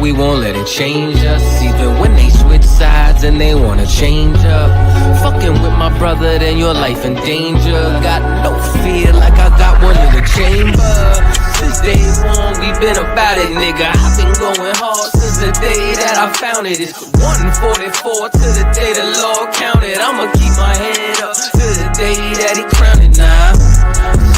we won't let it change us. Even when they switch sides and they wanna change up. Fucking with my brother, then your life in danger. Got no fear like I got one in the chamber. Since day one, we been about it, nigga. I've been going hard since the day that I found it. It's 144 to the day the Lord counted. I'ma keep my head up to the day that he crowned it now.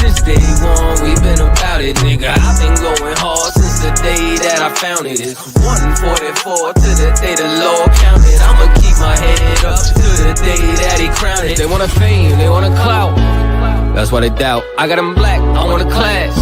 Since day one, we been about it, nigga. I've been going hard since the day that I found it. It's 144 to the day the Lord counted. I'ma keep my head up to the day that he crowned it. They want a fame, they want a clout. That's why they doubt. I got them black, I want a class.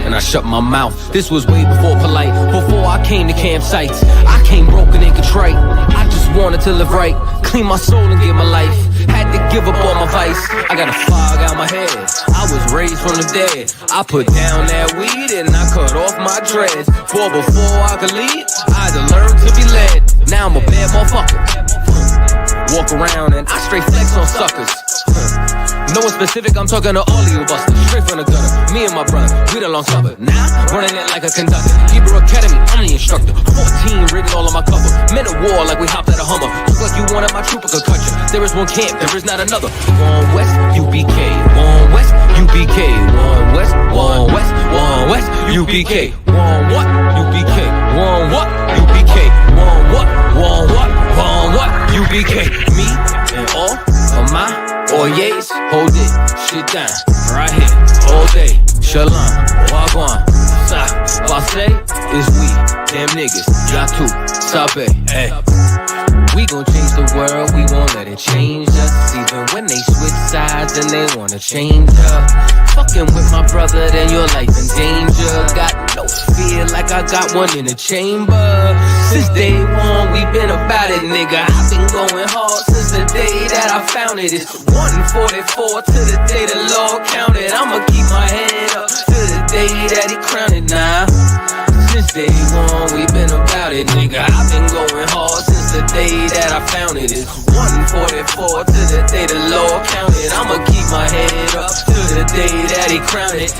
And I shut my mouth. This was way before polite, before I came to campsites. I came broken and contrite. I just wanted to live right, clean my soul and give my life. Had to give up all my vice. I got a fog out my head. I was raised from the dead. I put down that weed and I cut off my dreads. For before I could lead, I had to learn to be led. Now I'm a bad motherfucker. Walk around and I straight flex on suckers. No one specific, I'm talking to all of you busters. Straight from the gutter, me and my brother, we the long supper. Now, running it like a conductor. Hebrew Academy, I'm the instructor. 14 written all on my cover. Men of war like we hopped at a Hummer. Look like you wanted my trooper could cut you. There is one camp, there is not another. One West, UPK. One West, UPK. One West, one West, one West, UPK. One what? UPK. One what? UPK. One what? One what? One what? UPK. Me and all of my Oyes, hold it, shit down, right here, all day. Shalom, wagwan, sa, passe, is we, damn niggas, yatu, sabe, hey. We gon' change the world, we won't let it change us. Even when they switch sides and they wanna change up. Fucking with my brother, then your life in danger. Got no fear like I got one in the chamber. Since day one, we been about it, nigga. I've been going hard since the day that I found it. It's 144 to the day the Lord counted. I'ma keep my head up to the day that he crowned it now. Since day one, we been about it, nigga. I've been going hard since the day that I found it. It's 144 to the day the Lord counted. I'ma keep my head up to the day that he crowned it.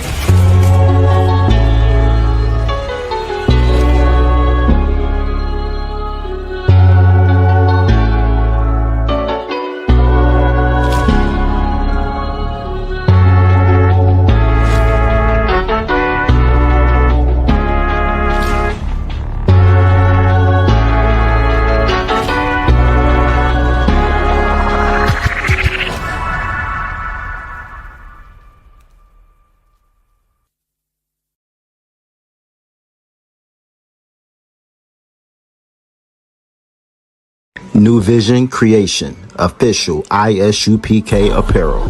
New Vision Creation, official ISUPK apparel.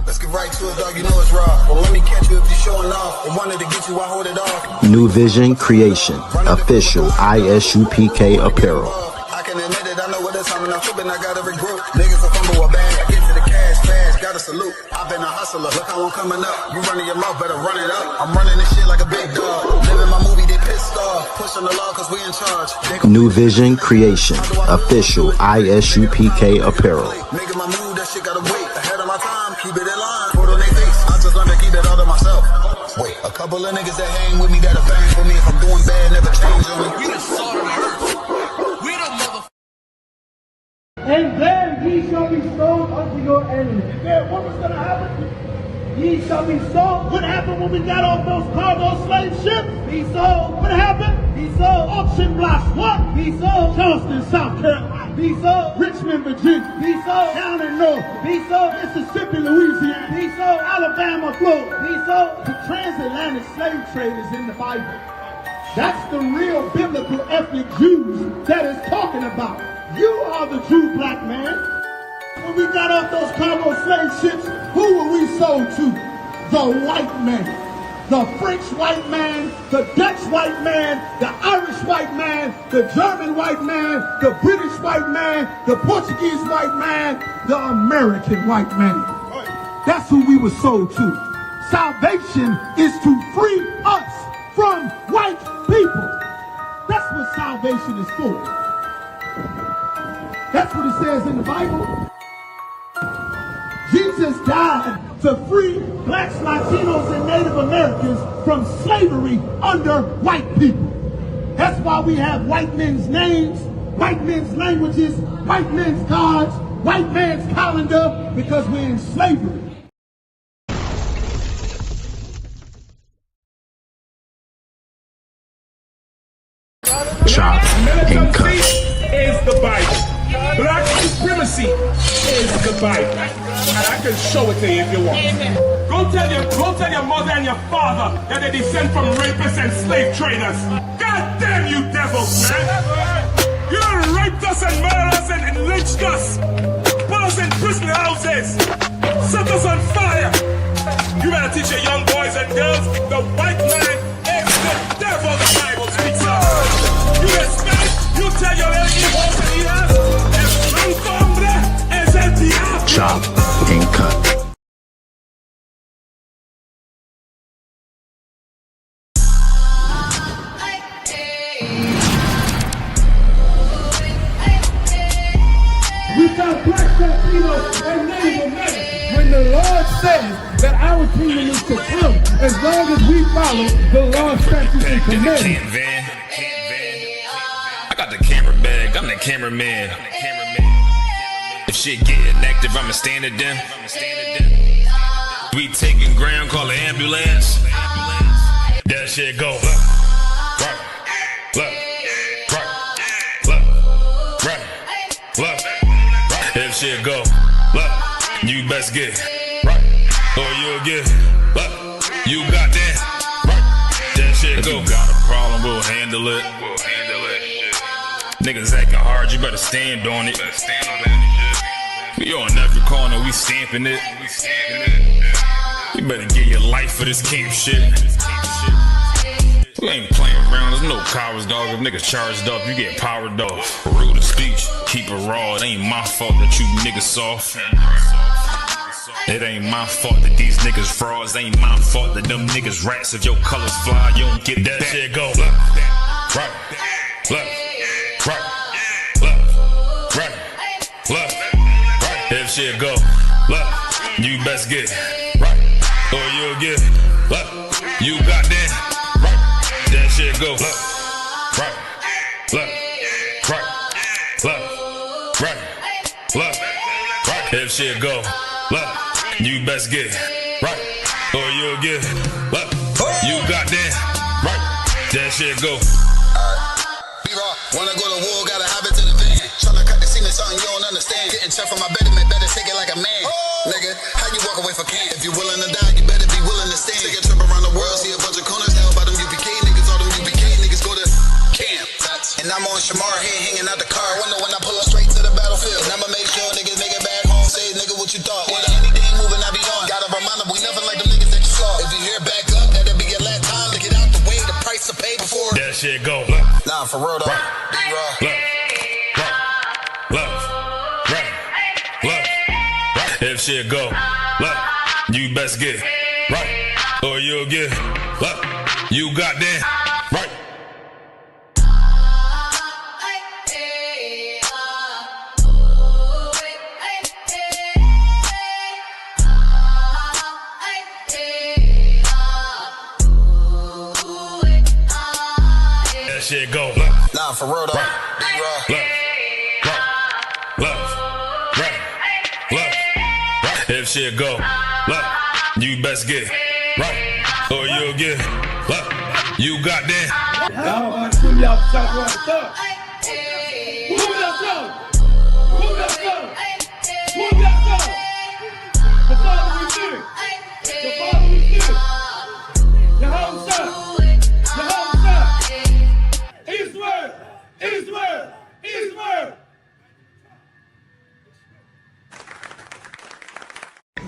Let's get right to it, dog. You know it's raw. Well, let me catch you if you're showing off. I wanted to get you, I hold it off. New Vision Creation, official ISUPK apparel. I can admit it, I know what it's time, and I'm tripping, I got every group. Niggas will fumble a bag, I get to the cash fast, gotta salute. I've been a hustler, look how I'm coming up. You running your mouth, better run it up. I'm running this shit like a big dog. Living my movie, they pissed off. Pushing the law, cause we in charge. New Vision Creation, official ISUPK apparel. Making my move, that shit gotta wait. Ahead of my time, keep it in line. Put on their face, I just learned to keep that all to myself. Wait, a couple of niggas that hang with me, that'll bang for me. If I'm doing bad, never change on me. We the salt of the earth. We the motherfucker. And then ye shall be sold unto your enemies. And then what was going to happen? Ye shall be sold. What happened when we got off those cargo slave ships? Be sold. What happened? Be sold. Auction blocks. What? Be sold. Charleston, South Carolina. Be sold. Richmond, Virginia. Be sold. Down in North. Be sold. Mississippi, Louisiana. Be sold. Alabama, Florida. Be sold. The transatlantic slave trade is in the Bible. That's the real biblical ethnic Jews that is talking about. You are the Jew black man. When we got off those cargo slave ships, who were we sold to? The white man. The French white man, the Dutch white man, the Irish white man, the German white man, the British white man, the Portuguese white man, the American white man. That's who we were sold to. Salvation is to free us from white people. That's what salvation is for. That's what it says in the Bible. Jesus died to free blacks, Latinos, and Native Americans from slavery under white people. That's why we have white men's names, white men's languages, white men's cards, white man's calendar, because we're in slavery. Chop and cut. Is the Bible. Black supremacy is the Bible. And I can show it to you if you want. Go tell your mother and your father that they descend from rapists and slave traders. God damn you devils, man! You done raped us and murdered us and lynched us. Put us in prison houses. Set us on fire. You better teach your young boys and girls the white man is the devil the Bible speaks of. You respect, you tell your hijos and hijas, el blanco hombre es el diablo. Chop and cut. We got black, Latinos, and Native Americans. When the Lord says that our kingdom is to come, as long as we follow the Lord's statutes and commandments. I got the camera bag, I'm the cameraman. If shit getting active, I'ma stand it down. We taking ground, call the ambulance. That shit go. Right, if shit go, you best get right, or you'll get you got that. That shit go. If you got a problem, we'll handle it. Niggas acting hard, you better stand on it. We on every corner, we stamping it. You better get your life for this camp shit. We ain't playing around, there's no cowards, dog. If niggas charged up, you get powered off. Rude of speech, keep it raw. It ain't my fault that you niggas soft. It ain't my fault that these niggas frauds. It ain't my fault that them niggas rats. If your colors fly, you don't get that shit go. Right. If shit go, you best get right, or you'll get you got that. That shit go right. If shit go, you best get right, or you'll get you got that right. That shit go. Wanna go to war, gotta hop into the van. Tryna cut the scene is something you don't understand. Getting checked for my betterment, better take it like a man. Nigga, how you walk away for camp? If you willing to die, you better be willing to stand. Take a trip around the world, see a bunch of corners held by them UPK niggas. All them UPK niggas go to camp. And I'm on Shamar here hanging out the car window when I pull up straight to the battlefield. And I'ma make sure niggas make it back home. Say, nigga, what you thought? With anything moving, I be on. Gotta remind them we nothing like them niggas that you saw. If you hear back up, that'll be your last time to get out the way. The price to pay before that shit go. Nah, for real though. If shit go, you best get right, or you'll get you got that right. That shit go. Nah, for real though. If shit go, you best get right, or you'll get you got that.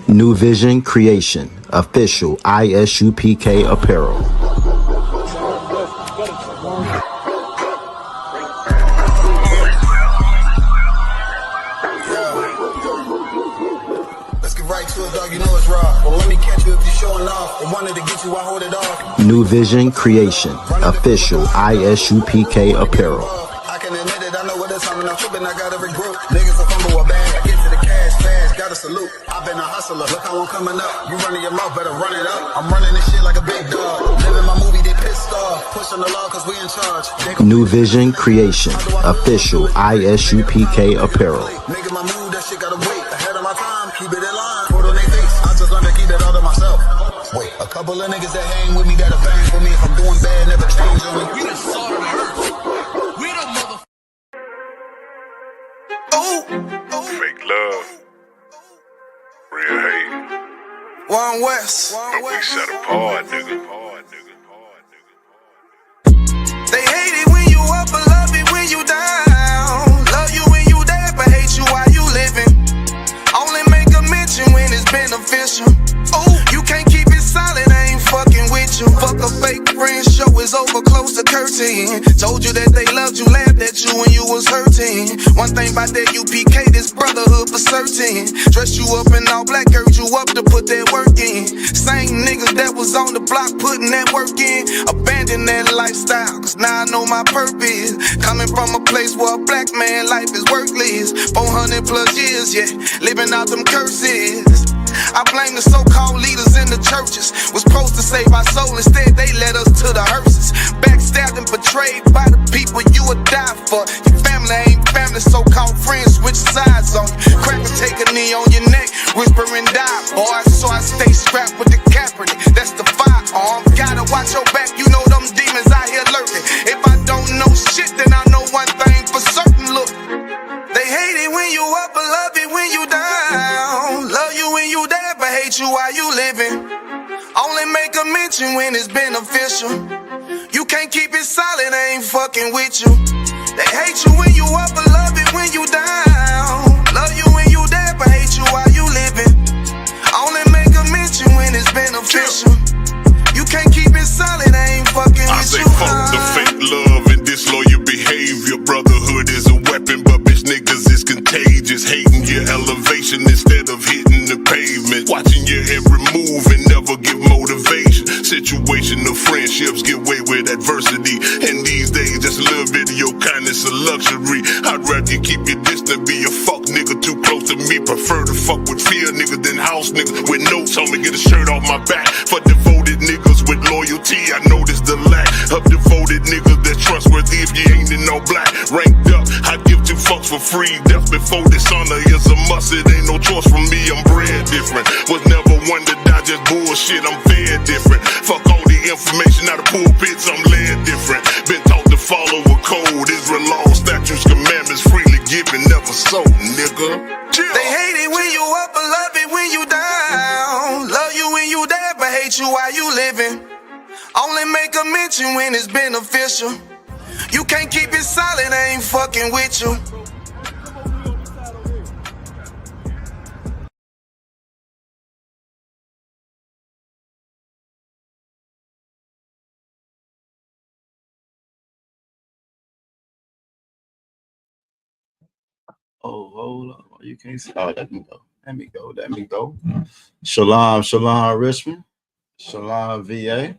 New Vision Creation, official ISUPK apparel. Let's get right to it, dog. You know it's raw. Well, let me catch you if you're showing off. I wanted to get you, I hold it off. New Vision Creation, official ISUPK apparel. I can admit it, I know what it this time and I'm tripping, I got every group. Niggas a fumble a bag, I get to the cash fast, gotta salute. I've been a hustler, look how I'm coming up. You running your mouth, better run it up. I'm running this shit like a big dog. Living my movie, they pissed off. Pushing the law cause we in charge. New Vision Creation, official ISUPK apparel. Nigga, my mood, that shit gotta wait. Ahead of my time, keep it in line. Put on their face, I just learned to keep it all to myself. Wait, a couple of niggas that hang with me that'll bang for me. If I'm doing bad, never change on me. We the salt of the earth. We the mother. Fake love, real hate. One West. But we set apart, nigga. They hate it when you up, but love it when you down. Love you when you dead, but hate you while you living. Only make a mention when it's beneficial. You can't keep it silent, I ain't fucking with you. Fuck a fake friend, show is over, close the curtain. Told you that they loved you, laughed at you when you was hurting. One thing about that UPK, this brotherhood for certain. Dress you up in all black, hurt you up to put that work in. Same niggas that was on the block putting that work in. Abandon that lifestyle, cause now I know my purpose. Coming from a place where a black man life is worthless. 400 plus years, yeah, living out them curses. I blame the so-called leaders in the churches. Was supposed to save our soul, instead they led us to the hearses. Backstabbed and betrayed by the people you would die for. Your family ain't family, so-called friends switch sides on you. Crack and take a knee on your neck, whisper and die, boy. So I stay strapped with the Kaepernick, that's the firearm. Gotta watch your back, you know them demons out here lurking. If I don't know shit, then I know one thing for certain, look. They hate it when you up, but love it when you down. Love you when you dead, but hate you while you living. Only make a mention when it's beneficial. You can't keep it silent, I ain't fucking with you. They hate you when you up, but love it when you down. Love you when you dead, but hate you while you living. Only make a mention when it's beneficial. You can't keep it silent, I ain't fucking with you. I say fuck the fake love and disloyal behavior. Brotherhood is a weapon, but bitch niggas is contagious. Hating your elevation instead of hitting the pavement. Watching your every move and never give motivation. Situational friendships get way with adversity. And these days, just a little bit of your kindness a luxury. I'd rather you keep your distance, be a fuck nigga too close to me. Prefer to fuck with fear niggas than house niggas with notes on me. Get a shirt off my back for devoted niggas with loyalty. I notice the lack of devoted niggas that's trustworthy. If you ain't in no black, ranked up, I'd give two fucks for free. Death before dishonor is a must. It ain't no choice from me. I'm bred different. Was never one to die, just bullshit. I'm fed different. Fuck all the information out of pulpits. I'm led different. Been taught to follow a code. Israel law, statutes, commandments, freely given, never sold, nigga. They hate it when you up, but love it when you down. Love you when you dead, but hate you while you living. Only make a mention when it's beneficial. You can't keep it silent, I ain't fucking with you. Oh, hold on. You can't see. Oh, let me go. Shalom, Richmond. Shalom, VA.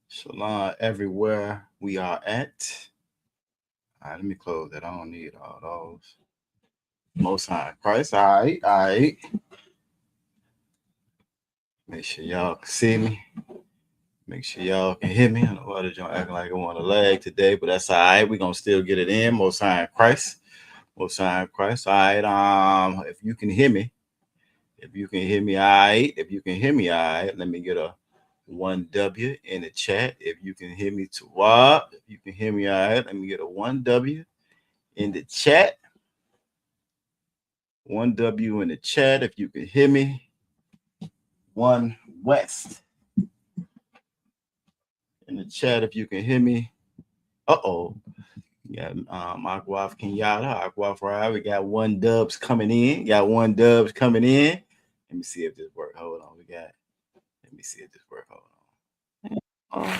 Shalom, everywhere we are at. All right, let me close that. I don't need all those. Most High Christ. All right. Make sure y'all can see me. Make sure y'all can hear me. I don't know why they're acting like I want a lag today, but that's all right. We're going to still get it in. Most High Christ. All right. If you can hear me, all right. Let me get a 1W in the chat. If you can hear me, all right. Let me get a 1W in the chat. 1W in the chat. If you can hear me, 1 West in the chat. If you can hear me. Yeah, Aquaf Kenyatta, Aquaf Ride. We got 1 dubs coming in. Let me see if this works. Hold on. Let me see if this works. Hold on.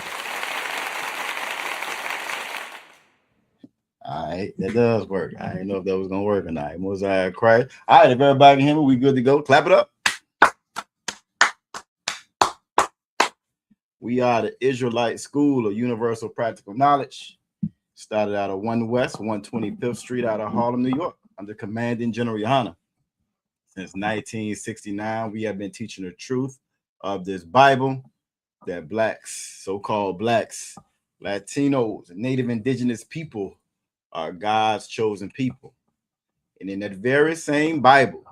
All right, that does work. I didn't know if that was gonna work or not. Mosiah Christ. All right, if everybody can hear me, we good to go. Clap it up. We are the Israelite School of Universal Practical Knowledge. Started out of 1 West, 125th Street out of Harlem, New York, under Commanding General Yohana. Since 1969, we have been teaching the truth of this Bible that blacks, so-called blacks, Latinos, and Native Indigenous people are God's chosen people. And in that very same Bible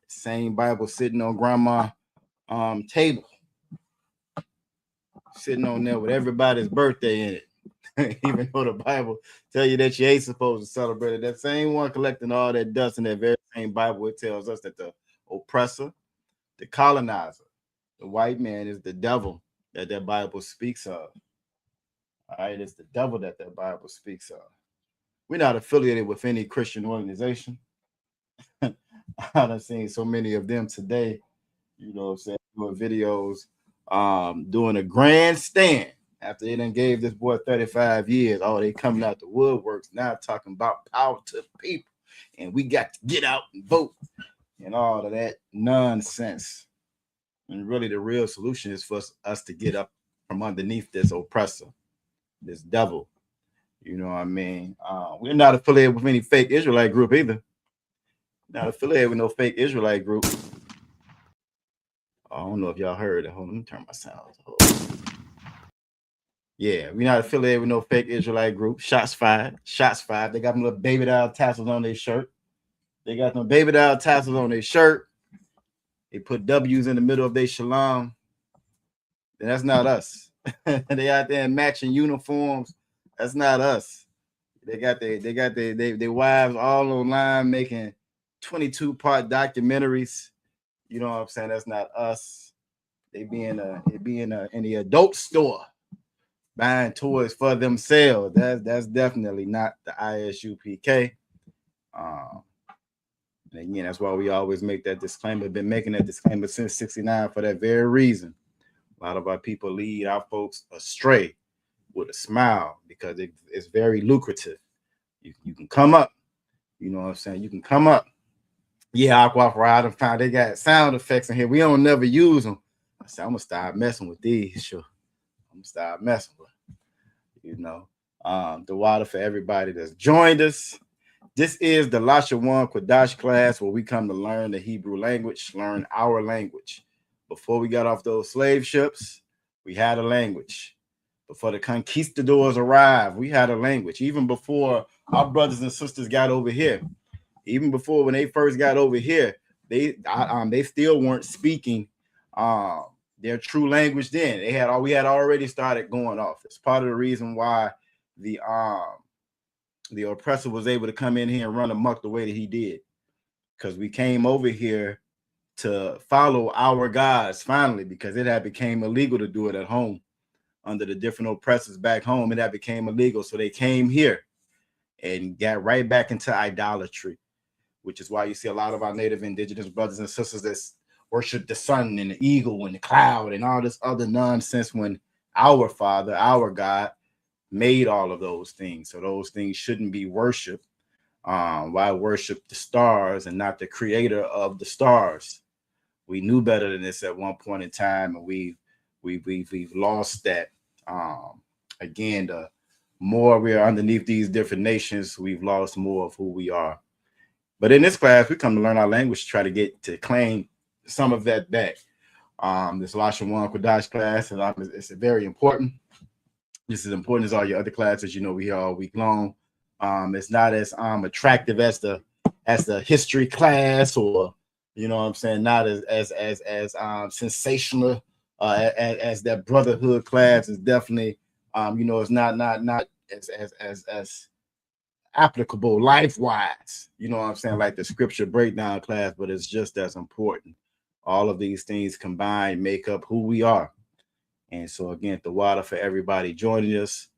sitting on grandma's table, sitting on there with everybody's birthday in it, even though the Bible tell you that you ain't supposed to celebrate it. That same one collecting all that dust in that very same Bible, it tells us that the oppressor, the colonizer, the white man is the devil that Bible speaks of. All right, it's the devil that Bible speaks of. We're not affiliated with any Christian organization. I've seen so many of them today, you know what I'm saying, doing videos, doing a grandstand after they done gave this boy 35 years. Oh, they coming out the woodworks now talking about power to the people, and we got to get out and vote and all of that nonsense. And really the real solution is for us to get up from underneath this oppressor, this devil. You know what I mean? We're not affiliated with any fake Israelite group either. Not affiliated with no fake Israelite group. I don't know if y'all heard it. Hold on, let me turn my sound. Yeah, we're not affiliated with no fake Israelite group. Shots fired. Shots fired. They got them little baby doll tassels on their shirt. They got them baby doll tassels on their shirt. They put W's in the middle of their shalom. And that's not us. They out there in matching uniforms. That's not us. They got their wives all online making 22-part documentaries. You know what I'm saying? That's not us. They be in the adult store buying toys for themselves. That's definitely not the ISUPK. And again, that's why we always make that disclaimer. Been making that disclaimer since '69 for that very reason. A lot of our people lead our folks astray with a smile because it's very lucrative. You can come up. You know what I'm saying? You can come up. Yeah, Aqua Ride found they got sound effects in here. We don't never use them. I said, I'm gonna start messing with these. Sure. I'm gonna start messing with them. You know. The water for everybody that's joined us. This is the Lashawan Qadash class where we come to learn the Hebrew language, learn our language. Before we got off those slave ships, we had a language. Before the conquistadors arrived, we had a language. Even before our brothers and sisters got over here, even before when they first got over here, they still weren't speaking their true language then. We had already started going off. It's part of the reason why the oppressor was able to come in here and run amok the way that he did, because we came over here to follow our gods finally, because it had became illegal to do it at home under the different oppressors back home. It had became illegal, so they came here and got right back into idolatry, which is why you see a lot of our native indigenous brothers and sisters that worship the sun and the eagle and the cloud and all this other nonsense, when our Father, our God, made all of those things. So those things shouldn't be worshiped. Why worship the stars and not the creator of the stars? We knew better than this at one point in time, and we've lost that. Again, the more we are underneath these different nations, we've lost more of who we are. But in this class, we come to learn our language, try to get to claim some of that back. This Lashawan Qadash class, and it's very important. This is important as all your other classes. You know, we here all week long. It's not as attractive as the history class, or you know what I'm saying, not as sensational as that brotherhood class. Is definitely you know, it's not as applicable life-wise, you know what I'm saying, like the scripture breakdown class, but it's just as important. All of these things combined make up who we are. And so again, the water for everybody joining us.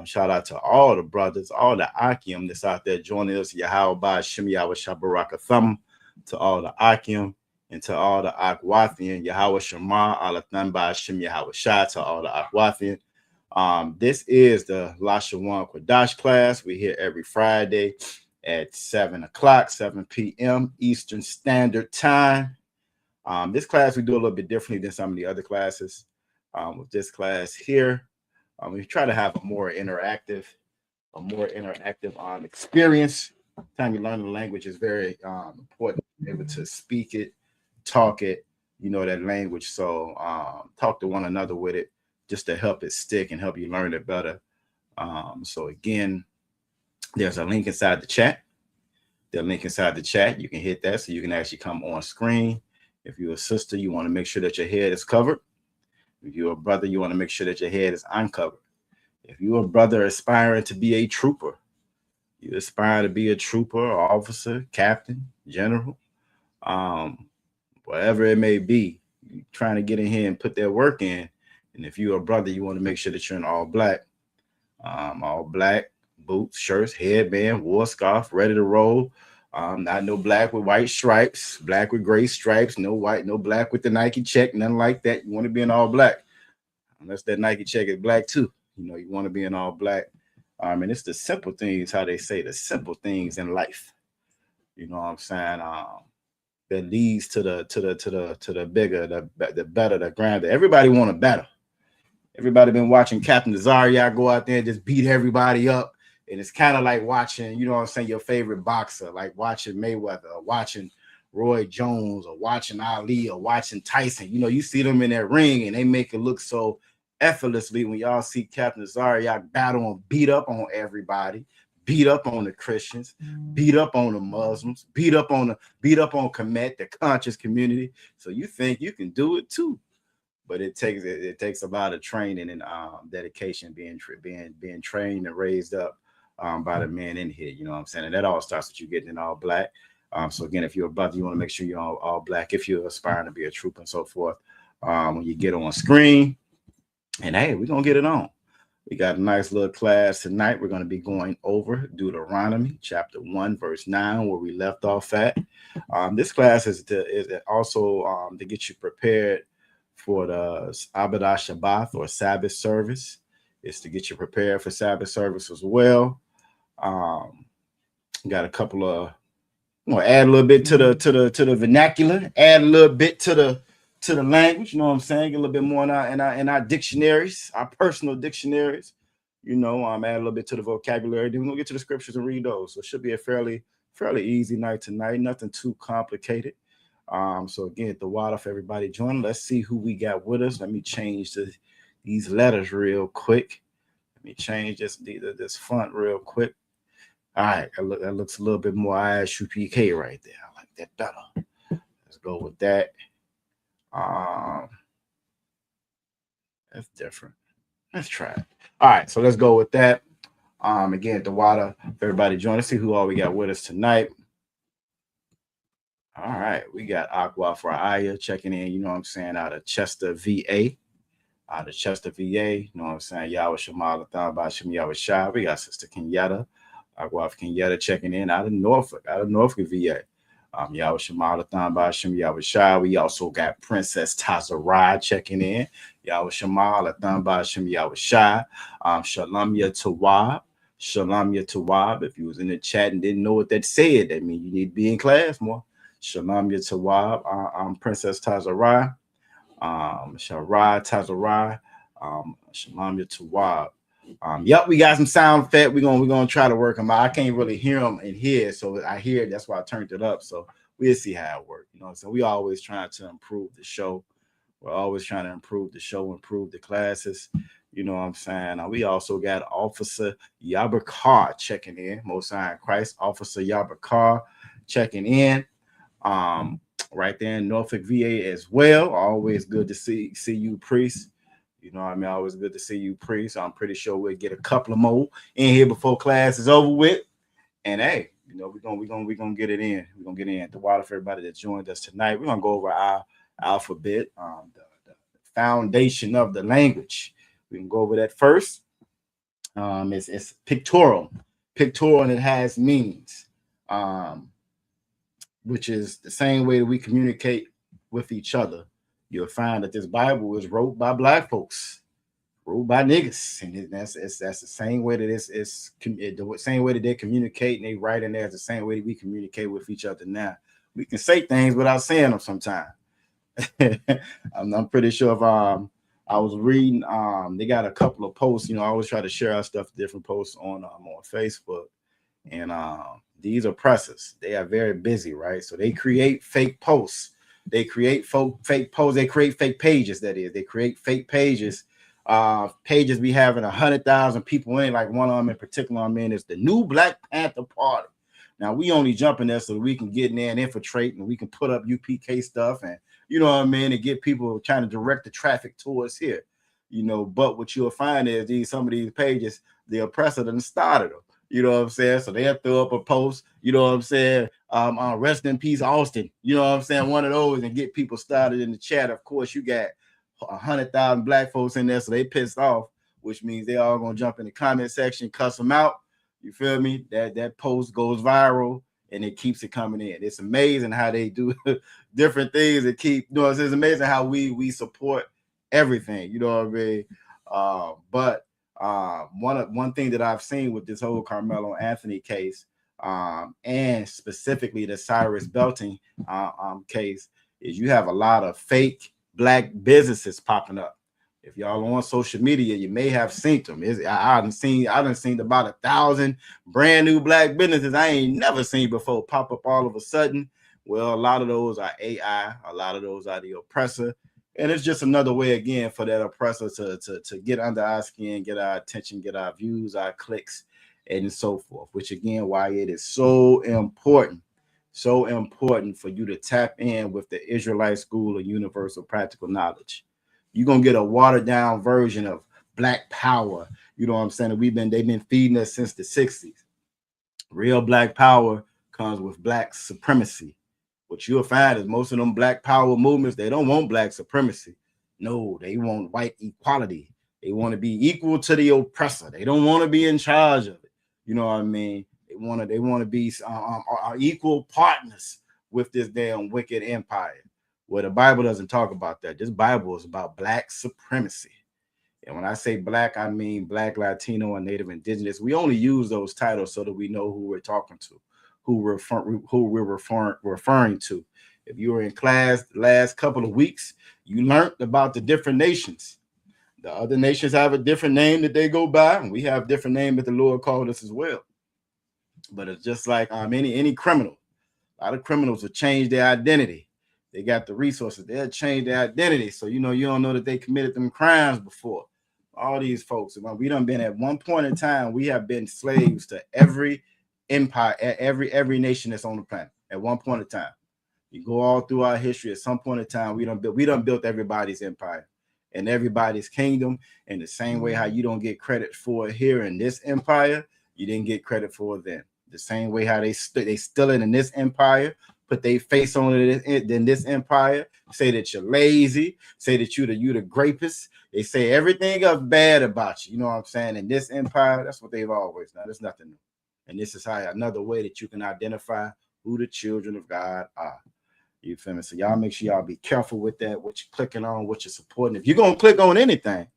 Shout out to all the brothers, all the Akim that's out there joining us. Yahweh Shem Yahweh Shabaraka Thumb, to all the Akim, and to all the Akwathian, Yahweh Shema Alathan Ba Shem Yahweh Shah, to all the Akwathian. This is the Lashawan Qadash class. We're here every Friday at 7 p.m. Eastern Standard Time. This class we do a little bit differently than some of the other classes. With this class here, we try to have a more interactive a more interactive experience. Time you learn the language is very important. To be able to speak it, talk it, that language. So talk to one another with it just to help it stick and help you learn it better. So again, there's a link inside the chat. You can hit that so you can actually come on screen. If you're a sister, you want to make sure that your head is covered. If you're a brother, you want to make sure that your head is uncovered. If you're a brother aspiring to be a trooper, you aspire to be a trooper, officer, captain, general, whatever it may be, you're trying to get in here and put that work in. And if you're a brother, you want to make sure that you're in all black, boots, shirts, headband, war scarf, ready to roll. Not no black with white stripes, black with gray stripes, no white, no black with the Nike check, nothing like that. You want to be in all black, unless that Nike check is black too. You want to be in all black. And it's the simple things, how they say, the simple things in life. You know what I'm saying? That leads to the bigger, the better, the grander. Everybody want a better. Everybody been watching Captain Zaria go out there and just beat everybody up. And it's kind of like watching, your favorite boxer, like watching Mayweather or watching Roy Jones or watching Ali or watching Tyson. You see them in that ring and they make it look so effortlessly when y'all see Captain Zaria battle and beat up on everybody, beat up on the Christians, beat up on the Muslims, beat up on Kemet, the conscious community. So you think you can do it too. But it takes a lot of training and dedication, being trained and raised up by the men in here. You know what I'm saying? And that all starts with you getting in all black. So again, if you're a brother, you want to make sure you're all black. If you're aspiring to be a trooper and so forth, when you get on screen, and hey, we're gonna get it on. We got a nice little class tonight. We're going to be going over Deuteronomy chapter 1, verse 9, where we left off at. This class is also to get you prepared for the Avodah Shabbat or Sabbath service. It's to get you prepared for Sabbath service as well. Got a couple of, add a little bit to the vernacular, add a little bit to the language. You know what I'm saying? Get a little bit more in our dictionaries, our personal dictionaries. Add a little bit to the vocabulary. Then we're gonna get to the scriptures and read those. So it should be a fairly easy night tonight. Nothing too complicated. So again, the water for everybody joining. Let's see who we got with us. Let me change these letters real quick. Let me change this font real quick. All right, that looks a little bit more ISUPK right there. I like that better. Let's go with that. That's different. Let's try it. All right, so let's go with that. Again, the water for everybody joining. Let's see who all we got with us tonight. All right, we got Aqua for Aya checking in, out of Chester, VA. You know what I'm saying? Yahweh Shemal Athan Bashim Yahweh Shah. We got Sister Kenyatta. Aqua Kenyatta checking in out of Norfolk, VA. Yahweh Shemal Athan Bashim Yahweh Shah. We also got Princess Tazarai checking in. Yahweh Shemal Athan Bashim Yahweh Shah. Shalom Yatawab. If you was in the chat and didn't know what that said, that means you need to be in class more. Shalom Yatawab, Princess Tazarai, Sharai Tazarai, Shalom Yatawab. Yep, we got some sound effect. We're gonna try to work them out. I can't really hear them in here, so I hear it. That's why I turned it up. So we'll see how it works. So we always trying to improve the show. We're always trying to improve the show, improve the classes. You know what I'm saying? We also got Officer Yabakar checking in. Most High in Christ, Officer Yabakar checking in. Right there in Norfolk, VA as well. Always good to see you, priest. Always good to see you, priest. I'm pretty sure we'll get a couple of more in here before class is over with. And hey, we're gonna get it in. We're gonna get in. The water for everybody that joined us tonight. We're gonna go over our alphabet, the foundation of the language. We can go over that first. It's pictorial, and it has meanings. Which is the same way that we communicate with each other. You'll find that this Bible was wrote by black folks, wrote by niggas, and that's the same way that it's the same way that they communicate and they write in there. It's the same way that we communicate with each other now. We can say things without saying them sometimes. I'm pretty sure if I was reading, they got a couple of posts, I always try to share our stuff, different posts on Facebook. And these oppressors, they are very busy, right? So they create fake posts. They create fake posts. They create fake pages, that is. They create fake pages. Pages be having 100,000 people in, like one of them in particular I'm in is the New Black Panther Party. Now, we only jump in there so that we can get in there and infiltrate, and we can put up UPK stuff and, and get people trying to direct the traffic towards here. But what you'll find is some of these pages, the oppressor done started them. You know what I'm saying? So they'll throw up a post, rest in peace, Austin. You know what I'm saying? One of those, and get people started in the chat. Of course, you got 100,000 black folks in there, so they pissed off, which means they all gonna jump in the comment section, cuss them out. You feel me? That post goes viral and it keeps it coming in. It's amazing how they do different things that keep, it's amazing how we support everything, you know what I mean? One thing that I've seen with this whole Carmelo Anthony case, and specifically the Cyrus Belton case, is you have a lot of fake black businesses popping up. If y'all on social media, you may have seen them. I done seen about 1,000 brand new black businesses I ain't never seen before pop up all of a sudden. Well, a lot of those are AI. A lot of those are the oppressor. And it's just another way, again, for that oppressor to get under our skin, get our attention, get our views, our clicks, and so forth, which, again, why it is so important for you to tap in with the Israelite School of Universal Practical Knowledge. You're going to get a watered down version of black power. You know what I'm saying? They've been feeding us since the 60s. Real black power comes with black supremacy. What you'll find is most of them black power movements, they don't want black supremacy. No, they want white equality. They want to be equal to the oppressor. They don't want to be in charge of it. You know what I mean? They want to be equal partners with this damn wicked empire. Well, the Bible doesn't talk about that. This Bible is about black supremacy. And when I say black, I mean black, Latino, and Native Indigenous. We only use those titles so that we know who we're talking to, who we're referring to. If you were in class the last couple of weeks, you learned about the different nations. The other nations have a different name that they go by, and we have different names that the Lord called us as well. But it's just like any criminal. A lot of criminals will change their identity. They got the resources. They'll change their identity. So, you don't know that they committed them crimes before. All these folks, we done been at one point in time, we have been slaves to every empire, every nation that's on the planet at one point in time. You go all through our history, at some point in time, we done built everybody's empire and everybody's kingdom. In the same way how you don't get credit for it here in this empire, you didn't get credit for it then. The same way how they still in this empire, put their face on it in this empire, say that you're lazy, say that you the grapist. They say everything else bad about you. You know what I'm saying? In this empire, that's what they've always done. There's nothing new. And this is how another way that you can identify who the children of God are. You feel me? So y'all make sure y'all be careful with that, what you're clicking on, what you're supporting. If you're going to click on anything,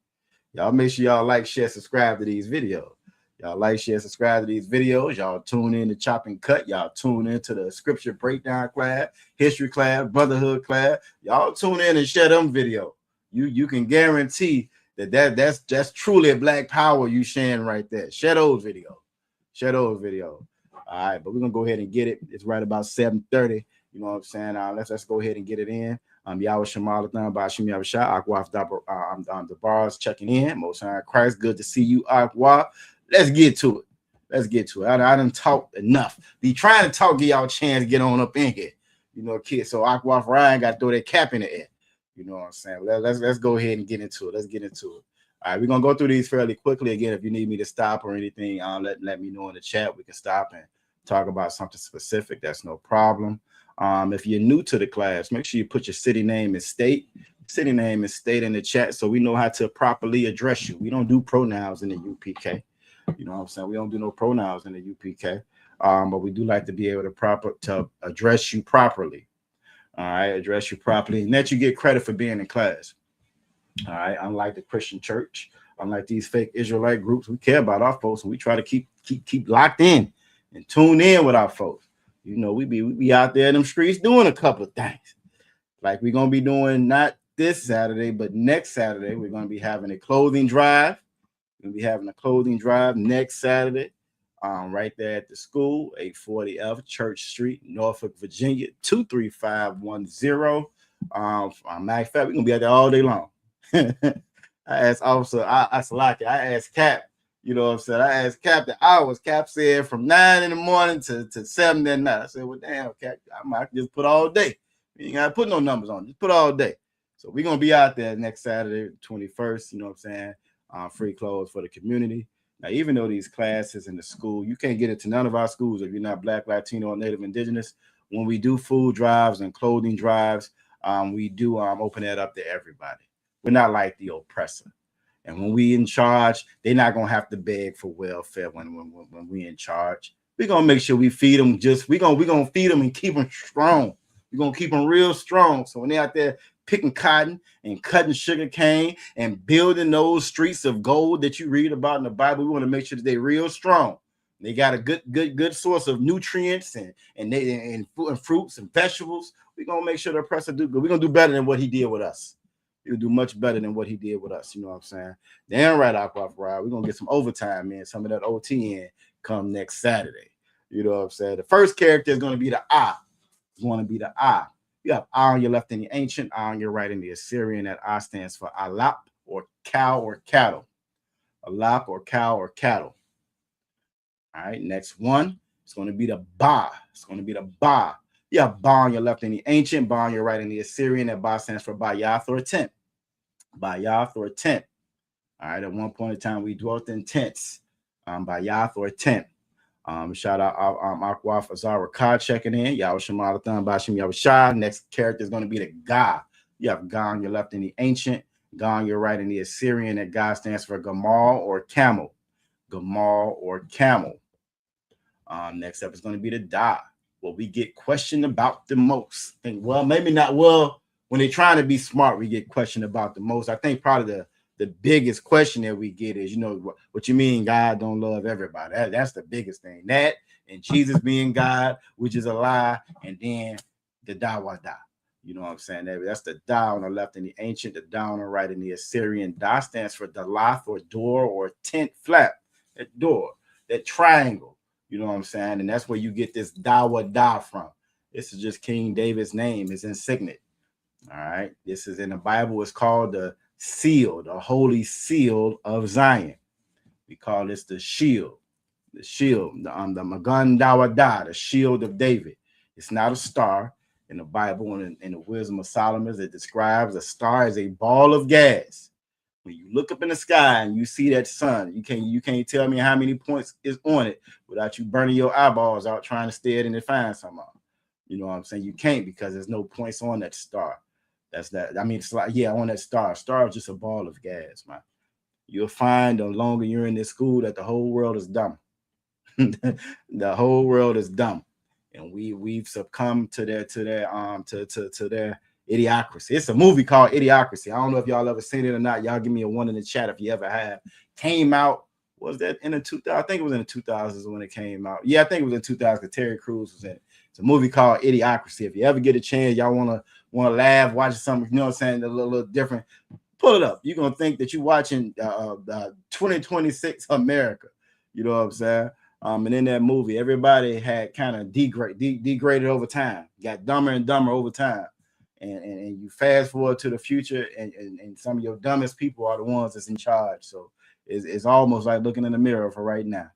y'all make sure y'all like, share, subscribe to these videos. Y'all like, share, subscribe to these videos. Y'all tune in to Chop and Cut. Y'all tune into the scripture breakdown class, history class, brotherhood class. Y'all tune in and share them videos. You can guarantee that's truly a black power you sharing right there. Share those videos. Share those videos. All right, but we're gonna go ahead and get it. It's right about 7:30. You know what I'm saying? Let's go ahead and get it in. Yahweh Shemalathan, Bashim Yahweh Aqua, the bars checking in. Most High Christ, good to see you, Aqua. Let's get to it. I done talked enough. Be trying to talk, give y'all a chance to get on up in here. Kids. So Aqua Ryan got to throw that cap in the air. You know what I'm saying? Let's go ahead and get into it. Let's get into it. All right, we're gonna go through these fairly quickly. Again, if you need me to stop or anything, let me know in the chat. We can stop and talk about something specific. That's no problem. If you're new to the class, make sure you put your city name and state in the chat so we know how to properly address you. We don't do pronouns in the UPK. You know what I'm saying? We don't do no pronouns in the UPK, but we do like to be able to address you properly. All right, address you properly, and that you get credit for being in class. All right, unlike the Christian church, unlike these fake Israelite groups, we care about our folks, and we try to keep locked in and tune in with our folks. We be out there in them streets doing a couple of things, like we're gonna be doing not this Saturday, but next Saturday, we're going to be having a clothing drive. We're going to be having a clothing drive next Saturday, right there at the school, 840 F Church Street, Norfolk, Virginia, 23510. Matter of fact, we're going to be out there all day long. I asked Officer, I asked Cap, you know what I'm saying? I asked Cap the hours. Cap said from 9 in the morning to 7 at night. I said, well, damn, Cap, I might just put all day. You ain't got to put no numbers on it. Just put all day. So we're going to be out there next Saturday, 21st, you know what I'm saying? Free clothes for the community. Now, even though these classes in the school, you can't get into none of our schools if you're not Black, Latino, or Native Indigenous. When we do food drives and clothing drives, we do open that up to everybody. We're not like the oppressor. And when we in charge, they're not going to have to beg for welfare when we in charge. We're going to make sure we feed them we're going to feed them and keep them strong. We're going to keep them real strong. So when they're out there picking cotton and cutting sugar cane and building those streets of gold that you read about in the Bible, we want to make sure that they're real strong. They got a good source of nutrients and fruits and vegetables. We're going to make sure the oppressor do good. We're going to do better than what he did with us. He'll do much better than what he did with us. You know what I'm saying? Damn right, Aqua Ride. We're going to get some overtime in, some of that OT in come next Saturday. You know what I'm saying? The first character is going to be the I. It's going to be the I. You have I on your left in the ancient, I on your right in the Assyrian. That I stands for Alap, or cow or cattle. Alap, or cow or cattle. All right, next one. It's going to be the Ba. It's going to be the Ba. You have Ba on your left in the ancient, Ba on your right in the Assyrian. That Ba stands for Bayath, or tent. Bayath, or tent. All right, at one point in time, we dwelt in tents. Bayath, or tent. Shout out Akwaf Azara Ka checking in. Yahweh Shemalathan Bashim Yahushua. Next character is going to be the Ga. You have Ga on your left in the ancient, Ga on your right in the Assyrian. That Ga stands for Gamal, or camel. Gamal, or camel. Next up is going to be the Da. What we get questioned about the most. I think, well, maybe not. Well, when they're trying to be smart, we get questioned about the most. I think probably the biggest question that we get is, you know, what you mean God don't love everybody? That's the biggest thing. That and Jesus being God, which is a lie, and then the Da. You know what I'm saying? That's the Da on the left in the ancient, the Da on the right in the Assyrian. Da stands for Dalath, or door, or tent flap. That door, that triangle. You know what I'm saying? And that's where you get this Da from. This is just King David's name, his insignia. All right. This is in the Bible. It's called the seal, the holy seal of Zion. We call this the shield, the Magan Dawada, the shield of David. It's not a star. In the Bible and in the wisdom of Solomon, it describes a star as a ball of gas. When you look up in the sky and you see that sun, you can't tell me how many points is on it without you burning your eyeballs out trying to stare at it and find something. You know what I'm saying? You can't, because there's no points on that star. That's that. I mean, it's like, yeah, on that star. Star is just a ball of gas, man. You'll find the longer you're in this school that the whole world is dumb. The whole world is dumb, and we've succumbed to their idiocracy. It's a movie called Idiocracy. I don't know if y'all ever seen it or not. Y'all give me a one in the chat if you ever have. Came out, was that in the 2000s? I think it was in the 2000s when it came out. Yeah, I think it was in 2000 because Terry Crews was in it. It's a movie called Idiocracy. If you ever get a chance, y'all want to laugh, watch something, you know what I'm saying, a little different, pull it up. You're going to think that you're watching 2026 America. You know what I'm saying? And in that movie, everybody had kind of degraded over time, got dumber and dumber over time. And you fast forward to the future, and some of your dumbest people are the ones that's in charge. So it's almost like looking in the mirror for right now.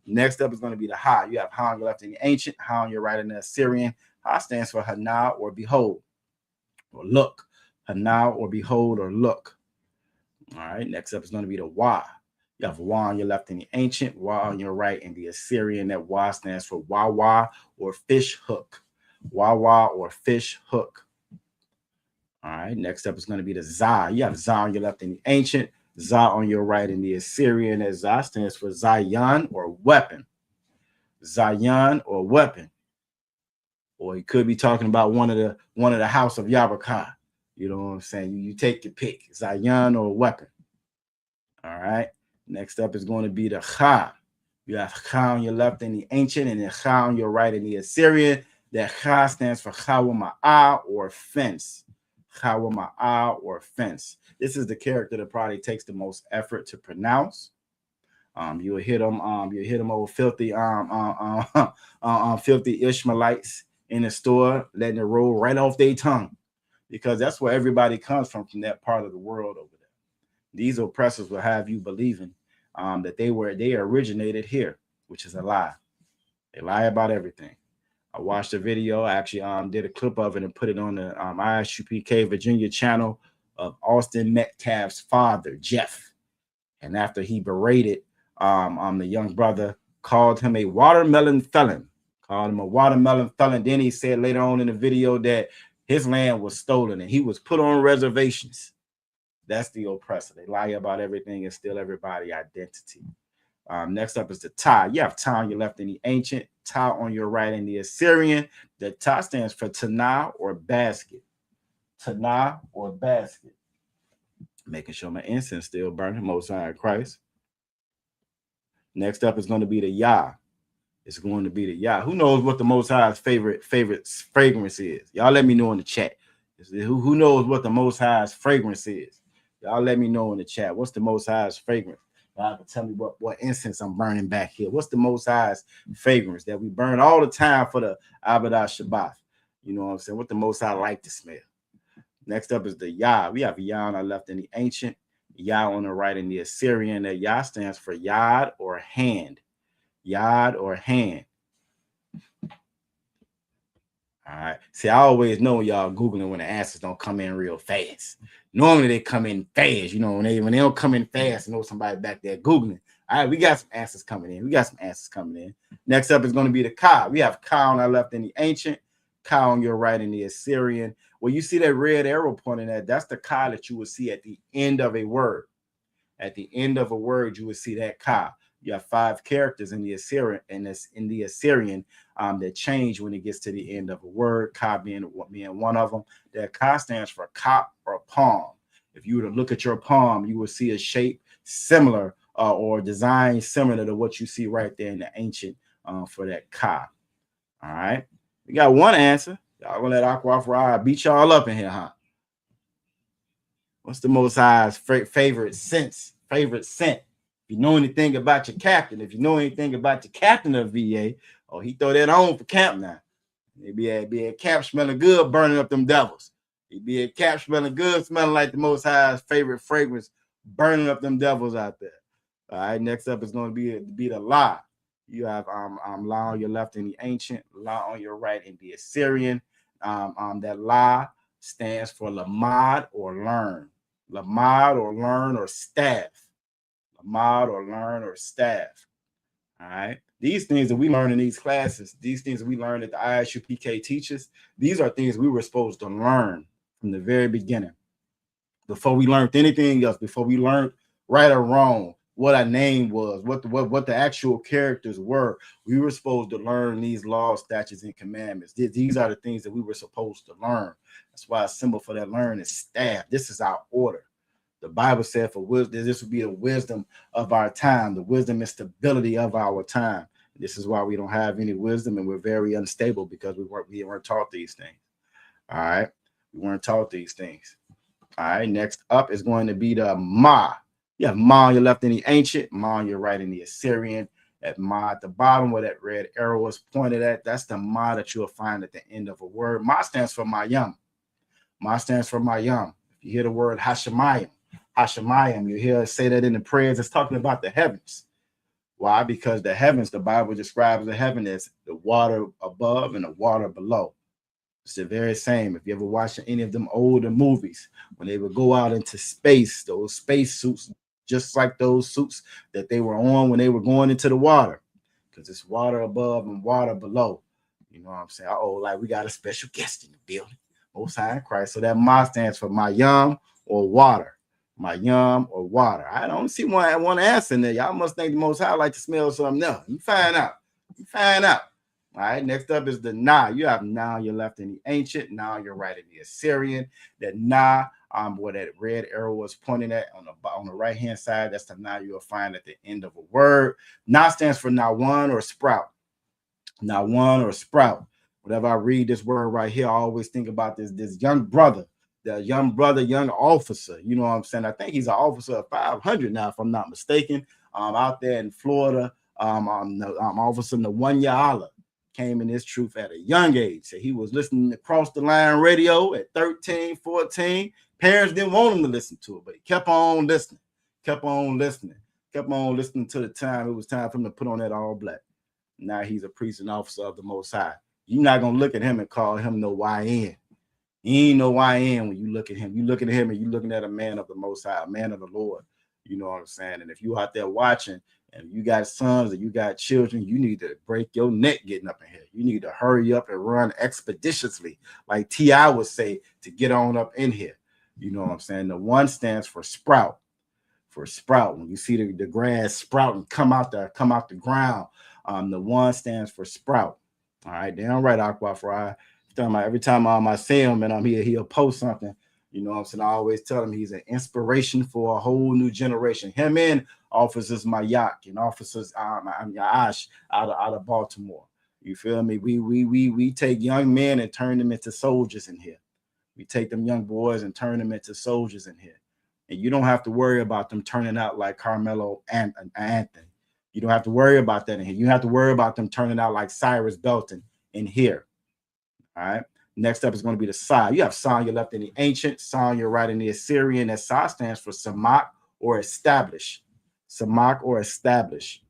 Next up is going to be the Ha. You have Ha on your left in the ancient, Ha on your right in the Assyrian. Ha stands for Hana, or behold, or look. Hana, or behold, or look. All right. Next up is going to be the Wa. You have Wa on your left in the ancient, Wa on your right in the Assyrian. That Wa stands for Wawa, or fish hook. Wawa, or fish hook. All right, next up is going to be the Za. You have Za on your left in the ancient, Za on your right in the Assyrian. That Za stands for Zion, or weapon. Zion, or weapon. Or he could be talking about one of the house of Yabaka. You know what I'm saying? You take your pick, Zion or weapon. All right. Next up is going to be the Cha. You have Cha on your left in the ancient, and then Cha on your right in the Assyrian. That Cha stands for Chawama'ah, or fence. Chawama'ah, or fence. This is the character that probably takes the most effort to pronounce. You'll hit them. You'll hit them old filthy, filthy Ishmaelites in the store, letting it roll right off their tongue, because that's where everybody comes from that part of the world over there. These oppressors will have you believing that they originated here, which is a lie. They lie about everything. I watched a video. I actually did a clip of it and put it on the ISUPK Virginia channel of Austin Metcalf's father, Jeff. And after he berated the young brother, called him a watermelon felon. Then he said later on in the video that his land was stolen and he was put on reservations. That's the oppressor. They lie about everything and steal everybody's identity. Next up is the Ta. You have Ta on your left in the ancient, Ta on your right in the Assyrian. The Ta stands for Tanah or basket. Tanah or basket. Making sure my incense still burning, Most High Christ. Next up is going to be the Yah. It's going to be the Yah. Who knows what the Most High's favorite fragrance is? Y'all let me know in the chat. Who knows what the Most High's fragrance is? Y'all let me know in the chat. What's the Most High's fragrance? Y'all can tell me what incense I'm burning back here. What's the Most High's fragrance that we burn all the time for the Avodah Shabbat? You know what I'm saying? What the Most High like to smell. Next up is the Yah. We have Yah on our left in the ancient, Yah on the right in the Assyrian. That Yah stands for Yad or hand. Yad or hand. All right. See, I always know y'all Googling when the answers don't come in real fast. Normally they come in fast. You know, when they don't come in fast, you know somebody back there Googling. All right, we got some answers coming in. Next up is going to be the Ka. We have Ka on our left in the ancient, Ka on your right in the Assyrian. Well, you see that red arrow pointing at, that's the Ka that you will see at the end of a word. At the end of a word, you will see that Ka. You have 5 characters in the Assyrian, that change when it gets to the end of a word. Ka being one of them. That Ka stands for cop or palm. If you were to look at your palm, you will see a shape similar or design similar to what you see right there in the ancient for that Ka. All right, we got one answer. Y'all gonna let Aqua beat y'all up in here, huh? What's the Most High's favorite scent? If you know anything about your captain, of VA, oh, he throw that on for camp now. He'd be a cap smelling good, burning up them devils. He'd be a cap smelling good, smelling like the Most High's favorite fragrance, burning up them devils out there. All right, next up is going to be the La. You have La on your left in the ancient, La on your right in the Assyrian. That La stands for Lamad or learn. Lamad or learn or staff. Lamad or learn or staff. All right. These things that we learn in these classes, these things that we learn that the ISUPK teaches, these are things we were supposed to learn from the very beginning. Before we learned anything else, before we learned right or wrong, what our name was, what the actual characters were, we were supposed to learn these laws, statutes, and commandments. These are the things that we were supposed to learn. That's why a symbol for that learn is staff. This is our order. The Bible said for wisdom, this would be the wisdom of our time, the wisdom and stability of our time. This is why we don't have any wisdom and we're very unstable, because we weren't taught these things. All right. We weren't taught these things. All right. Next up is going to be the Ma. You have Ma on your left in the ancient, Ma on your right in the Assyrian. At Ma at the bottom where that red arrow is pointed at, that's the Ma that you'll find at the end of a word. Ma stands for Mayam. Ma stands for Mayam. If you hear the word Hashemayim, you hear us say that in the prayers. It's talking about the heavens. Why? Because the heavens, the Bible describes the heaven as the water above and the water below. It's the very same. If you ever watched any of them older movies, when they would go out into space, those space suits, just like those suits that they were on when they were going into the water, because it's water above and water below. You know what I'm saying? Oh, like we got a special guest in the building. Most High in Christ. So that Ma stands for Mayam or water. Mayam or water. I don't see one answer in there. Y'all must think the Most High like to smell something else. You find out. All right. Next up is the Na. You have Na on your left in the ancient, Na on your right in the Assyrian. That Na, where that red arrow was pointing at on the right hand side, that's the Na you'll find at the end of a word. Na stands for Nawan or sprout. Nawan or sprout. Whenever I read this word right here, I always think about this young brother the young brother, young officer. You know what I'm saying? I think he's an officer of 500 now, if I'm not mistaken. Out there in Florida, Officer Nwanyala came in his truth at a young age. So he was listening to Cross the Line radio at 13, 14. Parents didn't want him to listen to it, but he kept on listening, kept on listening to the time it was time for him to put on that all black. Now he's a priest and officer of the Most High. You're not going to look at him and call him no YN. He ain't no YN when you look at him. You looking at him and you're looking at a man of the Most High, a man of the Lord. You know what I'm saying? And if you out there watching and you got sons and you got children, you need to break your neck getting up in here. You need to hurry up and run expeditiously, like T.I. would say, to get on up in here. You know what I'm saying? The one stands for sprout. For sprout. When you see the grass sprout and come out the ground, the one stands for sprout. All right, damn right, Aqua Fry. Every time I see him and I'm here, he'll post something. You know what I'm saying? I always tell him he's an inspiration for a whole new generation. Him and Officers Mayak and Officers Ash out of Baltimore. You feel me? We take young men and turn them into soldiers in here. We take them young boys and turn them into soldiers in here. And you don't have to worry about them turning out like Carmelo and Anthony. You don't have to worry about that in here. You have to worry about them turning out like Cyrus Belton in here. All right. Next up is going to be the Sa. You have Sa on your left in the ancient, Sa on your right in the Assyrian. That Sa stands for Samak or establish. Samak or establish.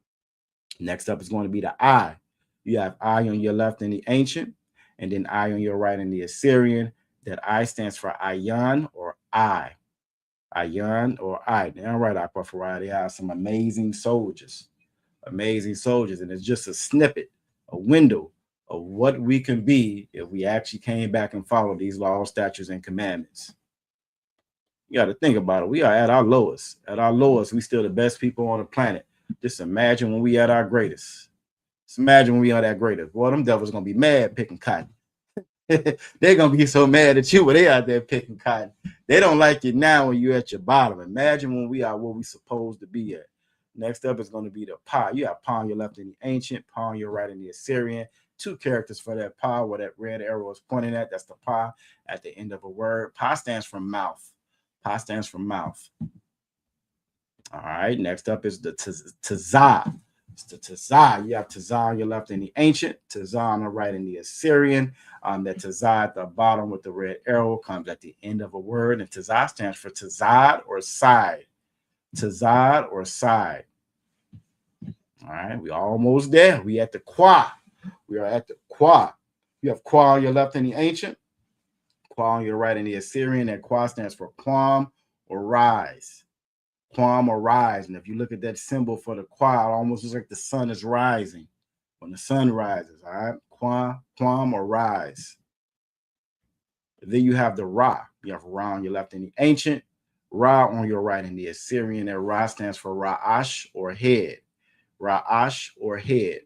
Next up is going to be the I. You have I on your left in the ancient, and then I on your right in the Assyrian. That I stands for Ayan or I. Ayan or I. Damn right, Aquafarai. They have some amazing soldiers. Amazing soldiers. And it's just a snippet, a window of what we can be if we actually came back and followed these laws, statutes, and commandments. You got to think about it. We are at our lowest. At our lowest, we still the best people on the planet. Just imagine when we at our greatest. Just imagine when we are at greatest. Boy, them devils going to be mad picking cotton. They're going to be so mad at you when they out there picking cotton. They don't like you now when you're at your bottom. Imagine when we are where we supposed to be at. Next up is going to be the Pa. You have Pa on your left in the ancient, Pa on your right in the Assyrian. Two characters for that Pa, where that red arrow is pointing at. That's the Pa at the end of a word. Pa stands for mouth. Pa stands for mouth. All right. Next up is the Tazah. It's the Tazah. You have Tazah on your left in the ancient, Tazah on the right in the Assyrian. That Tazah at the bottom with the red arrow comes at the end of a word. And Tazah stands for Tazad or side. Tazad or side. All right. We almost there. We at the Qua. We are at the Qua. You have Qua on your left in the ancient, Qua on your right in the Assyrian. That Qua stands for quam or rise. Quam or rise. And if you look at that symbol for the Qua, it almost looks like the sun is rising when the sun rises. All right. Quam or rise. Then you have the Ra. You have Ra on your left in the ancient, Ra on your right in the Assyrian. That Ra stands for Ra'ash or head. Ra'ash or head.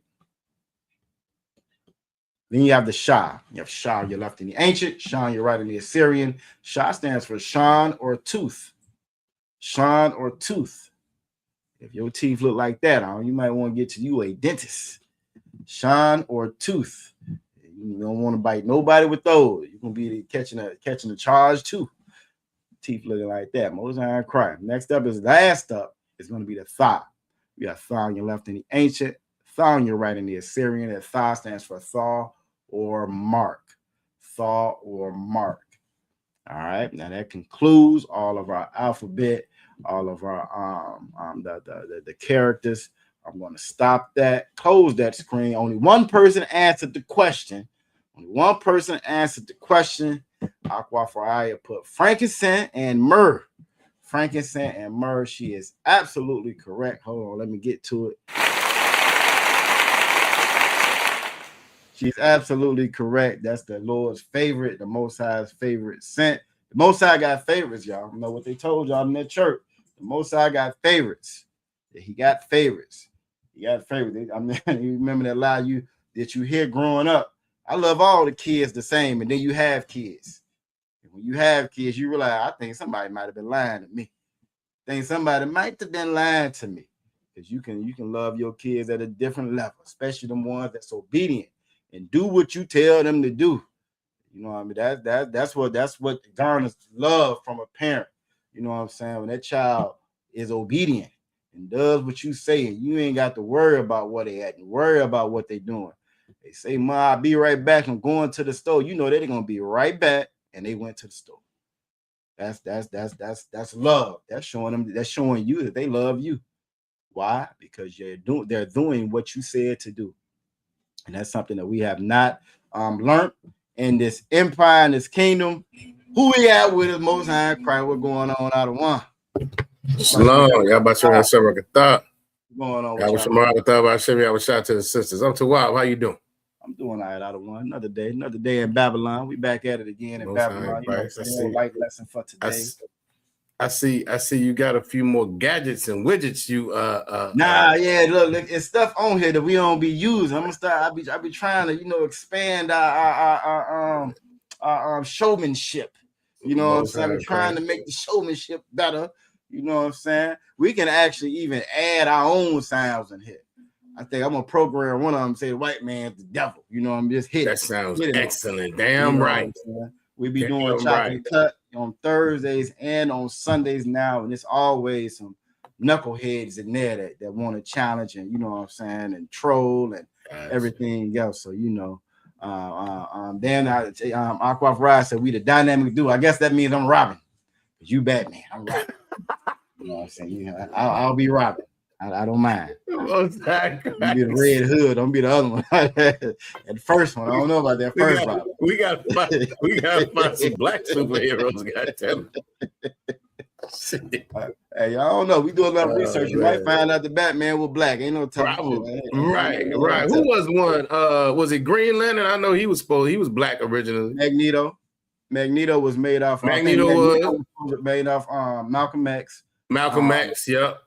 Then you have the Shah. You have Shah on your left in the ancient, Shah on your right in the Assyrian. Shah stands for Shan or tooth. Shan or tooth. If your teeth look like that, you might want to get to you a dentist. Shan or tooth. You don't want to bite nobody with those. You're gonna be catching a charge too. Teeth looking like that. Most iron crime. Next up is last up is going to be the Tha. You have Tha on your left in the ancient, Tha on your right in the Assyrian. That Tha stands for Thaw or mark. Thaw or mark. All right. Now that concludes all of our alphabet, all of our the characters. I'm going to stop that, close that screen. Only one person answered the question. Only one person answered the question. Aqua Fire put frankincense and myrrh. Frankincense and myrrh. She is absolutely correct. Hold on, let me get to it. She's absolutely correct. That's the Lord's favorite, the Most High's favorite scent. The Most High got favorites, y'all. You know what they told y'all in that church. The Most High got favorites. He got favorites. He got favorites. I mean, you remember that lie that you hear growing up. I love all the kids the same, and then you have kids. And when you have kids, you realize, I think somebody might have been lying to me. I think somebody might have been lying to me. Because you can love your kids at a different level, especially the ones that's obedient and do what you tell them to do. You know what I mean? That's what garners love from a parent. You know what I'm saying? When that child is obedient and does what you say, and you ain't got to worry about what they at and worry about what they doing. They say, "Ma, I'll be right back. I'm going to the store." You know they're gonna be right back, and they went to the store. That's love. That's showing them. That's showing you that they love you. Why? Because they're doing what you said to do, and that's something that we have not learned in this empire, in this kingdom. Who we at with the Most High Christ? What's going on out of one? Shalom. Y'all about to say what going on with y'all? I was shout to the sisters. I'm Tawab. How you doing? I'm doing all right out of one. Another day in Babylon. We back at it again in Babylon. You know, light lesson for today. I see you got a few more gadgets and widgets. Look, it's stuff on here that we don't be using. I'm gonna start. I be trying to, expand our showmanship. You know what I'm saying? We're trying to make the showmanship better. You know what I'm saying? We can actually even add our own sounds in here. I think I'm gonna program one of them, say the white man's the devil. You know, I'm just hitting. That sounds excellent. Damn right. We be doing chocolate cut on Thursdays and on Sundays now, and it's always some knuckleheads in there that want to challenge and, you know what I'm saying, and troll and everything else. So, then Aquaf Ride said we the dynamic duo. I guess that means I'm Robin. You Batman. I'm Robin. You know what I'm saying? I'll be Robin. I don't mind. You be the Red Hood. Don't be the other one. And the first one, I don't know about that first one. We got to find some black superheroes. Goddamn. Hey, I don't know. We do a lot of research. You might find out the Batman was black. Ain't no telling. Right. Who was one? Was it Green Lantern? I know he was black originally. Magneto was made off. Magneto was made off Malcolm X. Malcolm X. Yep.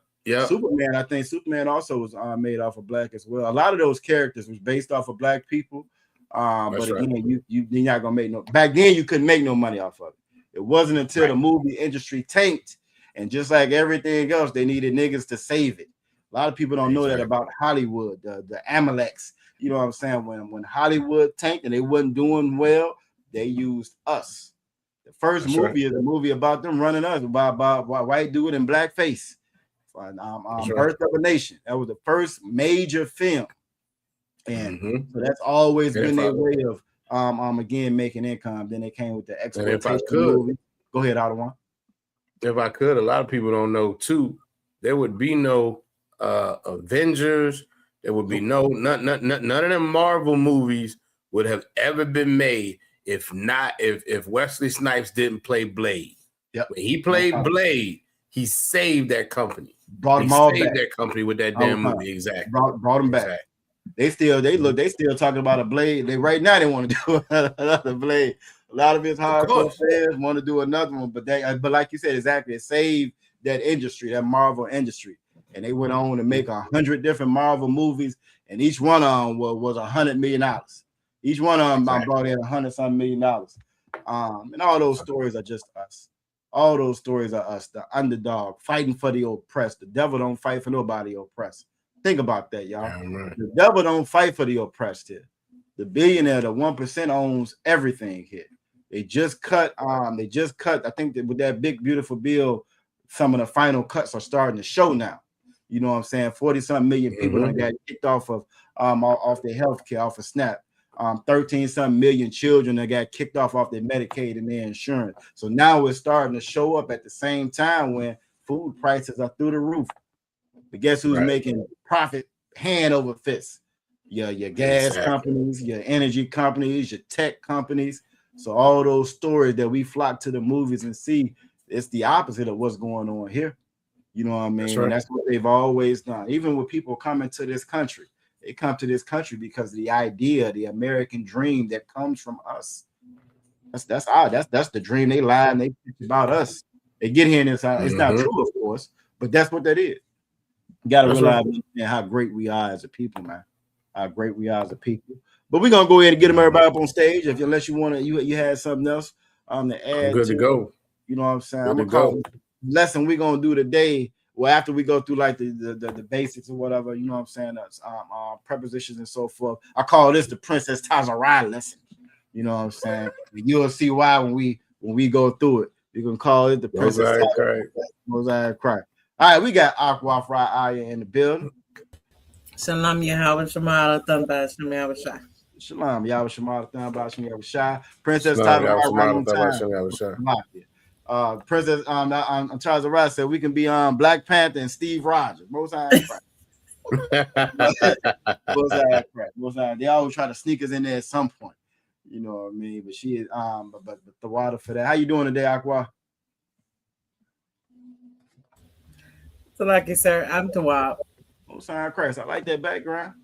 Superman, I think Superman also was made off of black as well. A lot of those characters was based off of black people. But again, you're not gonna make no. Back then, you couldn't make no money off of it. It wasn't until the movie industry tanked, and just like everything else, they needed niggas to save it. A lot of people don't know that about Hollywood, the Amaleks. You know what I'm saying? When Hollywood tanked and they wasn't doing well, they used us. The first movie is a movie about them running us, about white dude in blackface. Birth of a Nation. That was the first major film, and so that's always been their way of again making income. Then they came with the exploitation movie. Go ahead, Ottawa. If I could, a lot of people don't know too. There would be no Avengers. There would be none of them Marvel movies would have ever been made if Wesley Snipes didn't play Blade. Yep. When he played Blade, he saved that company. Brought them all saved back. That company with that damn movie. Exactly. Brought them back. Exactly. They still talking about a Blade. They right now they want to do another Blade. A lot of his hardcore fans want to do another one, but like you said, exactly, it saved that industry, that Marvel industry, and they went on to make 100 different Marvel movies, and each one of them was $100 million. Each one of them brought in $100-something million. And all those stories are just us. All those stories are us, the underdog, fighting for the oppressed. The devil don't fight for nobody oppressed. Think about that, y'all. Right. The devil don't fight for the oppressed here. The billionaire, the 1% owns everything here. They just cut, I think that with that big, beautiful bill, some of the final cuts are starting to show now. You know what I'm saying? 40-something million people that got kicked off of their health care, off of SNAP. 13-something million children that got kicked off their Medicaid and their insurance. So now it's starting to show up at the same time when food prices are through the roof. But guess who's making profit hand over fist? Your gas companies, your energy companies, your tech companies. So all those stories that we flock to the movies and see, it's the opposite of what's going on here. You know what I mean? That's what they've always done. Even with people coming to this country, they come to this country because of the idea, the American dream that comes from us. That's the dream they lie and they teach about us. They get here and it's not true, of course, but that's what that is. You got to realize how great we are as a people, man. How great we are as a people. But we're gonna go ahead and get them everybody up on stage. Unless you want to, you had something else to add. I'm good to go. You know what I'm saying? I'm gonna call the lesson we're gonna do today. Well, after we go through like the basics or whatever, you know what I'm saying? That's prepositions and so forth. I call this the Princess Tazarah lesson. You know what I'm saying? You'll see why when we go through it. You can call it the Princess Mosaic Cry. All right, we got Aqua Fry Aya in the building. Shalom Yahweh Shemar Thamba Shem Yahweh Shai. Shalom, Yahweh Shemar Thamba Shem Yahweh Shai. Princess Shalom, Tyler Yahweh right on Shemar time. Princess Charles Rice said we can be Black Panther and Steve Rogers. Most High They always try to sneak us in there at some point. You know what I mean? But she is but the water for that. How you doing today, Aqua? So like you sir, I'm Tawab. Most High Christ. I like that background.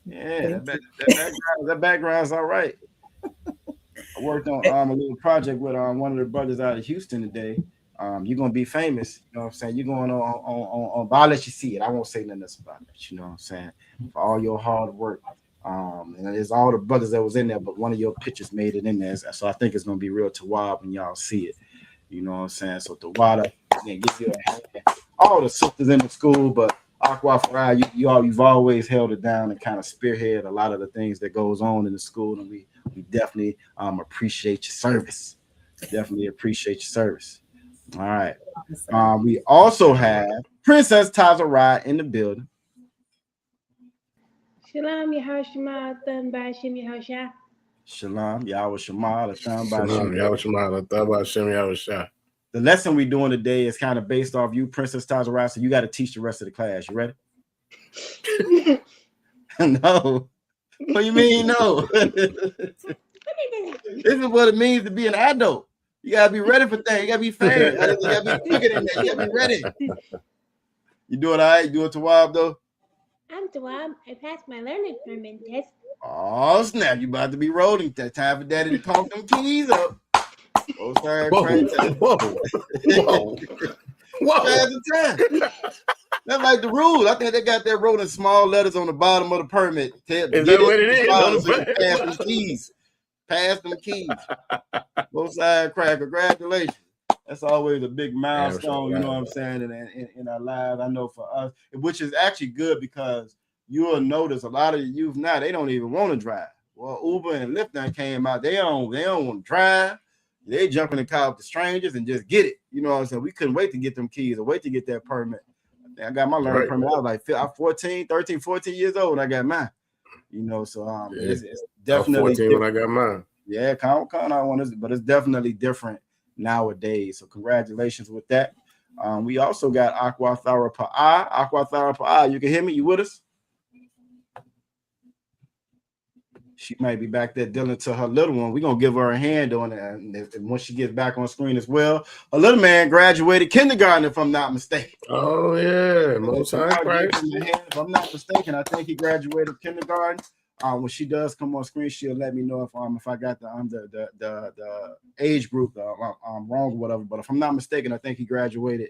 Yeah, that background's all right. I worked on a little project with one of the brothers out of Houston today. You're gonna be famous, you know what I'm saying? You're going on but I'll let you see it. I won't say nothing else about it, you know what I'm saying? For all your hard work. And there's all the brothers that was in there, but one of your pictures made it in there. So I think it's gonna be real Tawab when y'all see it. You know what I'm saying? So Tawada, give you a hand. All the sisters in the school, but Aqua Fry, you've always held it down and kind of spearhead a lot of the things that goes on in the school, and we definitely appreciate your service. Definitely appreciate your service. All right. We also have Princess Tazarai in the building. Shalom Yahweh Shema Thamba Shem Yahweh Shai. Shalom Yahweh Shema Thamba Shem Yahweh Shai. The lesson we're doing today is kind of based off you, Princess Tazarai, so you got to teach the rest of the class. You ready? No. What do you mean no? This is what it means to be an adult. You gotta be ready for things. You gotta be fair. You gotta be quicker than that. You gotta be ready. You doing all right? You doing Tawab though? I'm Tawab. I passed my learning permit test. Oh snap! You about to be rolling. That time for Daddy to pump them keys up. Oh, sorry, whoa. That's like the rule. I think they got that wrote in small letters on the bottom of the permit. Is that what it is? Pass them keys. Pass them keys. Both side crack. Congratulations. That's always a big milestone, you know what I'm saying, in our lives. I know for us, which is actually good because you'll notice a lot of the youth now, they don't even want to drive. Well, Uber and Lyft now came out, they don't want to drive. They jump in the car with the strangers and just get it. You know what I'm saying? We couldn't wait to get them keys or wait to get that permit. I got my learning permit. I was like 13, 14 years old. I got mine. You know, so it's definitely 14 when I got mine. Yeah, count on this, but it's definitely different nowadays. So congratulations with that. We also got Aqua Thara Pa'a. Aqua Thara Pa'a, you can hear me? You with us? She might be back there dealing to her little one. We're going to give her a hand on it. And once she gets back on screen as well, her little man graduated kindergarten, if I'm not mistaken. Oh, yeah. Most times, right? If I'm not mistaken, I think he graduated kindergarten. When she does come on screen, she'll let me know if I got the age group wrong or whatever. But if I'm not mistaken, I think he graduated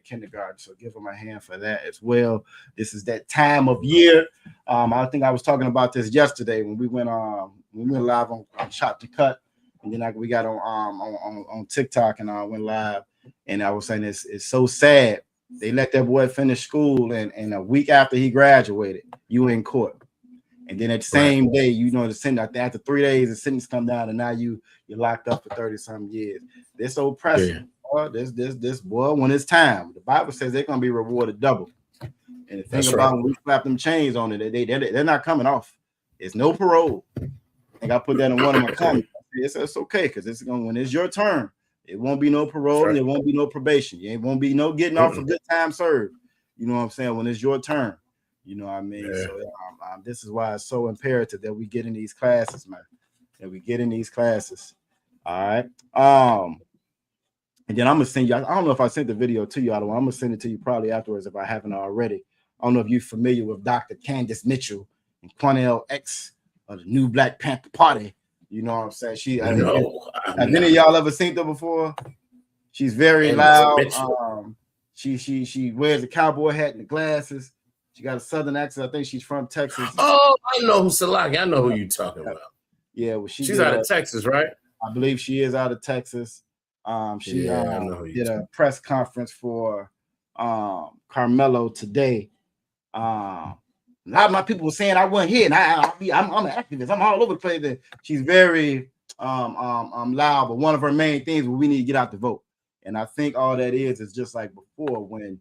kindergarten. So give him a hand for that as well. This is that time of year. I think I was talking about this yesterday when we went live on Chop to Cut, and then we got on TikTok and went live. And I was saying it's so sad. They let that boy finish school, and a week after he graduated, you in court. And then at the same day, you know, the sentence after 3 days, the sentence come down, and now you're locked up for 30-some years. This oppressive. Boy, this boy, when it's time, the Bible says they're gonna be rewarded double. And the thing about when we slap them chains on it, they're not coming off. It's no parole. I think I put that in one of my comments. It's okay because it's going when it's your turn. It won't be no parole. Right. There won't be no probation. It won't be no getting off for good time served. You know what I'm saying? When it's your turn. You know what I mean? Yeah. So this is why it's so imperative that we get in these classes, man. That we get in these classes. All right. And then I'm gonna send you. I don't know if I sent the video to you. I'm gonna send it to you probably afterwards if I haven't already. I don't know if you're familiar with Dr. Candace Mitchell and Cornell X of the New Black Panther Party. You know what I'm saying? Have any of y'all ever seen her before? She's very loud. She wears a cowboy hat and the glasses. She got a southern accent. I think she's from Texas. Oh, I know who Salaki. I know who you're talking about. Yeah, well, she's out of Texas, right? I believe she is out of Texas. She did a press conference for Carmelo today. A lot of my people were saying I wasn't here, and I'm an activist. I'm all over the place. And she's very loud, but one of her main things is we need to get out the vote. And I think all that is just like before, when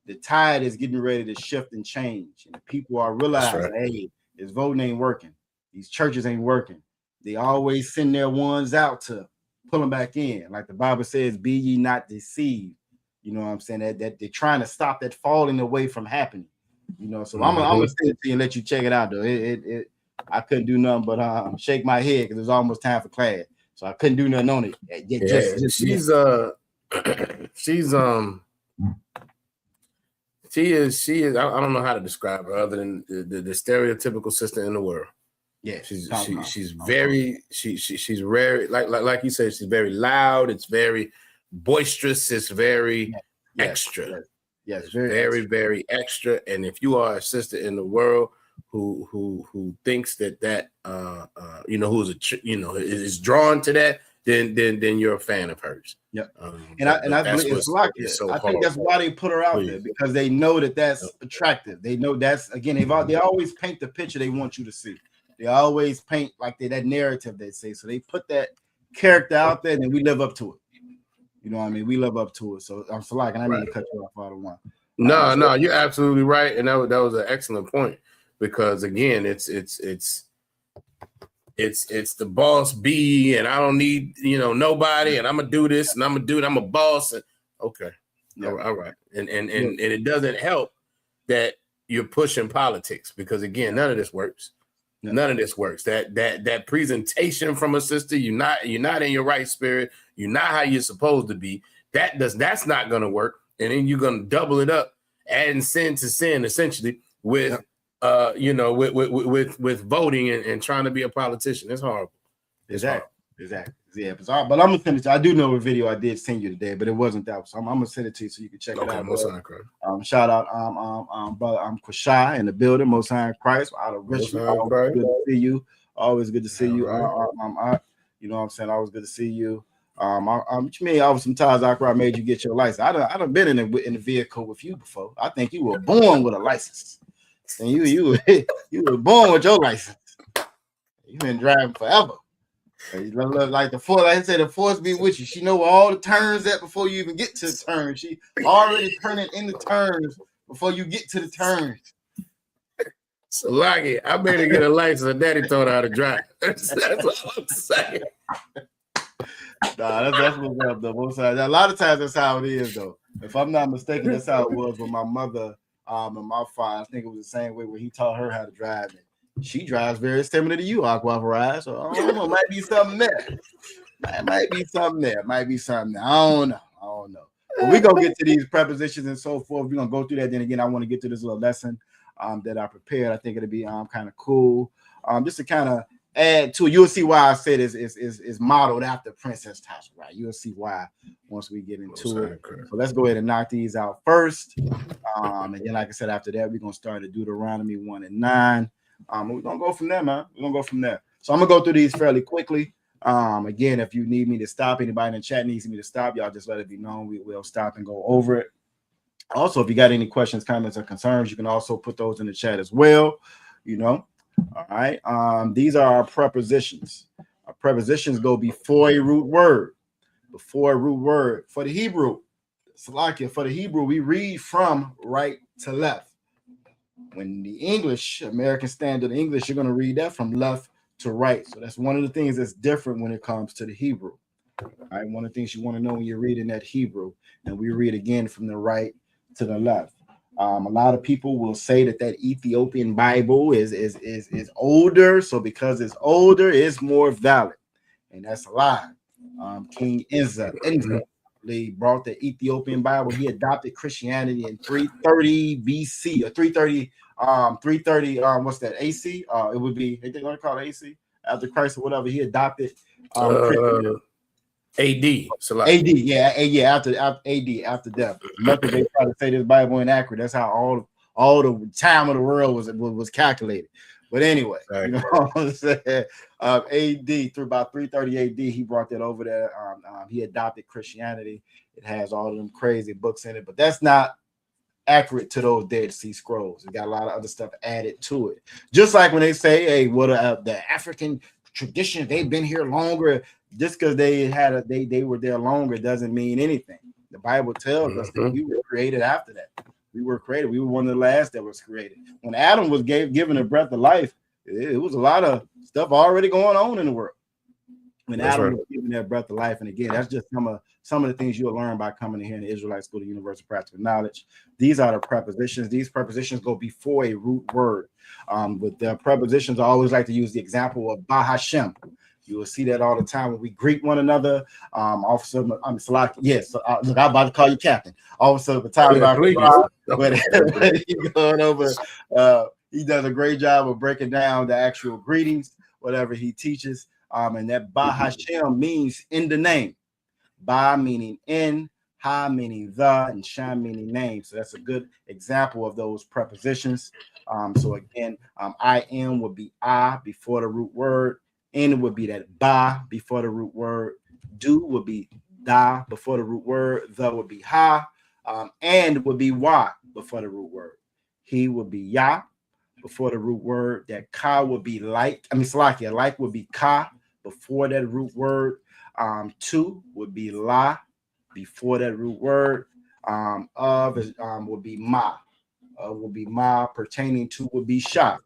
the tide is getting ready to shift and change, and people are realizing, hey, this voting ain't working. These churches ain't working. They always send their ones out to pull them back in. Like the Bible says, be ye not deceived. You know what I'm saying? That they're trying to stop that falling away from happening. You know, so I'm gonna send it to you and let you check it out though. I couldn't do nothing but shake my head because it was almost time for class. So I couldn't do nothing on it. She is. I don't know how to describe her other than the stereotypical sister in the world. Yeah, she's very rare. Like you said, she's very loud. It's very boisterous. It's very extra. Yes, very extra. And if you are a sister in the world who thinks that is drawn to that, then you're a fan of hers. Yep. I think that's why they put her out there, because they know that's attractive. They know that's, again, they always paint the picture they want you to see. They always paint like that narrative they say. So they put that character out there, and then we live up to it. You know what I mean? We live up to it. So I'm Salak, and I need to cut you off out of one. No, you're absolutely right, and that was an excellent point, because again, it's the boss B, and I don't need nobody, and I'm gonna do this, and I'm gonna do it. I'm a boss, and okay, all right, and it doesn't help that you're pushing politics, because again, none of this works. None of this works. That presentation from a sister, you're not in your right spirit. You're not how you're supposed to be. That's not going to work. And then you're going to double it up, adding sin to sin, essentially, with with voting and trying to be a politician. It's horrible. Exactly. Yeah, but I'm gonna send it to you. I do know a video I did send you today, but it wasn't that. So I'm gonna send it to you so you can check it out. Shout out, brother, Kwashai in the building. Most High in Christ, out of Richmond. Good to see you. Always good to see you. You know what I'm saying? Always good to see you. What you mean? Sometimes I made you get your license. I done been in the vehicle with you before. I think you were born with a license, and you were born with your license. You've been driving forever. Like the force, like I said, the force be with you. She know where all the turns at before you even get to the turn. She already turning in the turns before you get to the turns. So, Lucky, I better get a license. And Daddy taught her how to drive. That's what I'm saying. Nah, that's what's up, though. Both sides. A lot of times that's how it is, though. If I'm not mistaken, that's how it was with my mother and my father. I think it was the same way when he taught her how to drive. And she drives very similar to you, Aqua Rise. So I don't know, might be something there. Might be something there. I don't know. But we're gonna get to these prepositions and so forth. We're gonna go through that. Then again, I want to get to this little lesson that I prepared. I think it'll be kind of cool. Just to kind of add to it. You'll see why I said is modeled after Princess Tasha, right? You'll see why once we get into it. So let's go ahead and knock these out first. And then, like I said, after that, we're gonna start at Deuteronomy 1 and 9. We're gonna go from there, man. We're gonna go from there. So I'm gonna go through these fairly quickly. Again, if you need me to stop, anybody in the chat needs me to stop, y'all just let it be known. We will stop and go over it. Also, if you got any questions, comments, or concerns, you can also put those in the chat as well. All right. These are our prepositions. Our prepositions go before a root word. Before a root word. For the Hebrew, Salakia, for the Hebrew, we read from right to left. When the English, American Standard English, you're going to read that from left to right. So that's one of the things that's different when it comes to the Hebrew. All right, one of the things you want to know when you're reading that Hebrew, and we read again from the right to the left. A lot of people will say that Ethiopian Bible is older. So because it's older, it's more valid, and that's a lie. King Enza brought the Ethiopian Bible. He adopted Christianity in 330 BC or 330. 330. What's that? AC? It would be. They going to call it AC after Christ or whatever. He adopted. AD. So like, AD. Yeah. After AD. After death. Nothing. They try to say this Bible inaccurate. That's how all the time of the world was calculated. But anyway, you know what I'm saying? AD through about 330 AD, he brought that over there. He adopted Christianity. It has all of them crazy books in it, but that's not accurate to those Dead Sea Scrolls. It got a lot of other stuff added to it. Just like when they say, hey, what the African tradition, they've been here longer. Just because they were there longer doesn't mean anything. The Bible tells us that we were created after that. We were created. We were one of the last that was created. When Adam was given a breath of life, it was a lot of stuff already going on in the world. When Adam was given that breath of life, and again, that's just some of the things you'll learn by coming in here in the Israelite School of Universal Practical Knowledge. These are the prepositions. These prepositions go before a root word. With the prepositions, I always like to use the example of Bahashem. You will see that all the time when we greet one another. Officer, I'm Salaki. Yes, look, I'm about to call you Captain. Officer, the time he's going over. He does a great job of breaking down the actual greetings, whatever he teaches. And that Bahashem means in the name. Ba meaning in, Ha meaning the, and Shem meaning name. So that's a good example of those prepositions. So again, I am would be I before the root word. In would be that ba before the root word. Do would be da before the root word. The would be ha. And would be wa before the root word. He would be ya before the root word. That ka would be like. Salakia, like would be ka before that root word. To would be la before that root word. Of would be ma. Would be ma. Pertaining to would be sha.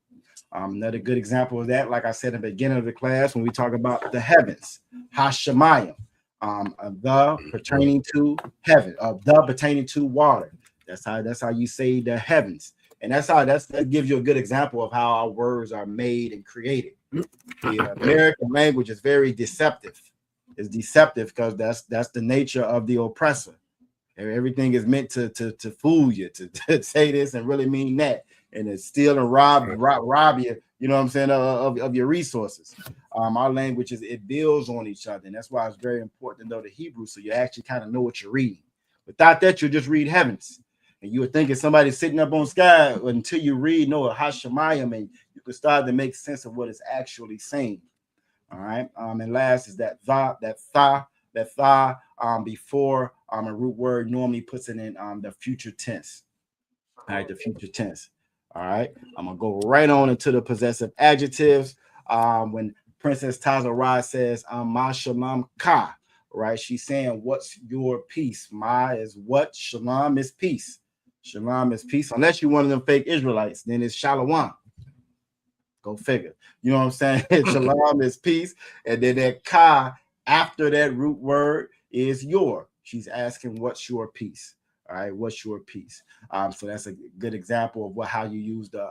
Another good example of that, like I said in the beginning of the class, when we talk about the heavens, Hashemayim, the pertaining to heaven, the pertaining to water. That's how you say the heavens, and that gives you a good example of how our words are made and created. The American language is very deceptive. It's deceptive because that's the nature of the oppressor. Everything is meant to fool you, to say this and really mean that. And it's steal and rob you, you know what I'm saying, of your resources. Our language it builds on each other, and that's why it's very important to know the Hebrew so you actually kind of know what you're reading. Without that, you'll just read heavens, and you would think it's somebody sitting up on sky until you read Hashemayim, and you can start to make sense of what it's actually saying. All right. And last is that tha before a root word normally puts it in the future tense. All right, the future tense. All right, I'm gonna go right on into the possessive adjectives. When Princess Tazarah says Ma Shalom Ka, right? She's saying, what's your peace? Ma is what? Shalom is peace. Shalom is peace. Unless you're one of them fake Israelites, then it's Shalom. Go figure. You know what I'm saying? Shalom is peace. And then that Ka after that root word is your. She's asking, what's your peace? All right, what's your peace? So that's a good example of how you use the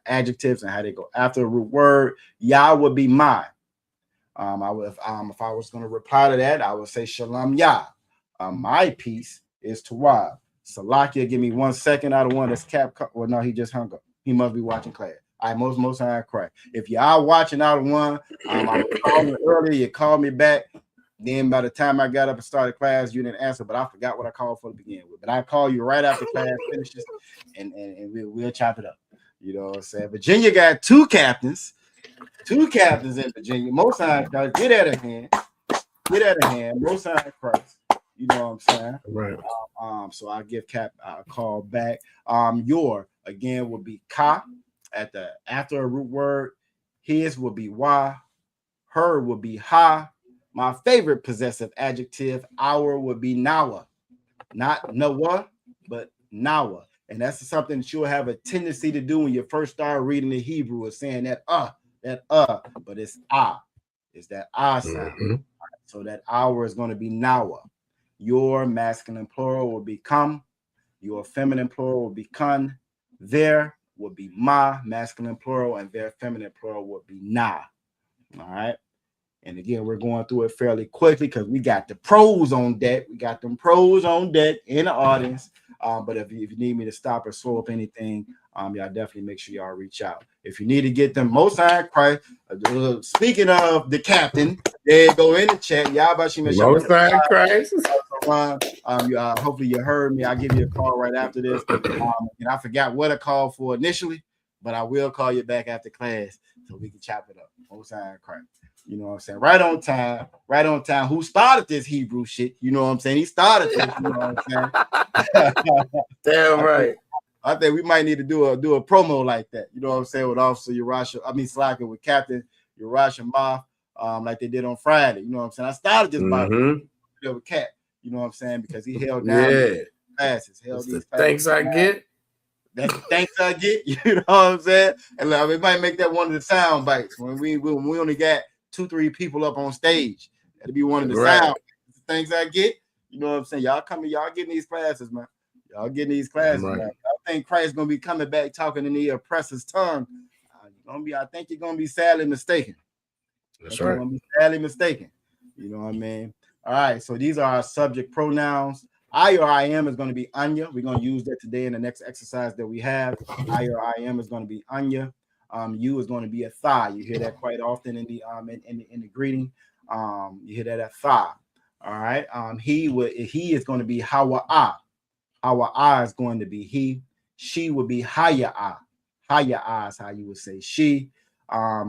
adjectives and how they go after the root word. Yah would be my. If I was going to reply to that, I would say Shalom Yah. My peace is Tawab. Salakia, give me 1 second. I don't want this cap. Well, no, he just hung up. He must be watching class. I most time I cry. If you are watching out of one, I called you earlier. You called me back. Then by the time I got up and started class, you didn't answer, but I forgot what I called for to begin with. But I call you right after class finishes, and we'll chop it up. You know what I'm saying? Virginia got two captains in Virginia. Most times, get out of hand. Most times, Christ. You know what I'm saying? Right. So I give Cap a call back. Your again will be ka after a root word. His will be wa. Her will be ha. My favorite possessive adjective, our, would be nawa. Not nawa, but nawa. And that's something that you'll have a tendency to do when you first start reading the Hebrew, is saying that but it's ah. It's that ah sound. Mm-hmm. So that our is going to be nawa. Your masculine plural will become. Your feminine plural will be kun. Their will be ma, masculine plural, and their feminine plural will be na. All right. And again, we're going through it fairly quickly because we got the pros on deck. We got them pros on deck in the audience. But if you need me to stop or slow up anything, y'all definitely make sure y'all reach out. If you need to get them Most High Christ, speaking of the captain, there go in the chat. Y'all about to Most High Christ. Hopefully you heard me. I'll give you a call right after this. And I forgot what I called for initially, but I will call you back after class so we can chop it up. Most High Christ. You know what I'm saying? Right on time, right on time. Who started this Hebrew shit? You know what I'm saying? He started this, you know what I'm saying? Damn right. I think we might need to do a promo like that. You know what I'm saying? With Officer Slacking with Captain Urash Moth, like they did on Friday. You know what I'm saying? I started this by with Cap. You know what I'm saying? Because he held down these classes. Thanks I get. That's the thanks I get. You know what I'm saying? And we might make that one of the sound bites when we only got 2-3 people up on stage. That'd be one of the sound things I get. You know what I'm saying? Y'all getting these classes, man. Y'all getting these classes, man. I think Christ's gonna be coming back talking in the oppressor's tongue. I think you're gonna be sadly mistaken. That's right. You're gonna be sadly mistaken. You know what I mean? All right, so these are our subject pronouns. I or I am is going to be Anya. We're going to use that today in the next exercise that we have. I or I am is going to be Anya. You is going to be a thigh. You hear that quite often in the greeting. You hear that at thigh. All right. He is going to be Hawa'a. Hawa'a is going to be he. She would be Haya'a. Haya'a is how you would say she.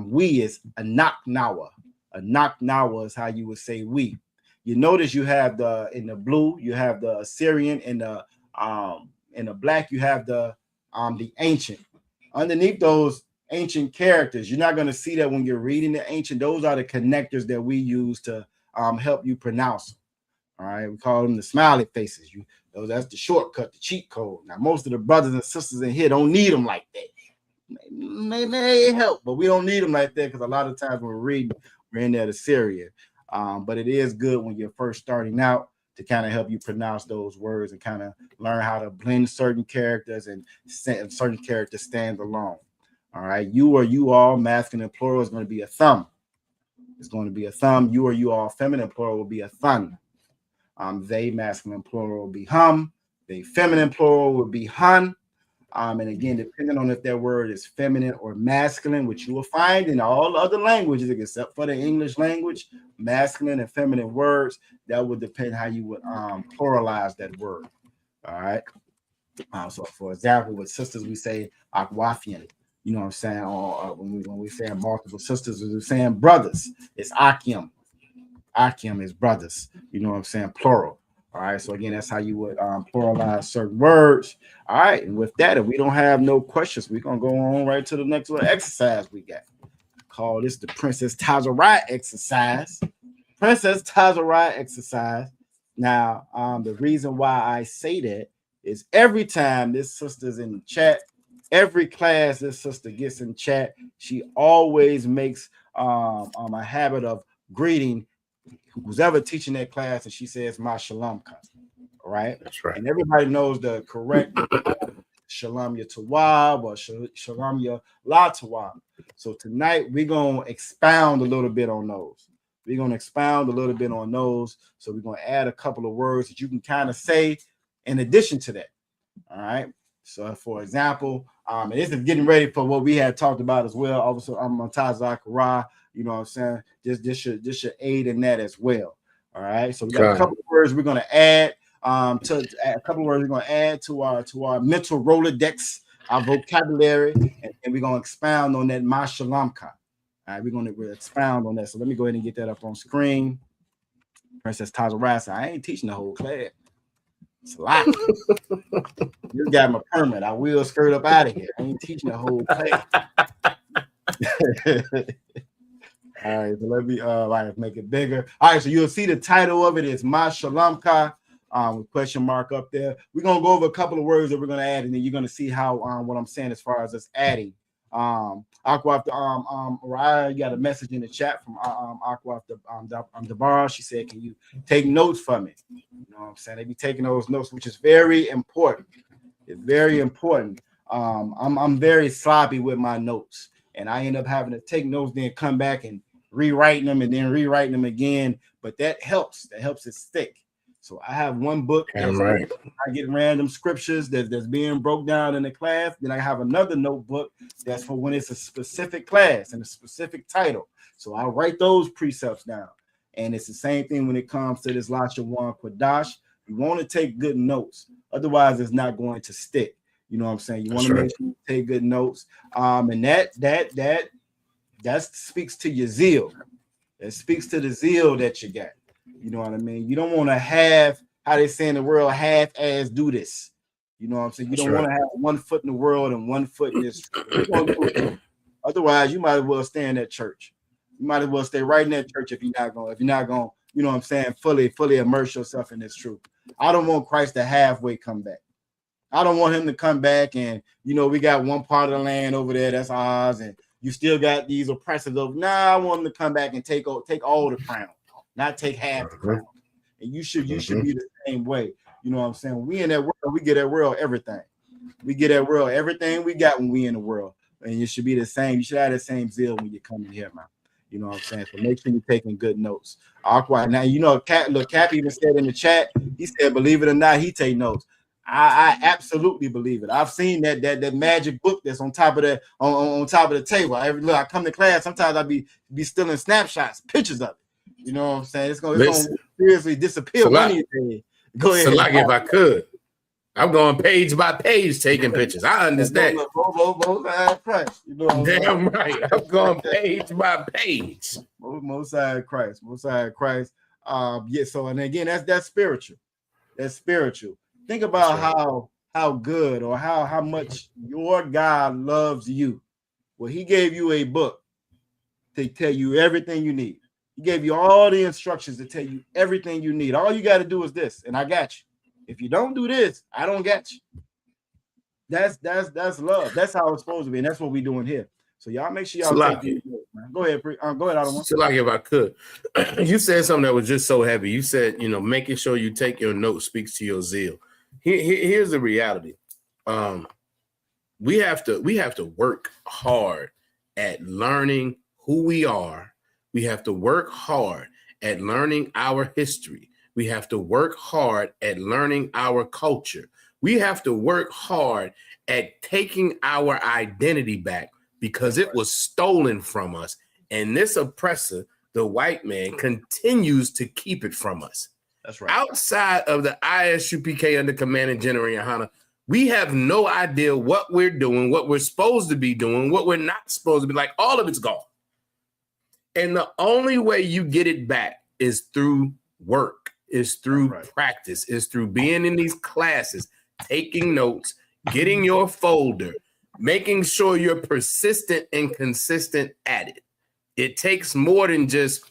We is Anaknawa. Anaknawa is how you would say we. You notice you have in the blue, you have the Assyrian, in the black, you have the ancient. Underneath those ancient characters, you're not going to see that when you're reading the ancient. Those are the connectors that we use to help you pronounce them. All right, we call them the smiley faces. That's the shortcut, the cheat code. Now, most of the brothers and sisters in here don't need them like that. May help, but we don't need them like that because a lot of times when we're reading, we're in there to Syria. But it is good when you're first starting out to kind of help you pronounce those words and kind of learn how to blend certain characters and certain characters stand alone. All right. You or you all, masculine plural, is going to be a thumb. It's going to be a thumb. You or you all, feminine plural, will be a thun. They, masculine plural, will be hum. They, feminine plural, will be hun. And again, depending on if that word is feminine or masculine, which you will find in all other languages except for the English language, masculine and feminine words, that would depend how you would pluralize that word. All right. So, for example, with sisters, we say akwafian. You know what I'm saying? Or when we say multiple sisters, we're saying brothers. It's akim. Akim is brothers. You know what I'm saying? Plural. All right, so again, that's how you would pluralize certain words. All right, and with that, if we don't have no questions, we're gonna go on right to the next little exercise we got. Call this the Princess Tazarai exercise. Princess Tazarai exercise. Now, the reason why I say that is every time this sister's in the chat, every class this sister gets in chat, she always makes a habit of greeting who's ever teaching that class, and she says, "My shalom." All right, that's right. And everybody knows the correct shalom ya tawab or shalom ya la tawab. So tonight we're gonna expound a little bit on those. We're gonna expound a little bit on those. So we're gonna add a couple of words that you can kind of say in addition to that. All right. So, for example, and this is getting ready for what we had talked about as well. Also, I'm Zachariah. You know what I'm saying? This should aid in that as well. All right. So we got a couple of words we're gonna add to our mental Rolodex, our vocabulary, and we're gonna expound on that Mashalamka. All right, we're gonna expound on that. So let me go ahead and get that up on screen. Princess Tazarasa, I ain't teaching the whole class. It's a lot. You got my permit. I will skirt up out of here. I ain't teaching the whole class. All right, so let me make it bigger. All right, so you'll see the title of it is Ma Shalamka, with question mark up there. We're gonna go over a couple of words that we're gonna add, and then you're gonna see how what I'm saying as far as us adding. Aqua, Raya, you got a message in the chat from Aqua Dabara. She said, "Can you take notes for me?" You know what I'm saying? They be taking those notes, which is very important. It's very important. I'm very sloppy with my notes, and I end up having to take notes, then come back and rewriting them, and then rewriting them again. But that helps. That helps it stick. So I have one book. Right. I get random scriptures that's being broke down in the class. Then I have another notebook that's for when it's a specific class and a specific title. So I write those precepts down. And it's the same thing when it comes to this Lashawan Qadash. You want to take good notes. Otherwise, it's not going to stick. You know what I'm saying? You want to make sure you take good notes. And that speaks to your zeal. It speaks to the zeal that you got. You know what I mean? You don't want to have, how they say in the world, half-ass do this. You know what I'm saying? You don't want to have one foot in the world and one foot in this. Otherwise, you might as well stay in that church. You might as well stay right in that church if you're not going, you know what I'm saying, fully immerse yourself in this truth. I don't want Christ to halfway come back. I don't want him to come back and, you know, we got one part of the land over there that's ours, and you still got these oppressors over. Nah, I want him to come back and take all the crown, not take half the crown. And you should be the same way. You know what I'm saying? When we in that world, we get that world everything. We get that world everything we got when we in the world. And you should be the same. You should have the same zeal when you come in here, man. You know what I'm saying? So make sure you're taking good notes. Now, you know, Cap even said in the chat, he said, believe it or not, he take notes. I absolutely believe it. I've seen that magic book that's on top of the on top of the table. I come to class, sometimes I be stealing snapshots, pictures of it. You know what I'm saying? It's gonna seriously disappear one of these days. Go ahead. So like if I could, I'm going page by page taking pictures. I understand. Damn right. I'm going page by page. Most High Christ. Yeah. So and again, that's spiritual. That's spiritual. Think about how good or how much your God loves you. Well, he gave you a book to tell you everything you need. He gave you all the instructions to tell you everything you need. All you got to do is this, and I got you. If you don't do this, I don't got you. That's love. That's how it's supposed to be, and that's what we're doing here. So y'all make sure y'all take these notes, man. Go ahead, Adam. So like if I could, you said something that was just so heavy. You said, you know, making sure you take your notes speaks to your zeal. Here's the reality. We have to work hard at learning who we are. We have to work hard at learning our history. We have to work hard at learning our culture. We have to work hard at taking our identity back because it was stolen from us. And this oppressor, the white man, continues to keep it from us. That's right. Outside of the ISUPK under Commanding General Yohana, we have no idea what we're doing, what we're supposed to be doing, what we're not supposed to be. Like, all of it's gone. And the only way you get it back is through work, is through practice, is through being in these classes, taking notes, getting your folder, making sure you're persistent and consistent at it. It takes more than just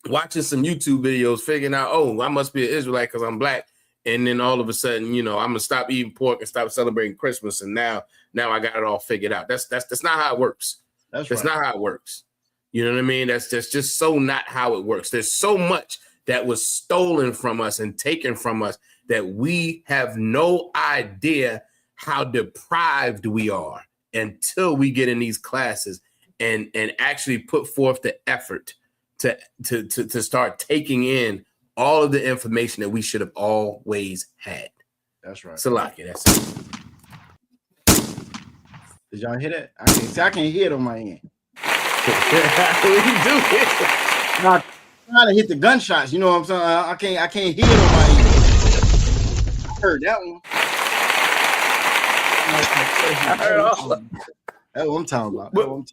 watching some YouTube videos, figuring out, oh, I must be an Israelite because I'm black. And then all of a sudden, you know, I'm gonna stop eating pork and stop celebrating Christmas. And now I got it all figured out. That's not how it works. That's not how it works. You know what I mean? That's just so not how it works. There's so much that was stolen from us and taken from us that we have no idea how deprived we are until we get in these classes and actually put forth the effort to start taking in all of the information that we should have always had. That's right. Salaki, that's it. Did y'all hear that? I can't hear it on my end. Not trying to hit the gunshots, you know what I'm saying? I can't hear it on my end. I heard that one. I heard all. That's what I'm talking about. Are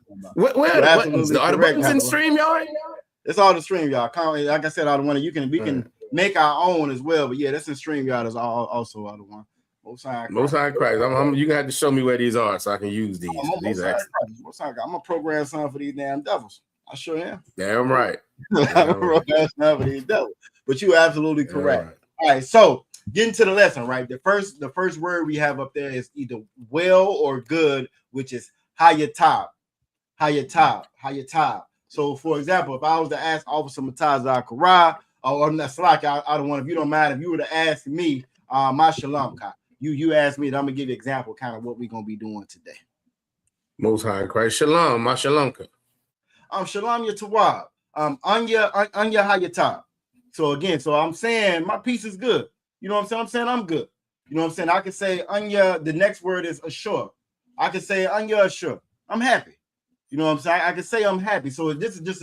the buttons in StreamYard? It's all the StreamYard. Like I said, all the one we can make our own as well. But yeah, that's in StreamYard is also all the one. Most High Christ. You gonna have to show me where these are so I can use these. I'm gonna program something for these damn devils. I sure am. Damn right. I'm program something for these devils. But you're absolutely correct. Right. All right, so getting to the lesson, right? The first word we have up there is either well or good, which is hayatab. So, for example, if I was to ask Officer Matazar Kara or Naslak, I don't want, if you don't mind, if you were to ask me, my shalom, you asked me, and I'm gonna give you an example, kind of what we're gonna be doing today. Most High Christ, shalom, my shalomka. Shalom yatawab. Anya hayatab. So again, I'm saying my piece is good. You know what I'm saying? I'm saying I'm good. You know what I'm saying? I can say anya. The next word is assure. I can say anya assure. I'm happy. You know what I'm saying? I can say I'm happy. So this is just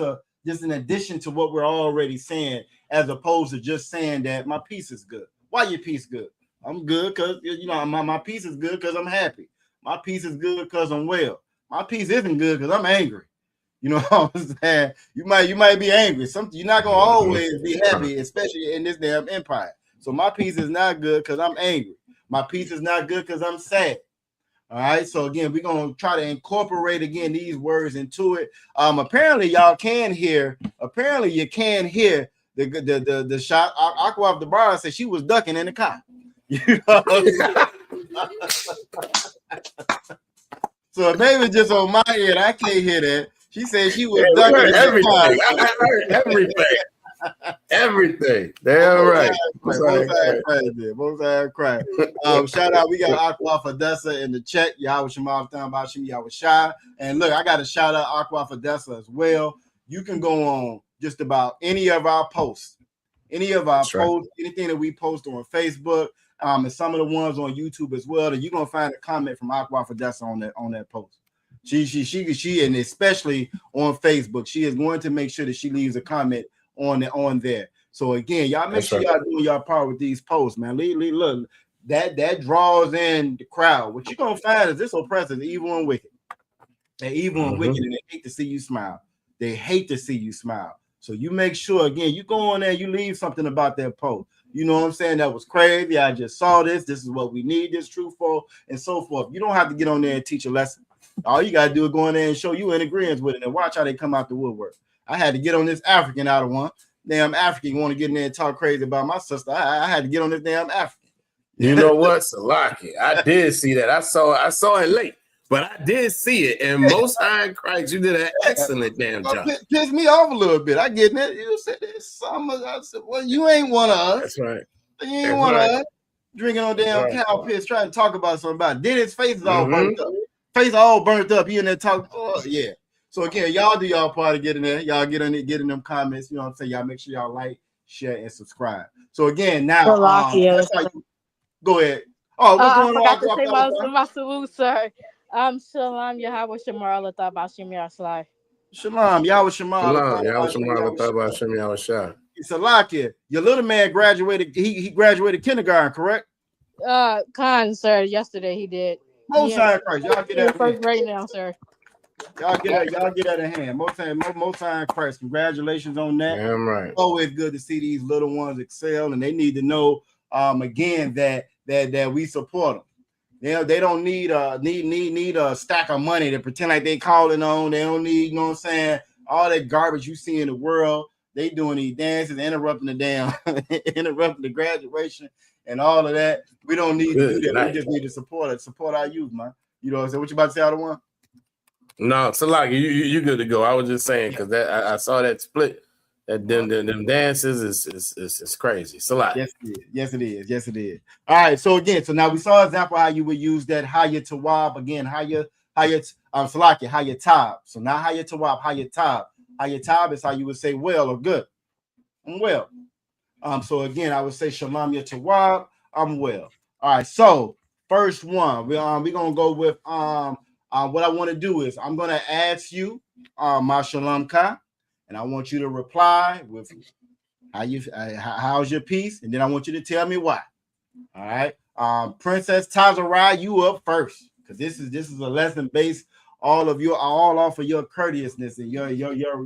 an addition to what we're already saying, as opposed to just saying that my piece is good. Why your piece good? I'm good because, you know, my piece is good because I'm happy. My piece is good because I'm well. My piece isn't good because I'm angry. You know what I'm saying? You might be angry. You're not gonna always be happy, especially in this damn empire. So my peace is not good because I'm angry. My peace is not good because I'm sad. All right. So again, we're gonna try to incorporate again these words into it. Apparently y'all can hear. Apparently you can hear the shot. Aqua of the bar said she was ducking in the car. You know? So maybe just on my end, I can't hear that. She said she was ducking in everything. the car. I heard everything. Everything. Damn right. Both sides cry. Shout out. We got Aqua Fadessa in the chat. Y'all was Shamal Thumb about Shimi. Y'all was shy. And look, I got to shout out Aqua Fadessa as well. You can go on just about any of our posts. Anything that we post on Facebook, and some of the ones on YouTube as well. And you're gonna find a comment from Aqua Fadessa on that post. She and especially on Facebook, she is going to make sure that she leaves a comment on there. So again, y'all make sure y'all doing y'all part with these posts, man. Look, that draws in the crowd. What you're gonna find is this oppressor is evil and wicked. They're evil and wicked, and they hate to see you smile. They hate to see you smile. So you make sure, again, you go on there, you leave something about that post. You know what I'm saying? That was crazy. I just saw this. This is what we need this truth for, and so forth. You don't have to get on there and teach a lesson. All you got to do is go in there and show you in agreement with it and watch how they come out the woodwork. I had to get on this African out of one. Damn African want to get in there and talk crazy about my sister. I had to get on this damn African. You know what, Salaki? I did see that. I saw it late. But I did see it, and Most High in Christ, you did an excellent damn job. Pissed me off a little bit. I get that. You said this summer. I said, well, you ain't one of us. That's right. You ain't one of us. Drinking on damn cow piss, trying to talk about something about it. Then his face is all burnt up. Face all burnt up. He in there talking. Oh, yeah. So again, y'all do y'all part of getting there. Y'all get in them comments. You know what I'm saying? Y'all make sure y'all like, share, and subscribe. So again, now go ahead. Oh, what's going on? I forgot to say my salute, sir. Shalom, Yahweh Shemar Allah Taba Shemir Aslai. Shalom, Yahweh Shemar. Shalom, Yahweh Shemar Allah Taba Shemir Aslai. It's a lock here. Your little man graduated. He graduated kindergarten, correct? Khan, sir. Yesterday he did. Most High Christ. Y'all get that first grade now, sir. Y'all get that in hand. Most High Christ. Congratulations on that. Damn right. Always good to see these little ones excel, and they need to know again that we support them. They don't need a stack of money to pretend like they calling on. They don't need, you know what I'm saying, all that garbage you see in the world. They doing these dances, interrupting the graduation and all of that. We don't need to do that. We just need to support our youth, man. You know what I'm saying? What you about to say, other one? No, Salaki, you good to go. I was just saying because I saw that split. That them dances is crazy. It's a lot. Yes, it is. All right. So again, now we saw an example how you would use that Hayat Tawab again. Hayat Salaki, Hayat Tab. So now Hayat Tawab, Hayat Tab. Hayat Tab is how you would say well or good. I'm well. So again, I would say Shalom Yatawab. I'm well. All right. So first one, we're gonna go with what I want to do is I'm gonna ask you my Shalom Ka. And I want you to reply with how's your piece, and then I want you to tell me why. All right, Princess Tazarai, you up first because this is a lesson based all off of your courteousness and your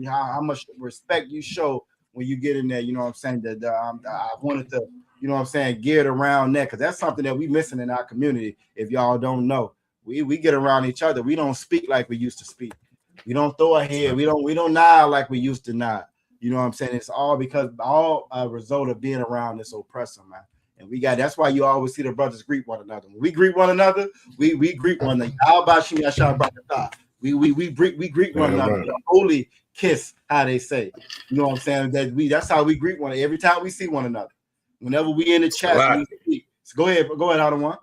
how much respect you show when you get in there. You know what I'm saying? That I wanted to, you know what I'm saying, geared around that because that's something that we missing in our community. If y'all don't know, we get around each other. We don't speak like we used to speak. We don't throw a head. We don't nod like we used to nod. You know what I'm saying? It's all because a result of being around this oppressor, man. And that's why you always see the brothers greet one another. When we greet one another, we greet one another. How about you? We greet one another. The holy kiss, how they say. You know what I'm saying? That's how we greet one another every time we see one another. Whenever we in the chat, so go ahead, Adawan.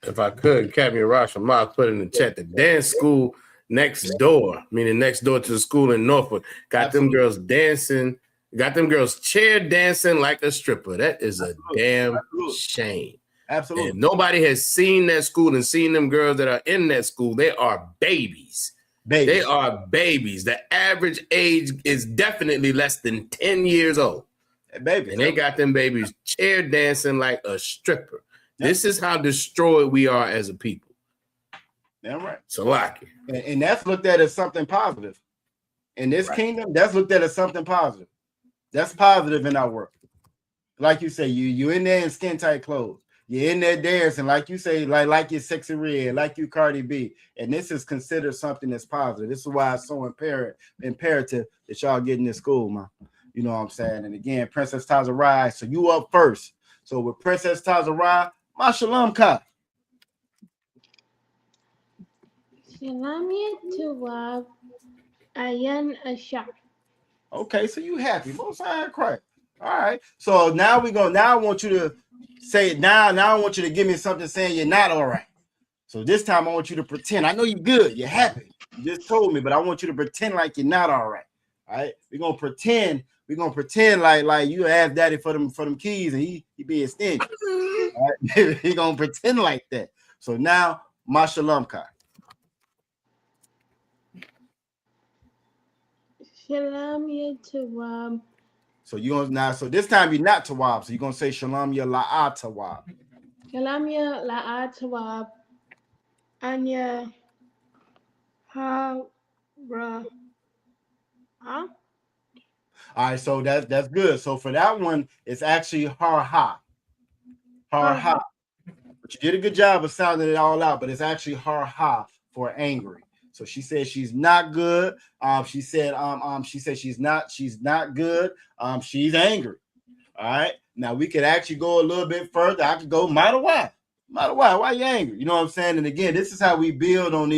If I could, Captain Rosh, I might put in the chat the dance school next door, meaning next door to the school in Norfolk, got them girls dancing, got them girls chair dancing like a stripper. That is a damn shame. Absolutely. And nobody has seen that school and seen them girls that are in that school. They are babies. They are babies. The average age is definitely less than 10 years old. And they got them babies chair dancing like a stripper. This is how destroyed we are as a people. Damn right. So like it. And that's looked at as something positive. in this kingdom, that's looked at as something positive. That's positive in our work. Like you say, you in there in skin tight clothes. You're in there dancing, like you say, like you're Sexy Red, like you Cardi B. And this is considered something that's positive. This is why it's so imperative that y'all get in this school, man. You know what I'm saying? And again, Princess Tazarai, so you up first. So with Princess Tazarai, my shalom ka. Shalom Tawab Ayan Ashar. Okay, so you happy. Most High Christ. All right. So now I want you to say it now. Now I want you to give me something saying you're not all right. So this time I want you to pretend. I know you're good. You're happy. You just told me, but I want you to pretend like you're not all right. All right. We're gonna pretend like you asked daddy for them keys and he being stingy. All right? He gonna pretend like that. So now my shalom kai. Shalom Tawab. So you gonna now, so this time you're not Tawab, so you're gonna say Shalom ya la'a Tawab. Shalom la'a Tawab. Anya ha ra. Huh? All right, so that's good. So for that one, it's actually har ha. Har ha. But you did a good job of sounding it all out, but it's actually har ha for angry. So she said she's not good. She said she's not good. She's angry. All right. Now we could actually go a little bit further. I could go matter why. Why you angry? You know what I'm saying? And again, this is how we build on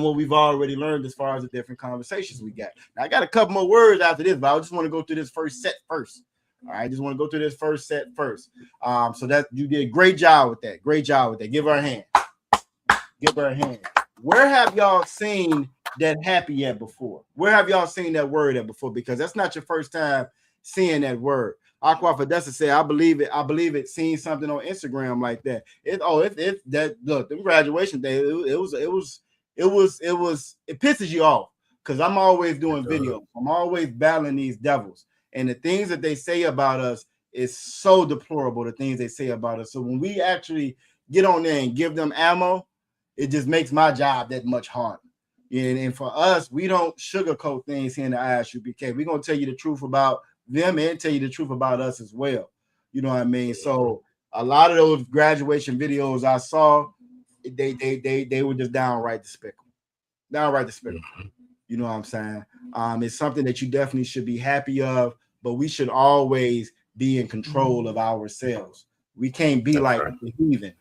what we've already learned as far as the different conversations we got. Now I got a couple more words after this, but I just want to go through this first set first. All right, I just want to go through this first set first. So that you did a great job with that. Great job with that. Give her a hand. Give her a hand. Where have y'all seen that happy at before? Where have y'all seen that word at before? Because that's not your first time seeing that word. Aqua Fadessa said, I believe it, seeing something on Instagram like that. It look, the graduation day, it pisses you off because I'm always doing videos. I'm always battling these devils. And the things that they say about us is so deplorable, the things they say about us. So when we actually get on there and give them ammo, it just makes my job that much harder. And for us, we don't sugarcoat things here in the ISUPK. We're going to tell you the truth about them and tell you the truth about us as well. You know what I mean? So a lot of those graduation videos I saw, they were just downright despicable. You know what I'm saying? It's something that you definitely should be happy of, but we should always be in control of ourselves. We can't be like the heathen.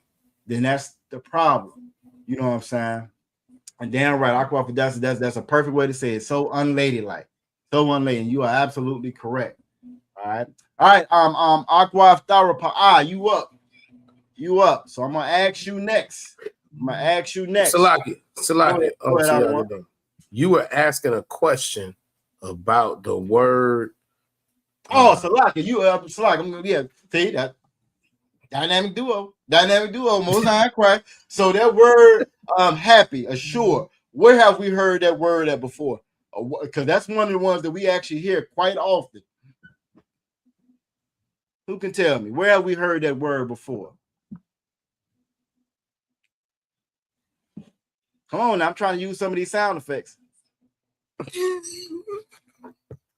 Then that's the problem. You know what I'm saying? And damn right, Aqua, that's a perfect way to say it. So unladylike. So unladylike. You are absolutely correct. All right. Aqua Tharapa, you up. So I'm gonna ask you next. Salaki. You were asking a question about the word. Salaki, you up, Salaki. Yeah, see that dynamic duo, Most High Christ. So that word, happy, assure. Where have we heard that word at before? Because that's one of the ones that we actually hear quite often. Who can tell me? Where have we heard that word before? Come on, I'm trying to use some of these sound effects.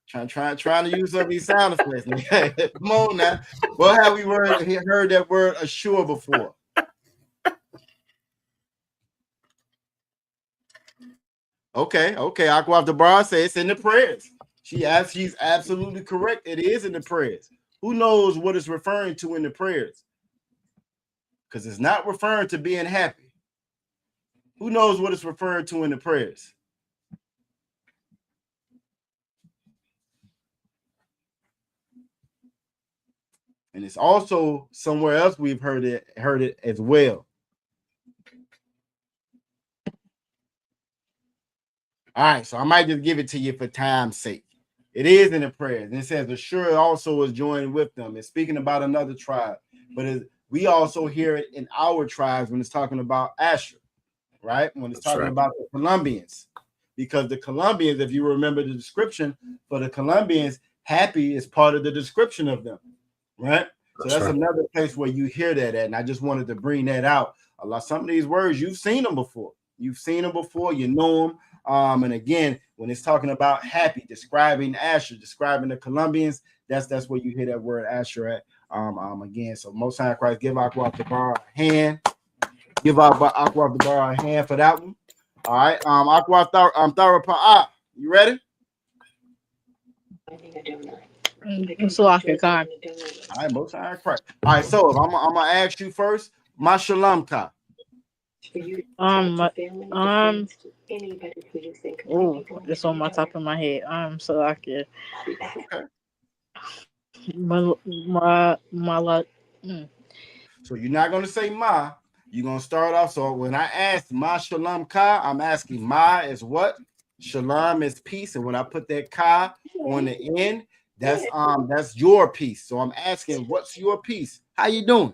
Trying to use some of these sound effects. Come on now. Where have we heard that word assure before? Okay. Aqua the bar says it's in the prayers. She's absolutely correct. It is in the prayers. Who knows what it's referring to in the prayers? Because it's not referring to being happy. Who knows what it's referring to in the prayers? And it's also somewhere else we've heard it as well. All right, so I might just give it to you for time's sake. It is in the prayers. And it says, assure also is joined with them. It's speaking about another tribe. But we also hear it in our tribes when it's talking about Asher, right? When it's talking about the Colombians. Because the Colombians, if you remember the description for the Colombians, happy is part of the description of them, right? So that's another place where you hear that at. And I just wanted to bring that out. Some of these words, you've seen them before. You know them. And again, when it's talking about happy, describing Asher, describing the Colombians, that's where you hear that word Asher at. Again, so Most High Christ, give Aqua Tabar a hand. Give Aqua Tabar a hand for that one. All right. Aqua Thara, you ready? It's like a con. All right, Most High Christ. All right, so I'm gonna ask you first, my Shalom Ka. Oh, it's on my top of my head. So like it. So you're not gonna say ma. You're gonna start off. So when I ask ma Shalom Ka, I'm asking ma is what? Shalom is peace, and when I put that ka on the end, that's your peace. So I'm asking, what's your peace? How you doing?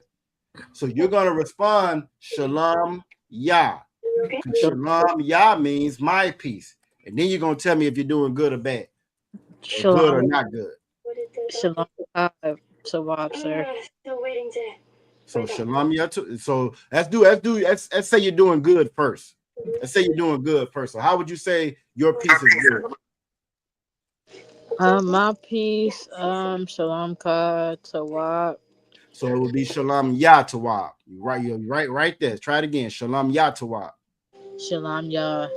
So you're gonna respond Shalom Yah. Shalom Yah means my peace, and then you're gonna tell me if you're doing good or bad, or good or not good. Shalom Sawab, sir. So Shalom Yah. So let's say you're doing good first. Let's say you're doing good first. So how would you say your peace is good? My peace, Shalom Ka Tawab. So it would be Shalom Yah Tawab. You're right there. Try it again. Shalom Yah Tawab. Shalom Yah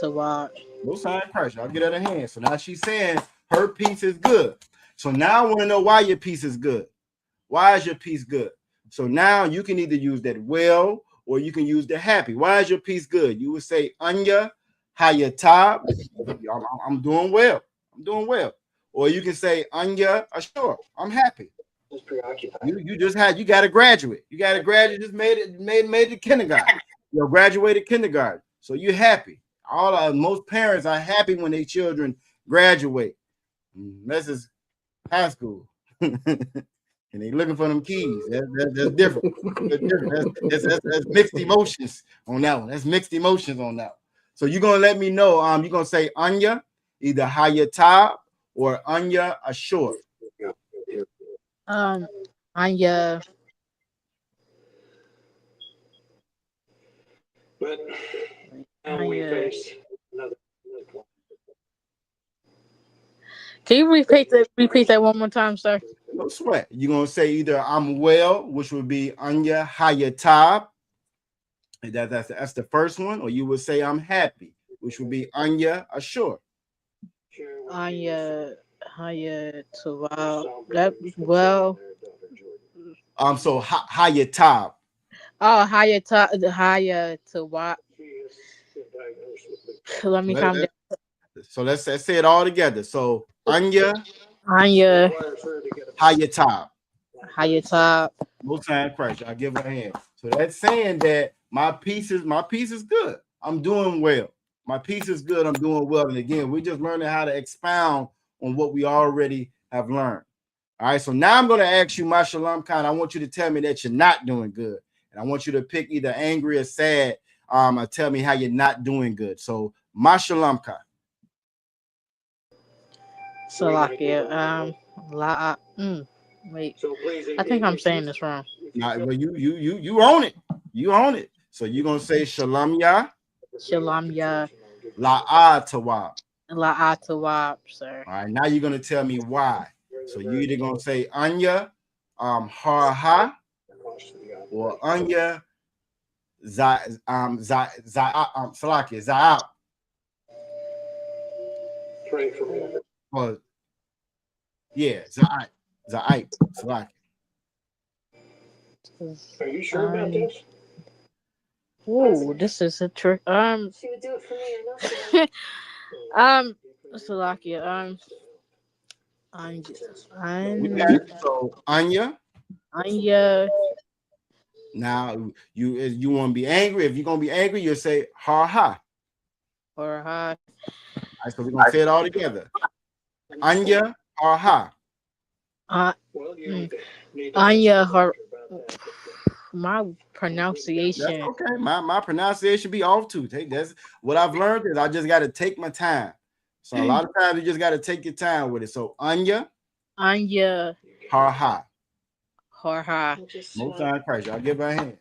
Tawab. Most High Christ. I'll get out of hand. So now she's saying her peace is good. So now I want to know why your peace is good. Why is your peace good? So now you can either use that well or you can use the happy. Why is your peace good? You would say Anya Hayatab. I'm doing well. I'm doing well. Or you can say Anya Ashur. I'm happy. You got a graduate. You got a graduate just made it kindergarten. You graduated kindergarten. So you're happy. Most parents are happy when their children graduate. This is high school. And they looking for them keys. That's different. That's mixed emotions on that one. That's mixed emotions on that one. So you're gonna let me know. You're gonna say Anya, either Hayatab or Anya Ashur. Anya. But now we face another. Can you repeat that one more time, sir? No sweat. You're gonna say either I'm well, which would be Anya Hayatab. That's the first one, or you would say I'm happy, which would be Anya Ashur. Anya Hayatab. That well. So Hayatab. Oh, Hayatab. Let me calm down. So let's say it all together. So Anya Hayatab. Most High Christ. I'll give her a hand. So that's saying that my peace is good. I'm doing well. My peace is good. I'm doing well. And again, we're just learning how to expound on what we already have learned. All right. So now I'm going to ask you, my Shalom Khan. I want you to tell me that you're not doing good. And I want you to pick either angry or sad. Or tell me how you're not doing good. So my Shalom Khan. Salakia. Wait. I think I'm saying this wrong. Nah, well, you own it. You own it. So you're gonna say Shalom Yah. Shalom Yah. La'atawab. La'atawab, sir. All right, now you're gonna tell me why. So you're either gonna say Anya Harha or Anya Salakia Za'ab. Pray for me. Well, yeah, Za'ai Salakia. Are you sure about this? Oh, this is a trick. She would do it for me, I know. Salakia. So Anya. Now you want to be angry. If you're gonna be angry, you'll say ha. Or ha. All right, so we're gonna say it all together. Anya ha. Anya my pronunciation. That's okay. My pronunciation be off too. That's what I've learned is I just got to take my time. So a lot of times you just got to take your time with it. So Anya ha. Most time Christ. I'll give her a hand.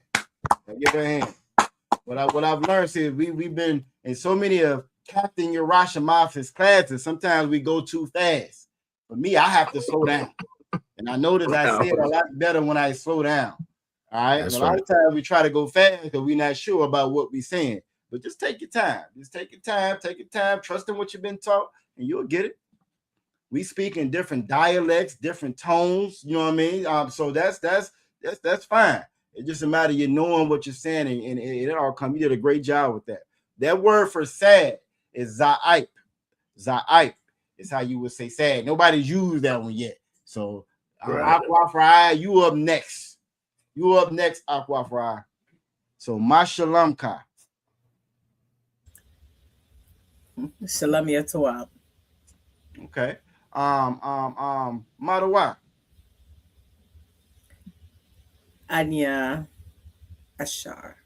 What I've learned is we've been in so many of Captain Yerushalayim's classes, sometimes we go too fast. For me, I have to slow down. And I notice I say it a lot better when I slow down. All right. And a lot of times we try to go fast because we're not sure about what we're saying. But just take your time. Just take your time, trust in what you've been taught, and you'll get it. We speak in different dialects, different tones, you know what I mean? So that's fine. It's just a matter of you knowing what you're saying, and it all comes. You did a great job with that. That word for sad is za'ip. Za'ip is how you would say sad. Nobody's used that one yet. So Aqua Fry, you up next. Aqua Fry. So Mashalam Ka. Shalom Yatawab. Okay. Madawa. Anya Ashar.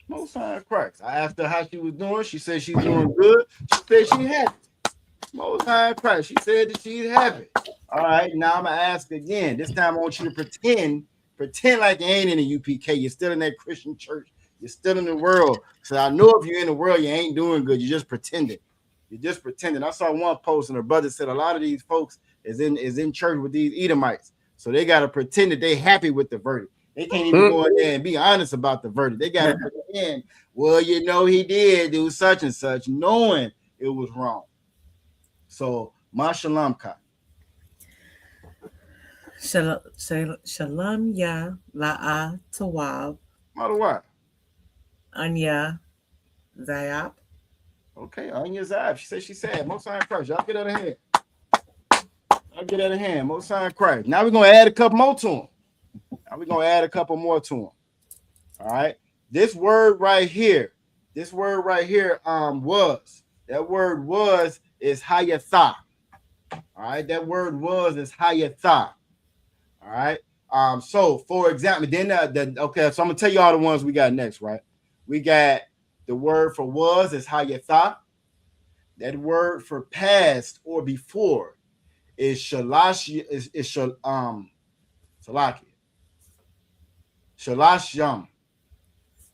Most High Christ. I asked her how she was doing. She said she's doing good. She said she's happy. Most High Christ. She said that she's happy. All right. Now I'm gonna ask again. This time I want you to pretend like you ain't in the UPK. You're still in that Christian church. You're still in the world. So I know if you're in the world, you ain't doing good. You're just pretending. I saw one post and her brother said a lot of these folks is in church with these Edomites. So they gotta pretend that they happy with the verdict. They can't even go in there and be honest about the verdict. They gotta pretend, well, you know, he did do such and such, knowing it was wrong. So Mashalam Ka. Shalom Ya La'a Tawab. Madawa. Anya Zayab. Okay, Anya Zayab. She said she's sad. Most High Christ. Y'all get out of hand. Most High Christ. Now we're gonna add a couple more to them. All right. This word right here, was. That word was is hayatha. All right. That word was is hayatha. All right. So for example, then okay, so I'm gonna tell you all the ones we got next, right? We got the word for was is hayatha. That word for past or before is shalash salaki. Shalasham,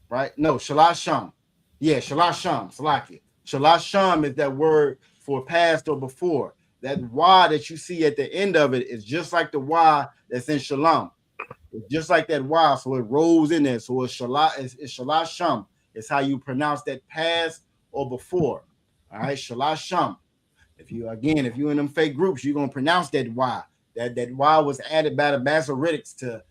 right? No, shalasham. Yeah, shalasham, salaki. Shalasham is that word for past or before. That Y that you see at the end of it is just like the Y that's in shalom. It's just like that Y, so it rolls in there. So it's shalasham. It's how you pronounce that past or before. All right, shalasham. If you're in them fake groups, you're gonna pronounce that Y. That Y was added by the Masoretics to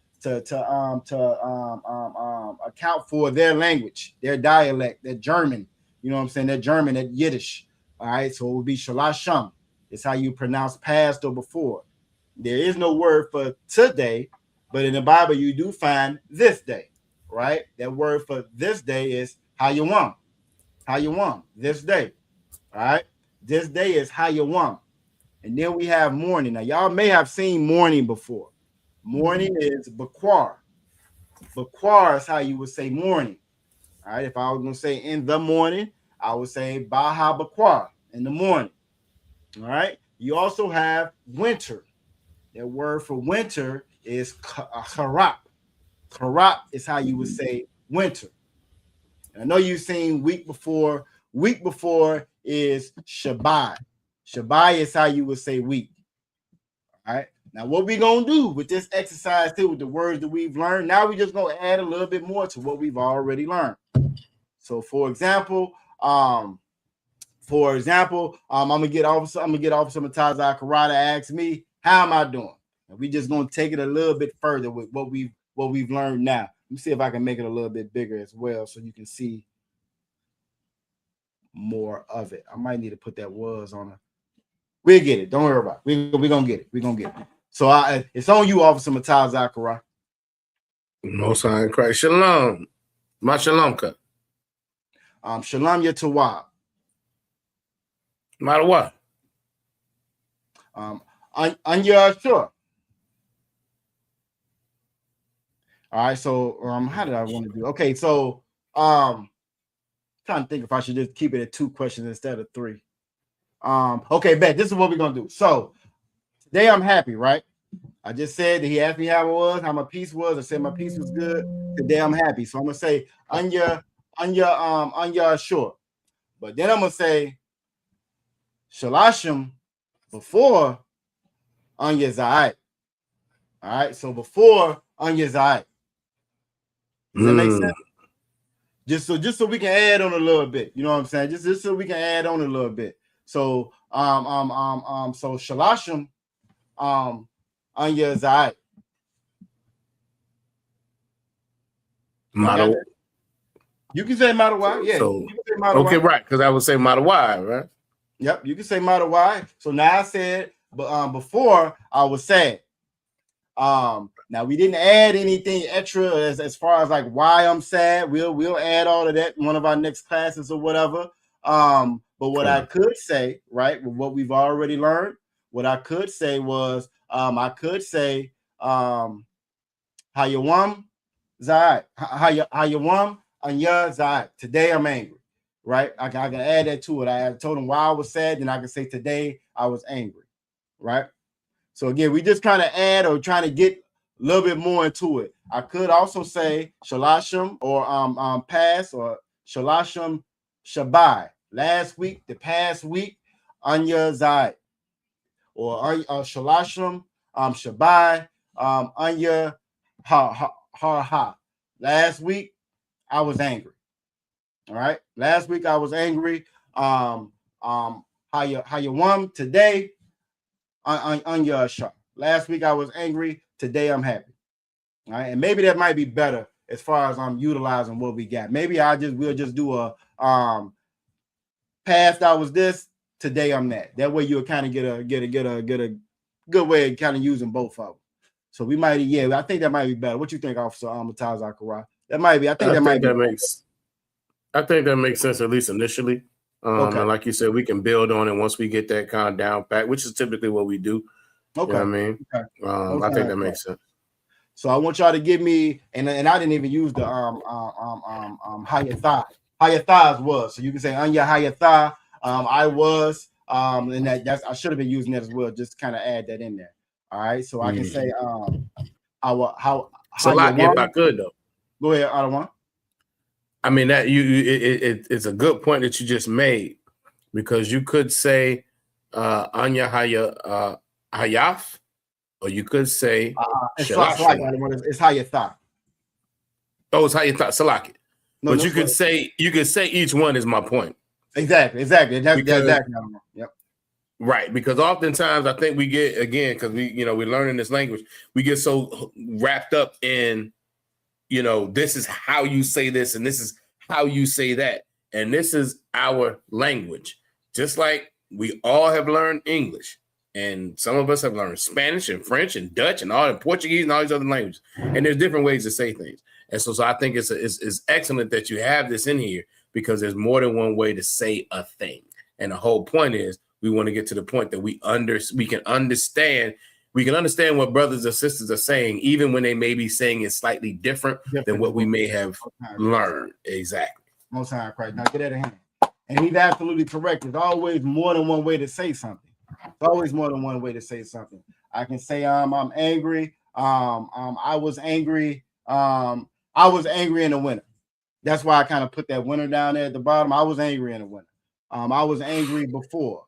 account for their language, their dialect, their German. You know what I'm saying? That German, that Yiddish. All right, so it would be shalasham. It's how you pronounce past or before. There is no word for today, but in the Bible you do find this day, right? That word for this day is hayawam. Hayawam, this day. All right, this day is hayawam. And then we have morning. Now y'all may have seen morning before. Morning is bakwar. Bakwar is how you would say morning. All right. If I was going to say in the morning, I would say baha bakwar, in the morning. All right. You also have winter. That word for winter is karap. Karap is how you would say winter. And I know you've seen week before. Week before is Shabbat. Shabbat is how you would say week. All right. Now, what we're going to do with this exercise here with the words that we've learned, now we're just going to add a little bit more to what we've already learned. So, for example, I'm gonna get Officer Matazai Karada ask me, how am I doing? And we just gonna take it a little bit further with what we've learned now. Let me see if I can make it a little bit bigger as well, so you can see more of it. I might need to put that was on it. We'll get it. Don't worry about it. We're gonna get it. We're gonna get it. So it's on you, Officer Matazai Karada. Most High Christ. Shalom. Ma shalomka. Shalom Yatawab. Matter what? Anya sure. All right, so how did I want to do? Okay, so trying to think if I should just keep it at 2 questions instead of 3. Okay, bet this is what we're gonna do. So today I'm happy, right? I just said that he asked me how it was, how my peace was. I said my peace was good. Today I'm happy. So I'm gonna say Anya sure. But then I'm gonna say Shalashim before Anya Zayat. All right, so before Anya Zayat. Does that make sense? Just so we can add on a little bit. You know what I'm saying? Just so we can add on a little bit. So so Shalashim Anya Zayat. You can say Matawai, yeah. So, you can say Matawai. Okay, right, because I would say Matawai, right? Yep, you can say Matawai. So now I said, but before I was sad. Now we didn't add anything extra as far as like why I'm sad. We'll add all of that in one of our next classes or whatever. But what I could say, right, with what we've already learned, what I could say was I could say Hayawam Zai. Hayawam Anya Zai. Today I'm angry. Right? I can add that to it. I told him why I was sad, then I can say today I was angry. Right? So again, we just kind of add or trying to get a little bit more into it. I could also say Shalashim or past or Shalashim Shabai. Last week, the past week, Anya Zai. Or Shalashim Shabai Anya Ha. Last week, I was angry. All right. Last week I was angry. How you won today on your shot. Last week I was angry. Today I'm happy. All right. And maybe that might be better as far as I'm utilizing what we got. Maybe we'll just do a past I was this, today I'm that. That way you'll kind of get a good way of kind of using both of them. So we might, I think that might be better. What you think, Officer Mataz Akara? That might be. I think that makes sense, at least initially. Okay. And like you said, we can build on it once we get that kind of down pat, which is typically what we do. Okay. You know what I mean? Okay. I think that makes sense. So I want y'all to give me, and I didn't even use the Hayatha. Hayatha's was. So you can say Anya Hayatha. I was, and that's I should have been using that as well. Just kind of add that in there. All right. So I can say how Salaki, if I could though. Go ahead, Adawan. I mean that it's a good point that you just made, because you could say Anya Hayaf, or you could say it's Hayatha. Oh, it's Hayatha, Salaki. No, but you could say each one is my point. Exactly. That's exactly. Yep. Right, because oftentimes I think we get, again, because we're learning this language, we get so wrapped up in, this is how you say this and this is how you say that, and this is our language. Just like we all have learned English, and some of us have learned Spanish and French and Dutch and Portuguese and all these other languages, and there's different ways to say things. And so I think it's excellent that you have this in here, because there's more than one way to say a thing, and the whole point is, we want to get to the point that we can understand what brothers and sisters are saying, even when they may be saying it slightly different than what we may have learned. Exactly. Most time, Christ. Now get out of hand. And he's absolutely correct. There's always more than one way to say something. There's always more than one way to say something. I can say I'm angry. I was angry. I was angry in the winter. That's why I kind of put that winter down there at the bottom. I was angry in the winter. I was angry before.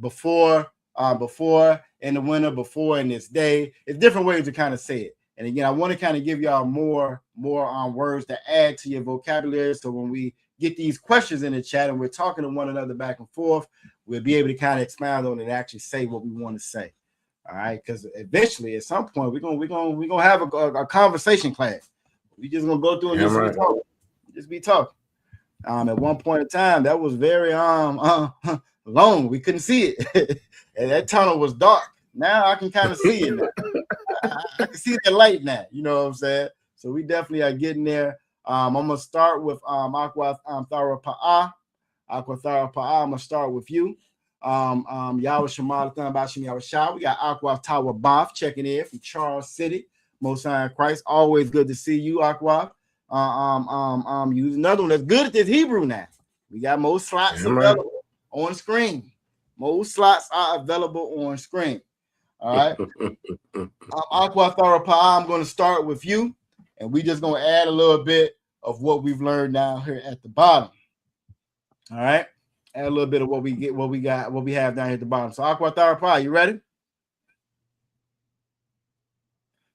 Before in the winter, before in this day. It's different ways to kind of say it. And again, I want to kind of give y'all more words to add to your vocabulary. So when we get these questions in the chat and we're talking to one another back and forth, we'll be able to kind of expound on it and actually say what we want to say. All right, because eventually, at some point, we're gonna have a conversation class. We just gonna go through and just be talking. At one point in time, that was very long. We couldn't see it, and that tunnel was dark. Now I can kind of see it. I can see the light now. You know what I'm saying? So we definitely are getting there. I'm gonna start with Aqua Thara Pa'a. Aqua Thara Pa'a. I'm gonna start with you. Yahweh Shemal Bashim Yahweh Shah. We got Aqua Tower Boff checking in from Charles City. Most High Christ. Always good to see you, Aqua. Use another one that's good at this Hebrew now. We got more slots available on screen. Most slots are available on screen. All right. Aqua Thara Pa'a. I'm going to start with you, and we just going to add a little bit of what we've learned down here at the bottom. All right. Add a little bit of what we have down here at the bottom. So Aqua Tharapa, you ready?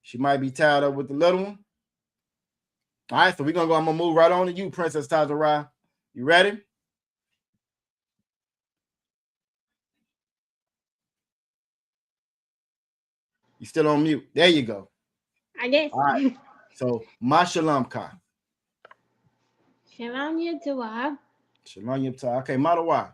She might be tied up with the little one. All right, so we're gonna go. I'm gonna move right on to you, Princess Tazara. You ready? You still on mute. There you go. I guess. All right. So Mashalamka. Shalom Yatawah. Shalom Yatawah. Okay, Madawa.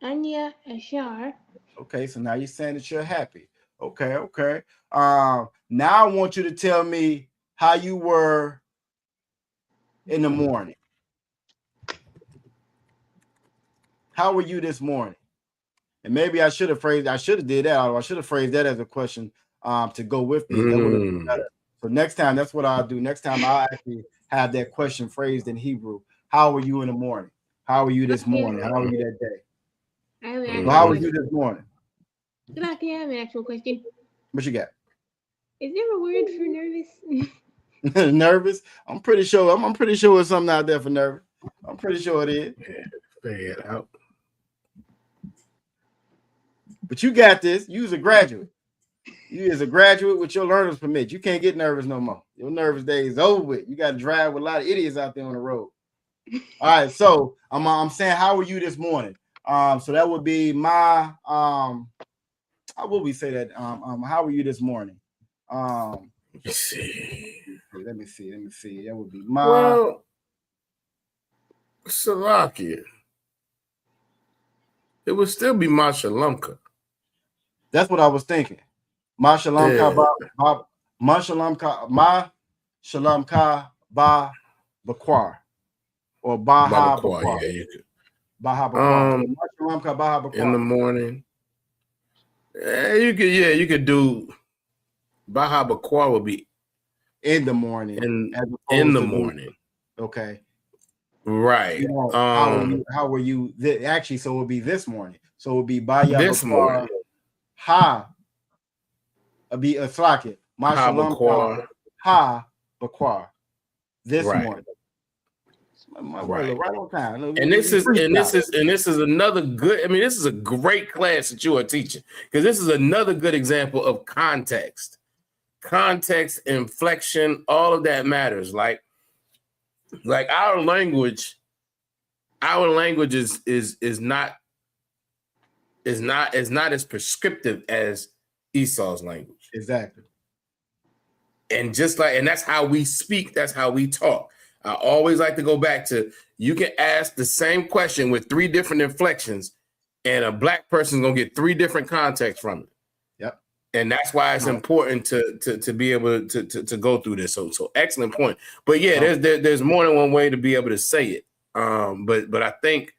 Anya Ashar. Okay, so now you're saying that you're happy. Okay. Now I want you to tell me how you were in the morning. How were you this morning? And maybe I should have did that. I should have phrased that as a question to go with this. That would have been better. So next time, that's what I'll do. Next time I'll actually have that question phrased in Hebrew. How were you in the morning? How were you this morning? How were you that day? How were you this morning? Can I have an actual question? What you got? Is there a word for nervous? Nervous? I'm pretty sure. I'm pretty sure there's something out there for nervous. I'm pretty sure it is. Yeah, figure it out. But you got this. You as a graduate. You as a graduate with your learner's permit. You can't get nervous no more. Your nervous day is over with. You got to drive with a lot of idiots out there on the road. All right. So I'm saying, how were you this morning? So that would be my how would we say that? How were you this morning? Let me see. That would be my Salakia. It would still be Mashalamka. That's what I was thinking. Mashalamka ba Bakwar or Baha Bakwar. Yeah, you could. Baha Bakwar. In the morning. You could do Baha Bakwar would be in the morning. In the morning. Okay. Right. You know, how were you? Actually, so it would be this morning. So it would be Baya this Bakwar, morning. Ha. Be a slacket. Ha Bakwar. This morning. Right on time. And this is another good. I mean, this is a great class that you are teaching because this is another good example of context, inflection, all of that matters. Like our language is not as prescriptive as Esau's language. Exactly. And that's how we speak. That's how we talk. I always like to go back to, you can ask the same question with 3 different inflections and a black person's going to get 3 different contexts from it. Yep. And that's why it's important to be able to go through this. So excellent point. But yeah, there's more than one way to be able to say it. But I think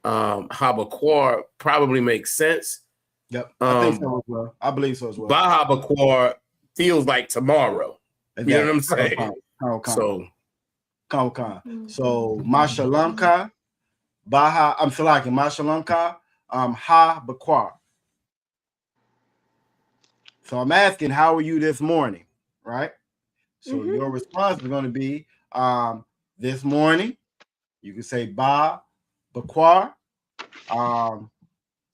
Habakwar probably makes sense. Yep. I think so as well. I believe so as well. Bahabakwar feels like tomorrow. You know what I'm saying? So Mashalamka, Mashalamka, Ha Bakwar. So I'm asking, how are you this morning? Right? So your response is going to be this morning. You can say Ba Bakwar,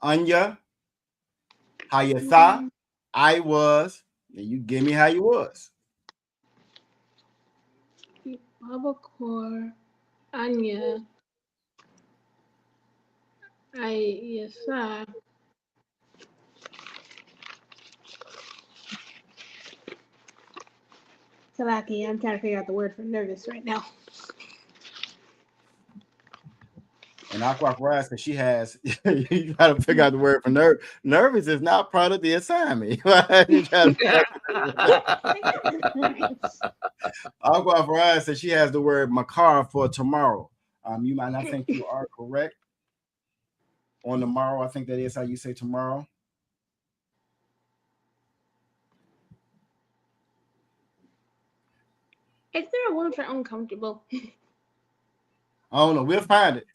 Anya, Hayatha, I was, and you give me how you was. Babakor, Anya, Ayasa. Salaki, I'm trying to figure out the word for nervous right now. And Aqua Rise, because she has, you got to figure out the word for nervous is not part of the assignment. Aqua Rise says she has the word makar for tomorrow. You might not think you are correct on tomorrow. I think that is how you say tomorrow. Is there a word for uncomfortable? I don't know. We'll find it.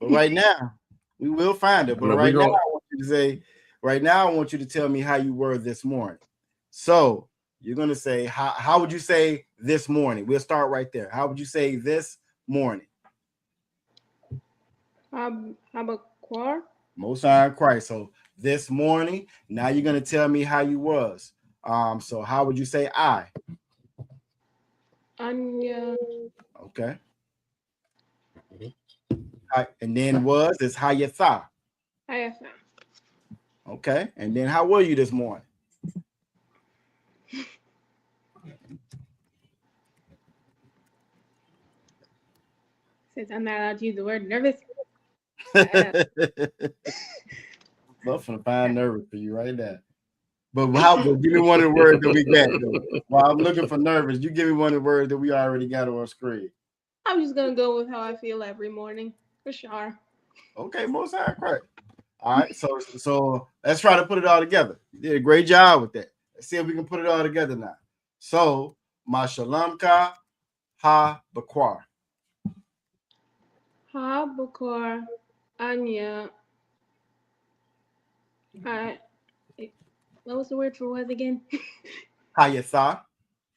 But right now, we will find it. But right now, I want you to tell me how you were this morning. So You're gonna say how would you say this morning? We'll start right there. How would you say this morning? Habakkuk. Most High Christ. So this morning. Now you're gonna tell me how you was. So how would you say I? Anya. Okay. And then was is how you thought. Hayatha. Okay. And then how were you this morning? Since I'm not allowed to use the word nervous. Love to find nervous for you right now. But how? Give me one of the words that we got. Though. While I'm looking for nervous, you give me one of the words that we already got on screen. I'm just gonna go with how I feel every morning for sure. Okay, most high correct. All right, so let's try to put it all together. You did a great job with that. Let's see if we can put it all together now. So, Mashalamka ha bakwar. Habakkuk. Anya. What was the word for was again? Hayatha.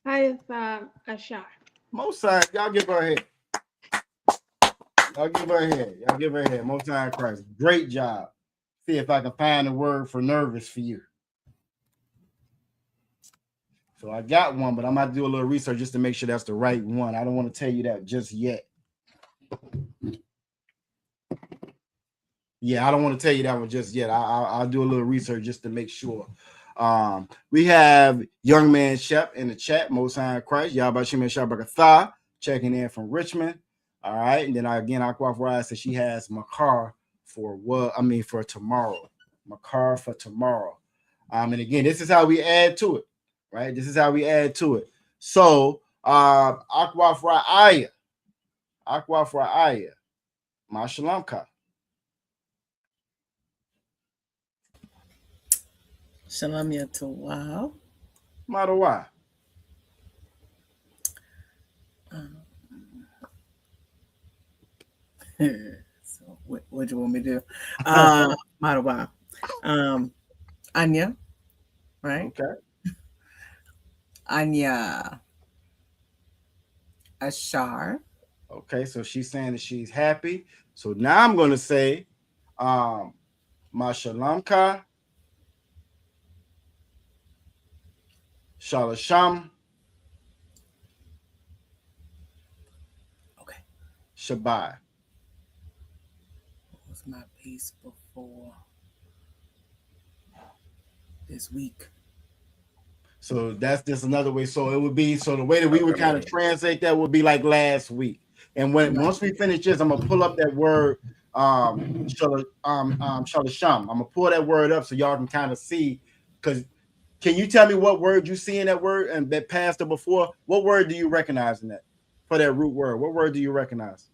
Hayatha Ashar. Most high, y'all give her a hand. Y'all give her a hand. Y'all give her a hand. Most high Christ. Great job. See if I can find a word for nervous for you. So I got one, but I'm going to do a little research just to make sure that's the right one. I don't want to tell you that just yet. Yeah, I don't want to tell you that one just yet. I'll do a little research just to make sure. We have Young Man Shep in the chat, Most High Christ, Yabashim Shabakatha, checking in from Richmond. All right, and then Aquafra says she has Makar for for tomorrow. Makar for tomorrow. And again, this is how we add to it, right? This is how we add to it. So, Aquafra Aya, Mashalamka. Shalom Yatawah. Madawa. So what do you want me to do? Madawa. Anya, right? Okay. Anya Ashar. Okay, so she's saying that she's happy. So now I'm gonna say Mashalamka. Shalasham. Okay. Shabbat. What was my piece before this week? So that's just another way. So it would be the way that we would kind of translate that would be like last week. And once we finish this, I'm gonna pull up that word shalasham. I'm gonna pull that word up so y'all can kind of see. Because can you tell me what word you see in that word and that pastor before? What word do you recognize in that for that root word? What word do you recognize?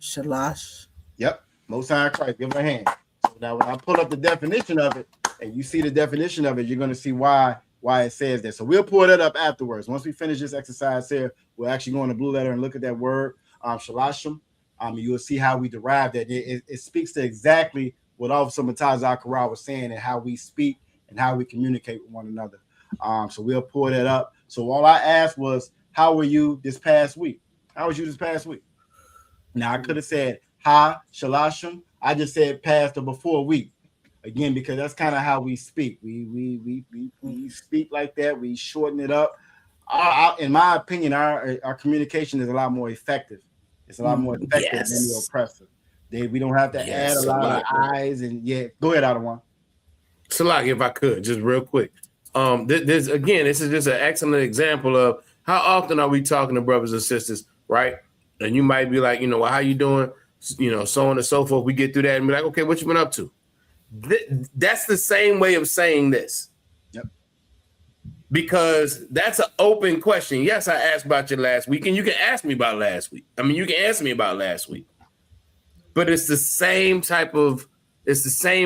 Shalash. Yep. Most High Christ. Give her a hand. So now when I pull up the definition of it and you see the definition of it, you're going to see why it says that. So we'll pull that up afterwards. Once we finish this exercise here, we'll actually go on the blue letter and look at that word, shalashim. You'll see how we derive that. It speaks to exactly what Officer Mataz Akara was saying and how we speak and how we communicate with one another. So we'll pull that up. So all I asked was, how were you this past week? How was you this past week? Now I could have said ha shalashim. I just said past or before week. Again, because that's kind of how we speak. We speak like that. We shorten it up. In my opinion, our communication is a lot more effective. It's a lot more effective than the oppressive. We don't have to add a lot of eyes and go ahead, Adawan. Salak, if I could, just real quick. This is just an excellent example of how often are we talking to brothers and sisters, right? And you might be like, well, how you doing? So on and so forth. We get through that and be like, okay, what you been up to? That's the same way of saying this. Yep. Because that's an open question. Yes, I asked about you last week, and you can ask me about last week. I mean, you can answer me about last week. But it's the same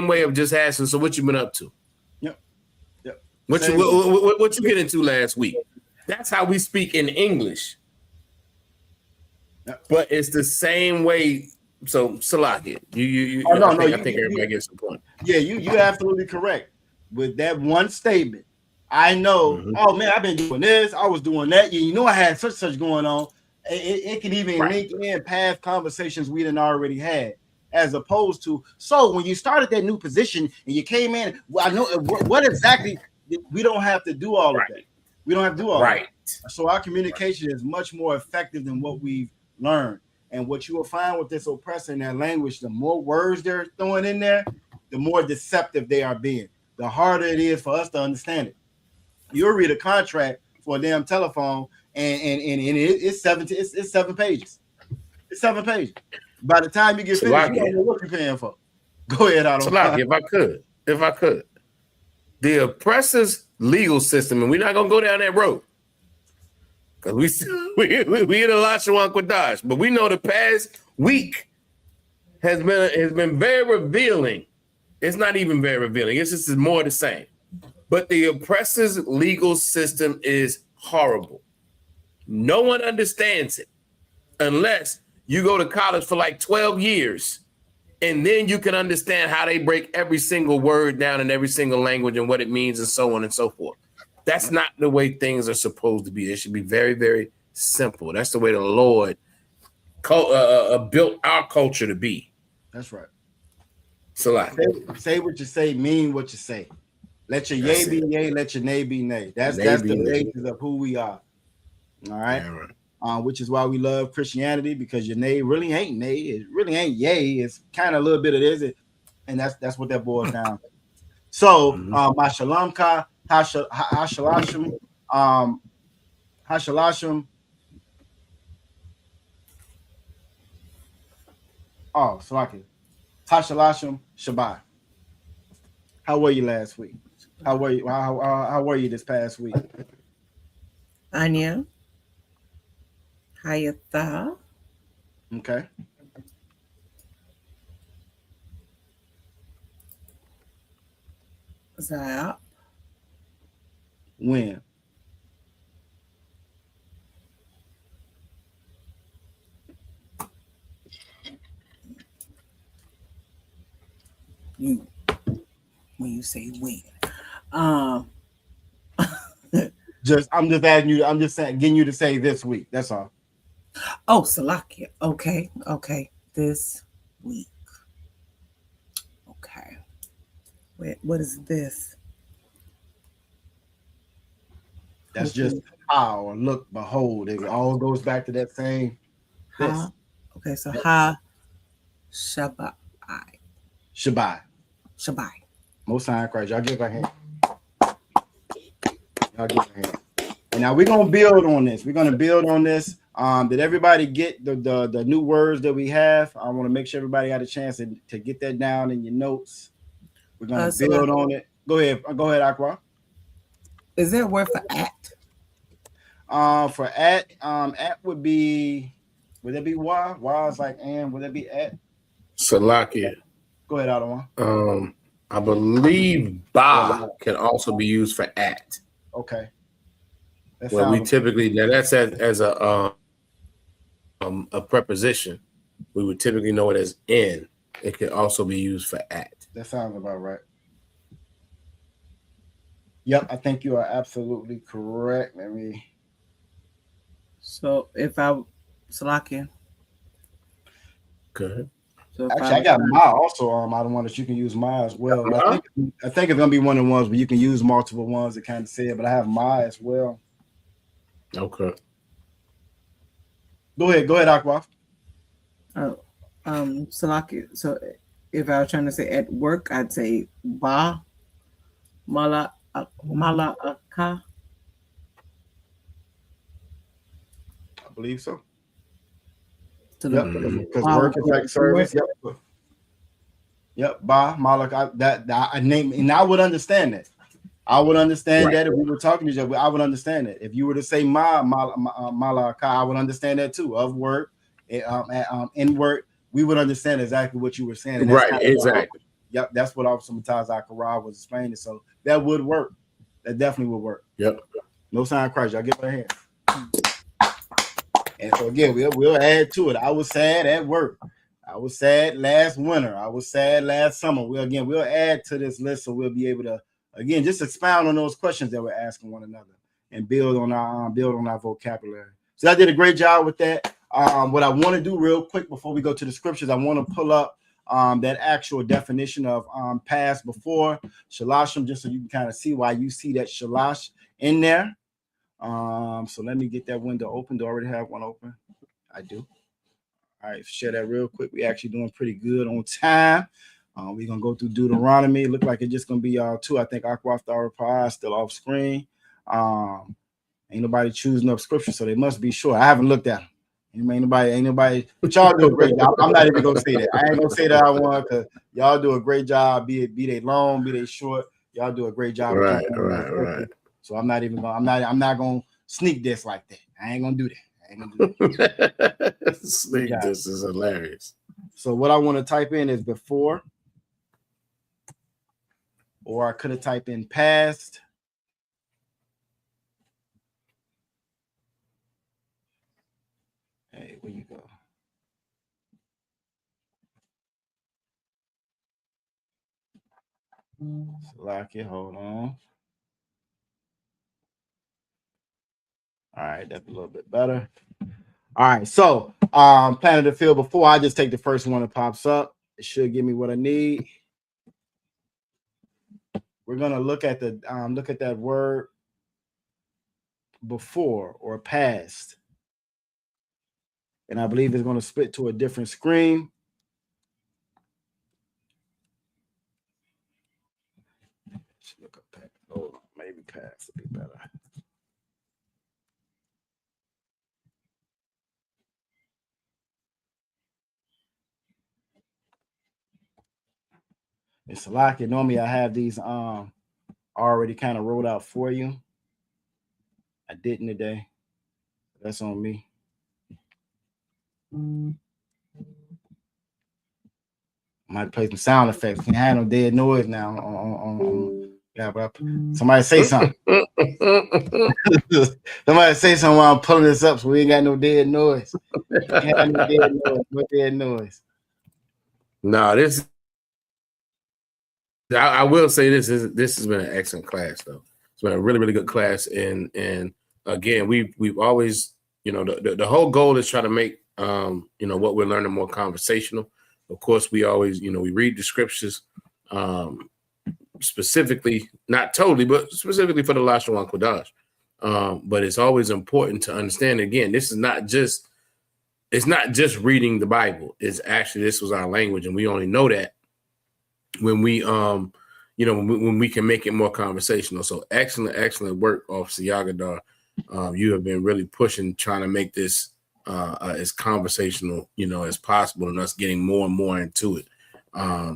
way of just asking, so what you been up to? Yep. What you get into last week? That's how we speak in English. Yep. But it's the same way. So Salaki, I think everybody gets the point. Yeah, you're absolutely correct. With that one statement, I know, oh man, I've been doing this, I was doing that. You know, I had such going on. It can even link in past conversations we done already had, as opposed to, so when you started that new position and you came in, well, I know what exactly, we don't have to do all of that. We don't have to do all of that. So our communication is much more effective than what we've learned. And what you will find with this oppressor in that language, the more words they're throwing in there, the more deceptive they are being. The harder it is for us to understand it. You'll read a contract for a damn telephone, and it's 7 pages. It's 7 pages. By the time you get finished, you don't know what you're paying for. Go ahead, Otto. If I could. The oppressor's legal system, and we're not gonna go down that road. Because we in the Lashawan Qadash, but we know the past week has been very revealing. It's not even very revealing. It's just more the same. But the oppressor's legal system is horrible. No one understands it unless you go to college for like 12 years, and then you can understand how they break every single word down in every single language and what it means and so on and so forth. That's not the way things are supposed to be. It should be very, very simple. That's the way the Lord built our culture to be. That's right. So say what you say, mean what you say. Let your yay be yay, let your nay be nay. That's the basis of who we are. All right. Which is why we love Christianity, because your nay really ain't nay. It really ain't yay. It's kind of a little bit of this, and that's what that boils down. So my shalom ka. Hashalashim, oh, Salaki. Hashalashim Shabbat. How were you last week? How were you? How were you this past week? Anya. Hayatha. Okay. Zayap. When? When you say when. I'm just asking you, I'm just saying, getting you to say this week. That's all. Oh, Salakia. Okay. This week. Okay. Wait, what is this? That's just how, or look, behold. It all goes back to that same. Okay, so ha Shabbat. Shabbat. Most High Christ. Y'all give a hand. And now we're gonna build on this. Did everybody get the new words that we have? I want to make sure everybody got a chance to get that down in your notes. We're gonna build on it. Go ahead, Aqua. Is there a word for at? For at would be, would that be why? Why is like and would that be at? Salakia. Go ahead, Adawan. I believe ba can also be used for at. Okay. Well, we typically, now that's as a preposition. We would typically know it as in. It can also be used for at. That sounds about right. Yep, I think you are absolutely correct. Let me. So if I Salakia. Go ahead. So actually, I got my also. I don't want that you can use my as well. I think it's gonna be one of the ones where you can use multiple ones that kind of say it, but I have my as well. Okay. Go ahead, Aqua. Salakia. So if I was trying to say at work, I'd say ba mala aka. I believe so. Because work is like service. Yep. Ba malak. That I name, and I would understand that. I would understand that if we were talking to each other. I would understand it. If you were to say malaka, I would understand that too. Of work, in work, we would understand exactly what you were saying. Right. Exactly. Yep. That's what Officer Mataz Akara was explaining. So that would work. That definitely would work. Yep. No sign of Christ. Y'all give it a hand. And so again, we'll add to it. I was sad at work. I was sad last winter. I was sad last summer. We'll add to this list, so we'll be able to again, just expound on those questions that we're asking one another and build on our vocabulary. So I did a great job with that. What I want to do real quick before we go to the scriptures, I want to pull up that actual definition of past before shalashim, just so you can kind of see why you see that shalash in there. So let me get that window open. Do I already have one open? I do. All right, share that real quick. We're actually doing pretty good on time. We're gonna go through Deuteronomy. Look like it's just gonna be y'all two. I think Aqua is still off screen. Ain't nobody choosing up scripture, so they must be sure. I haven't looked at them. Ain't nobody, but y'all do a great job. I'm not even gonna say that. I ain't gonna say that one because y'all do a great job. Be they long, be they short, y'all do a great job. Right. So I'm not even gonna. I'm not gonna sneak this like that. I ain't gonna do that. Sneak this is hilarious. So what I want to type in is before, or I could have typed in past. Hey, where you go? Lock it. Hold on. All right, that's a little bit better. All right, so planted the field before. I just take the first one that pops up. It should give me what I need. We're gonna look at that word before or past, and I believe it's going to split to a different screen. Look up past. Oh, maybe past would be better. It's like it. Normally I have these already kind of wrote out for you. I didn't today. That's on me. I might play some sound effects. Can't have no dead noise now. Yeah, but somebody say something. Somebody say something while I'm pulling this up, so we ain't got no dead noise. No dead noise. No, this. I will say this has been an excellent class, though. It's been a really, really good class, and again, we've always, the whole goal is try to make what we're learning more conversational. Of course, we always, we read the scriptures, specifically, not totally, but specifically for the Lashawan Qadash. But it's always important to understand. Again, it's not just reading the Bible. It's actually, this was our language, and we only know that when we when we can make it more conversational. So excellent work, Officer Yagadar. You have been really pushing, trying to make this as conversational, as possible, and us getting more and more into it.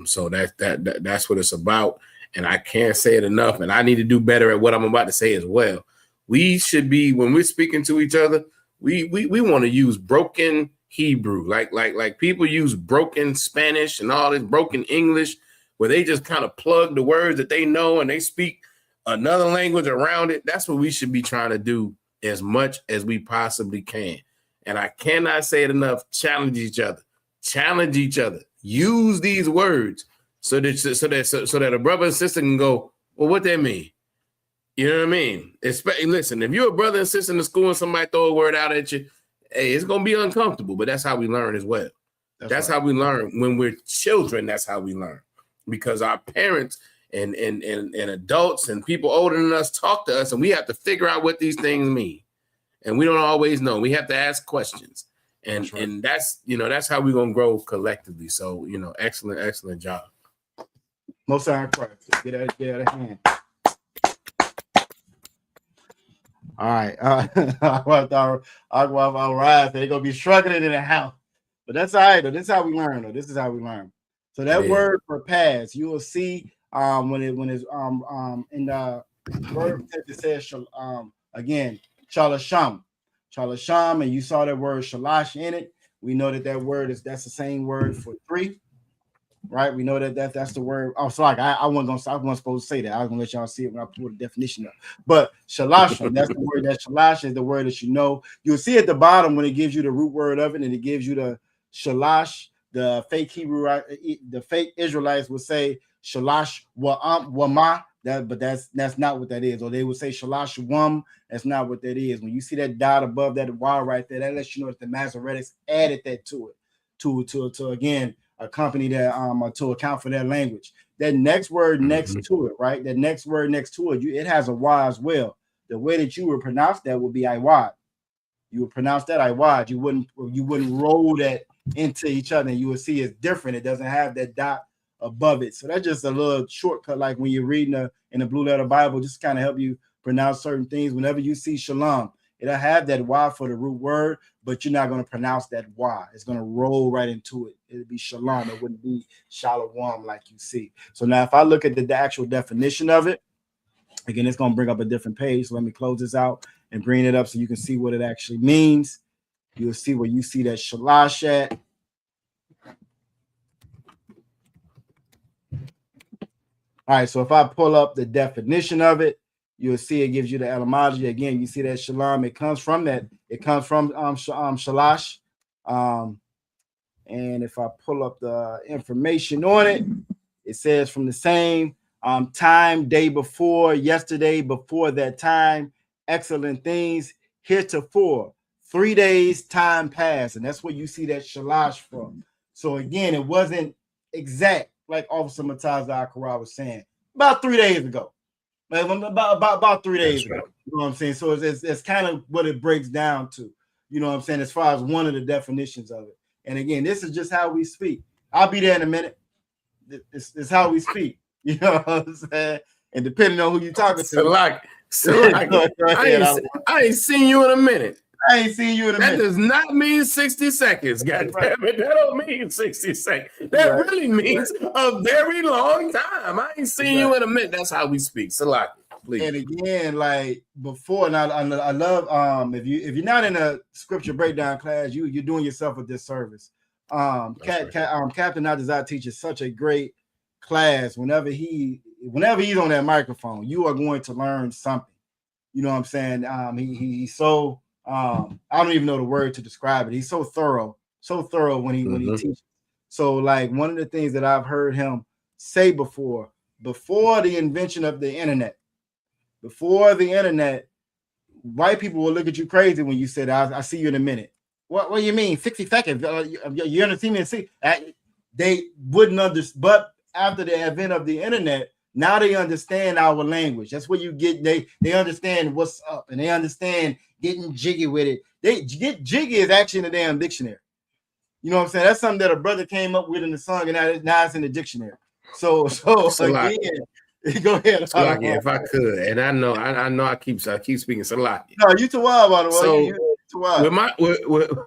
So that's what it's about. And I can't say it enough. And I need to do better at what I'm about to say as well. We should be, when we're speaking to each other, we want to use broken Hebrew, like people use broken Spanish and all this broken English, where they just kind of plug the words that they know and they speak another language around it. That's what we should be trying to do as much as we possibly can. And I cannot say it enough. Challenge each other. Use these words so that a brother and sister can go, well, what that mean? You know what I mean? Listen, if you're a brother and sister in the school and somebody throw a word out at you, hey, it's gonna be uncomfortable, but that's how we learn as well. That's right. How we learn when we're children. That's how we learn, because our parents and adults and people older than us talk to us, and we have to figure out what these things mean. And we don't always know. We have to ask questions. And that's right. And that's how we're gonna grow collectively. So, excellent job. Most iron Christ. Get out of hand. All right. I'll rise. They're gonna be struggling in the house. But that's all right, though. This is how we learn, though. This is how we learn. So that word for past, you will see when it's in the word it says again, shalasham, and you saw that word shalash in it. We know that word that's the same word for three, right? We know that's the word. Oh, sorry, I wasn't supposed to say that. I was gonna let y'all see it when I pull the definition up. But shalasham, that's the word. That shalash is the word that you'll see at the bottom when it gives you the root word of it, and it gives you the shalash. The fake Hebrew, the fake Israelites will say shalash wa'ama. That's not what that is. Or they would say Lashawan. That's not what that is. When you see that dot above that Y right there, that lets you know that the Masoretics added that to it, to again accompany that to account for their language. That next word next to it, right? That next word next to it, it has a Y as well. The way that you would pronounce that would be Iwad. You would pronounce that Iwad. You wouldn't roll that into each other, and you would see it's different. It doesn't have that dot above it. So that's just a little shortcut, like when you're reading in the Blue Letter Bible, just kind of help you pronounce certain things. Whenever you see shalom, it'll have that Y for the root word, but you're not going to pronounce that Y. It's going to roll right into it. It'll be shalom. It wouldn't be shalom like you see. So now if I look at the actual definition of it, again, it's going to bring up a different page. So let me close this out and bring it up so you can see what it actually means. You'll see where you see that shalash at. All right, so if I pull up the definition of it, you'll see it gives you the etymology. Again, you see that shalom. It comes from that. It comes from shalash. And if I pull up the information on it, it says from the same time, day before, yesterday, before that time, excellent things, heretofore, 3 days, time passed. And that's where you see that shalash from. So again, it wasn't exact, like Officer Mataza Akara was saying, about 3 days ago. Like about 3 days ago. You know what I'm saying? So it's kind of what it breaks down to, you know what I'm saying, as far as one of the definitions of it. And again, this is just how we speak. I'll be there in a minute. It's how we speak. You know what I'm saying? And depending on who you're talking to. I ain't seen you in a minute. I ain't seen you in a minute. That does not mean 60 seconds. God damn it. That don't mean 60 seconds. That really means a very long time. I ain't seen you in a minute. That's how we speak. Salaki, please. And again, like before, and I love if you're not in a scripture breakdown class, you're doing yourself a disservice. Captain Adazat teaches such a great class. Whenever he's on that microphone, you are going to learn something. You know what I'm saying? He's so I don't even know the word to describe it. He's so thorough when he teaches. So like one of the things that I've heard him say before the invention of the internet, white people will look at you crazy when you said, I see you in a minute. What do you mean? 60 seconds? You're gonna see me and see. They wouldn't understand, but after the advent of the internet, now they understand our language. That's where you get they understand what's up, and they understand getting jiggy with it. They get jiggy is actually in the damn dictionary. You know what I'm saying? That's something that a brother came up with in the song, and now it's in the dictionary. So again, go ahead. Salaki, if I could, and I know I keep speaking Salaki. No, you too wild, by the way. So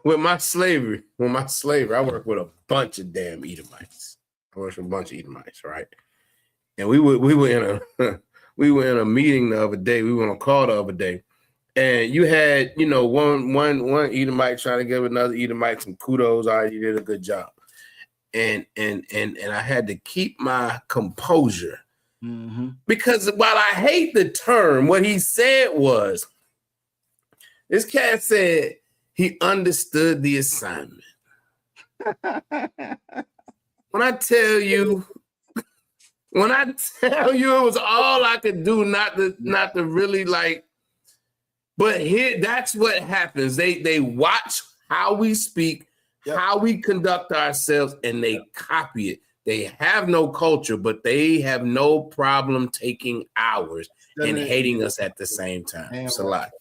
with my slavery, I work with a bunch of damn Edomites. Right? And we were in a meeting the other day. We were on a call the other day, and you had one Edomite trying to give another Edomite some kudos. All right, you did a good job, and I had to keep my composure because while I hate the term, what he said was, this cat said he understood the assignment. When I tell you it was all I could do not to really like, but here that's what happens. They watch how we speak, how we conduct ourselves, and they copy it. They have no culture, but they have no problem taking ours and hating us at the same time. It's a lot.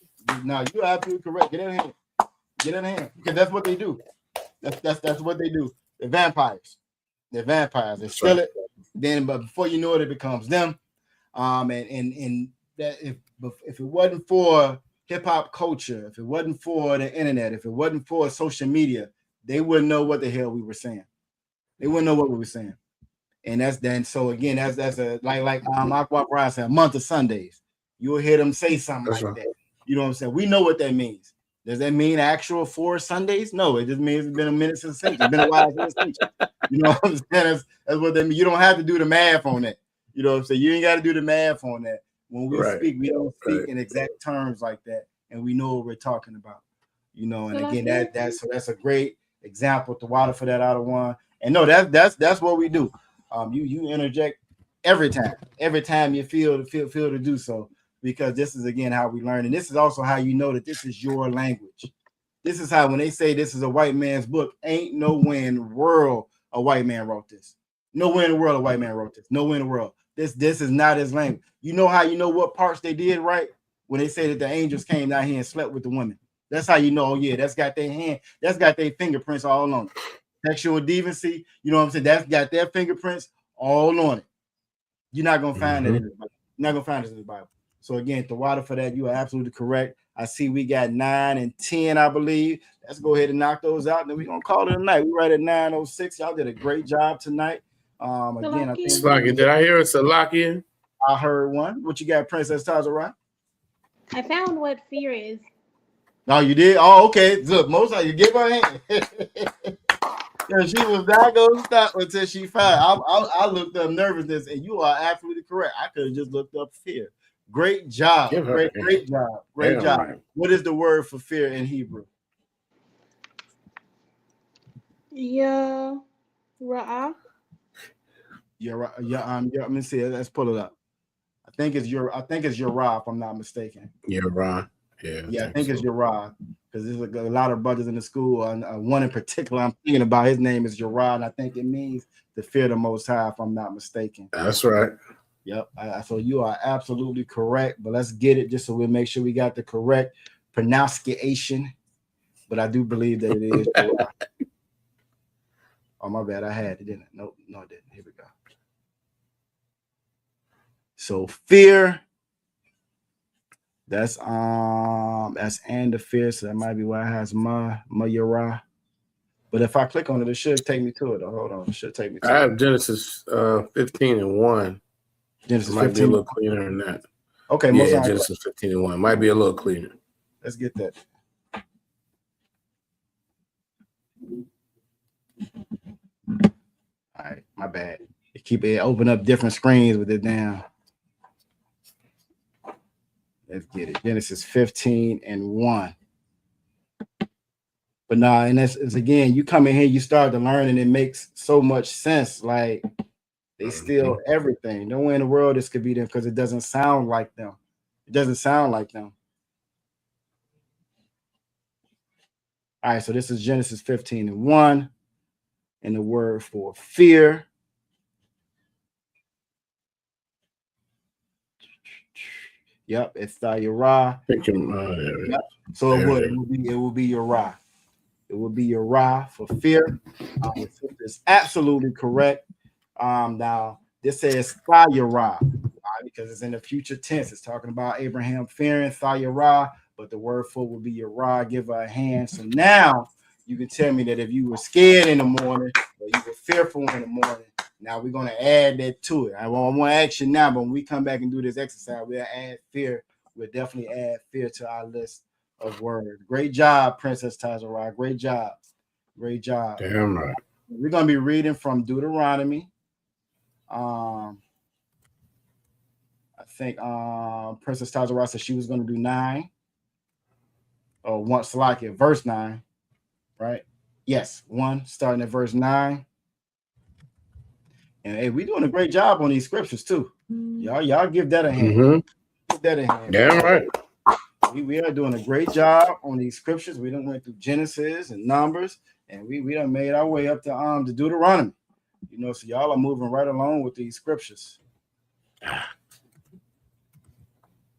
No, you're absolutely correct. Get in here. Because that's what they do. That's what they do. They're vampires. They steal it. Then, but before you know it, it becomes them. And that if it wasn't for hip hop culture, if it wasn't for the internet, if it wasn't for social media, they wouldn't know what the hell we were saying. They wouldn't know what we were saying. And that's then. So again, that's a like Aqua Ryan said, a month of Sundays. You'll hear them say something that. You know what I'm saying? We know what that means. Does that mean actual 4 Sundays? No, it just means it's been a minute since Sunday. It's been a while since Sunday. You know what I'm saying? That's what that means. You don't have to do the math on that. You know what I'm saying? You ain't got to do the math on that. When we speak, we don't speak in exact terms like that, and we know what we're talking about. You know, and again, that's a great example to water for that out of one. And no, that's what we do. You interject every time you feel to do so, because this is again how we learn, and this is also how you know that this is your language. This is how, when they say this is a white man's book, ain't nowhere in the world a white man wrote this. Nowhere in the world a white man wrote this. Nowhere in the world. This is not his language. You know how you know what parts they did right? When they say that the angels came down here and slept with the women. That's how you know, oh yeah, that's got their hand, that's got their fingerprints all on it. Sexual deviancy, you know what I'm saying? That's got their fingerprints all on it. You're not gonna find that in the Bible. You're not gonna find this in the Bible. So again, the water for that, you are absolutely correct. I see we got 9 and 10, I believe. Let's go ahead and knock those out, and then we're gonna call it a night. We're right at 9:06. Y'all did a great job tonight. Again, I think Salakia, did I hear a Salakia? I heard one. What you got, Princess Tazara? I found what fear is. Oh, you did? Oh, okay. Look, most of you give her a hand. Yeah, she was not gonna stop until she found. I looked up nervousness, and you are absolutely correct. I could have just looked up fear. Great job. Great job. Great job. Right. What is the word for fear in Hebrew? Yara'ah. Let me see. Let's pull it up. I think it's Yara'ah, if I'm not mistaken. Yara'ah. Yeah, I think it's Yara'ah, because there's a lot of brothers in the school. One in particular I'm thinking about, his name is Yara'ah, and I think it means to fear the Most High, if I'm not mistaken. That's right. Yep. So you are absolutely correct, but let's get it just so we'll make sure we got the correct pronunciation. But I do believe that it is Yara'ah. Oh, my bad. I had it, didn't it? No, I didn't. Here we go. So fear. That's and the fear, so that might be why it has my Yara'ah. But if I click on it, it should take me to it. Oh, hold on, it should take me to I have Genesis 15 and 1. Genesis might 15. be a little cleaner than that. Okay, yeah, Genesis 15 and 1 might be a little cleaner. Let's get that. All right, my bad. It open up different screens with it down. Let's get it. Genesis 15 and 1. But nah, and it's again, you come in here, you start to learn, and it makes so much sense. Like, they steal everything. Nowhere in the world this could be them, because it doesn't sound like them. It doesn't sound like them. All right, so this is Genesis 15 and 1. And the word for fear. Yep, it's Yara'ah. Yep. So it will be Yara'ah. It will be Yara'ah for fear. It's absolutely correct. Now this says Yara'ah, because it's in the future tense. It's talking about Abraham fearing Yara'ah, but the word for will be Yara'ah. Give her a hand. So now you can tell me that if you were scared in the morning or you were fearful in the morning, now we're going to add that to it. I want to ask you now, but when we come back and do this exercise, we'll add fear. We'll definitely add fear to our list of words. Great job, Princess Tazara. Great job. Great job. Damn right. We're going to be reading from Deuteronomy. I think Princess Tazara said she was going to do 9. Or once like it, verse 9. Right? Yes, 1 starting at verse 9. And hey, we're doing a great job on these scriptures too. Y'all give that a hand. Give that a hand. Damn right. We are doing a great job on these scriptures. We done went through Genesis and Numbers, and we done made our way up to Deuteronomy. You know, so y'all are moving right along with these scriptures.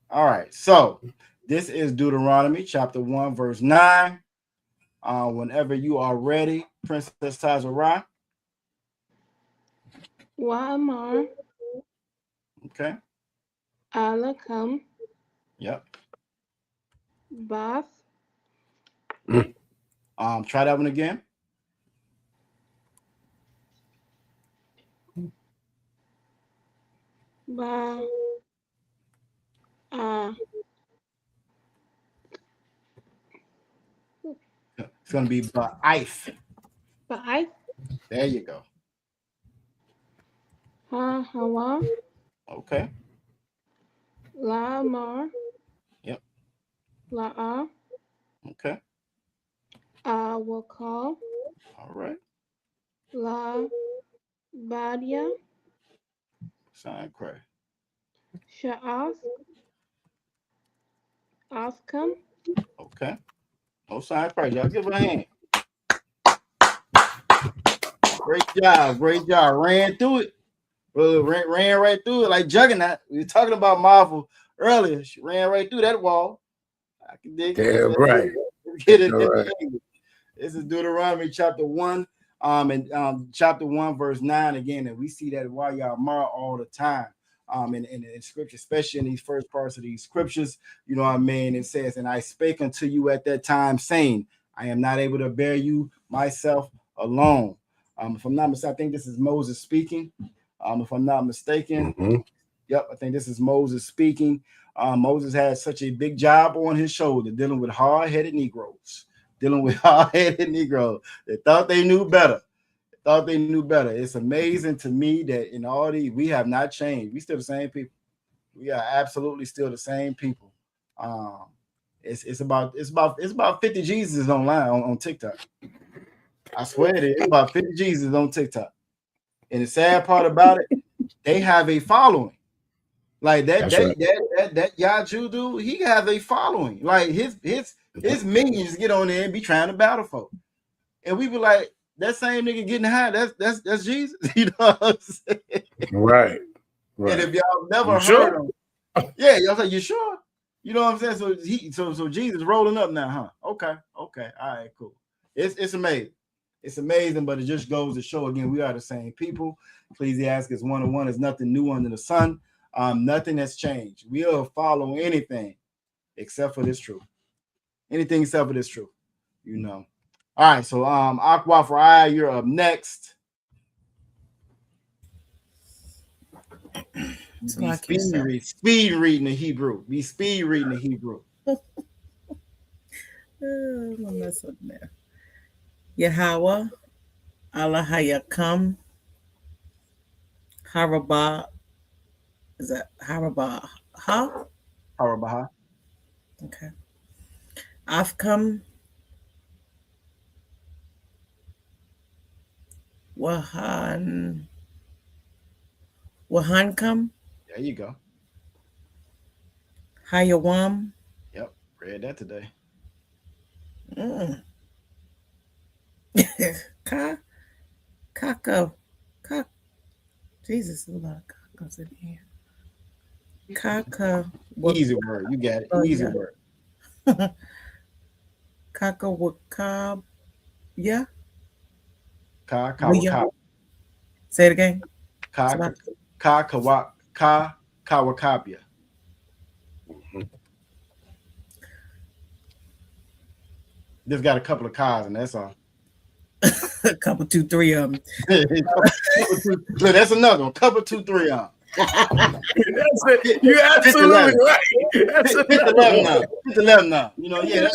All right, so this is Deuteronomy chapter 1, verse 9. Whenever you are ready, Princess Tazara. Wa'amar. Okay. Alakam. Yep. Bath. Try that one again. Ba. It's gonna be Ba'if. Ba'if. There you go. Hawa. Okay. La'amar. Yep. La'a. Okay. Wakal. All right. La Badia. Sign crazy. Sha'af. Oscom. Okay. No sign crazy. Y'all give her a hand. Great job. Great job. Ran through it. Ran right through it like Juggernaut. We were talking about Marvel earlier. She ran right through that wall. I can dig it. Yeah, right. Get it. Right. This is Deuteronomy chapter 1. And chapter 1, verse 9 again. And we see that while y'all mar all the time. In scripture, especially in these first parts of these scriptures, you know what I mean? It says, and I spake unto you at that time, saying, I am not able to bear you myself alone. If I'm not mistaken, I think this is Moses speaking. If I'm not mistaken, yep, I think this is Moses speaking. Moses had such a big job on his shoulder, dealing with hard-headed Negroes, that thought they knew better. It's amazing to me that in all these, we have not changed. We still the same people. We are absolutely still the same people. It's about 50 Jesus online on TikTok. I swear it is. It's about 50 Jesus on TikTok. And the sad part about it, they have a following. Like that Yaju dude, he has a following. Like his minions get on there and be trying to battle for. And we be like, that same nigga getting high, that's Jesus. You know what I'm saying? Right. And if y'all never heard him, yeah, y'all say, you sure? You know what I'm saying? So Jesus rolling up now, huh? Okay. All right, cool. It's amazing. It's amazing, but it just goes to show again, we are the same people. Ecclesiastes 1:1 is nothing new under the sun. Nothing has changed. We'll follow anything except for this truth. Anything except for this truth, you know. All right, so Aqua Farai, you're up next. Speed reading the Hebrew. Be speed reading the Hebrew. I'm gonna mess up there. Yahweh, Allah Hayakam, Harabah. Is that Harabah? Huh? Harabah. Okay. Afkam. Wahankam. There you go. Hayawam. Yep, read that today. Kako. Jesus, a lot of cacos in here. Kaka. Easy word. You got it. Easy word. Kaka Wakab. Yeah. Kawakab. Say it again. Kawakabia. Just got a couple of cars, and that's all. A couple, 2, 3 of them. Look, that's another one. Couple, 2, 3 of them. You're absolutely right. That's 11 now. You know, yeah.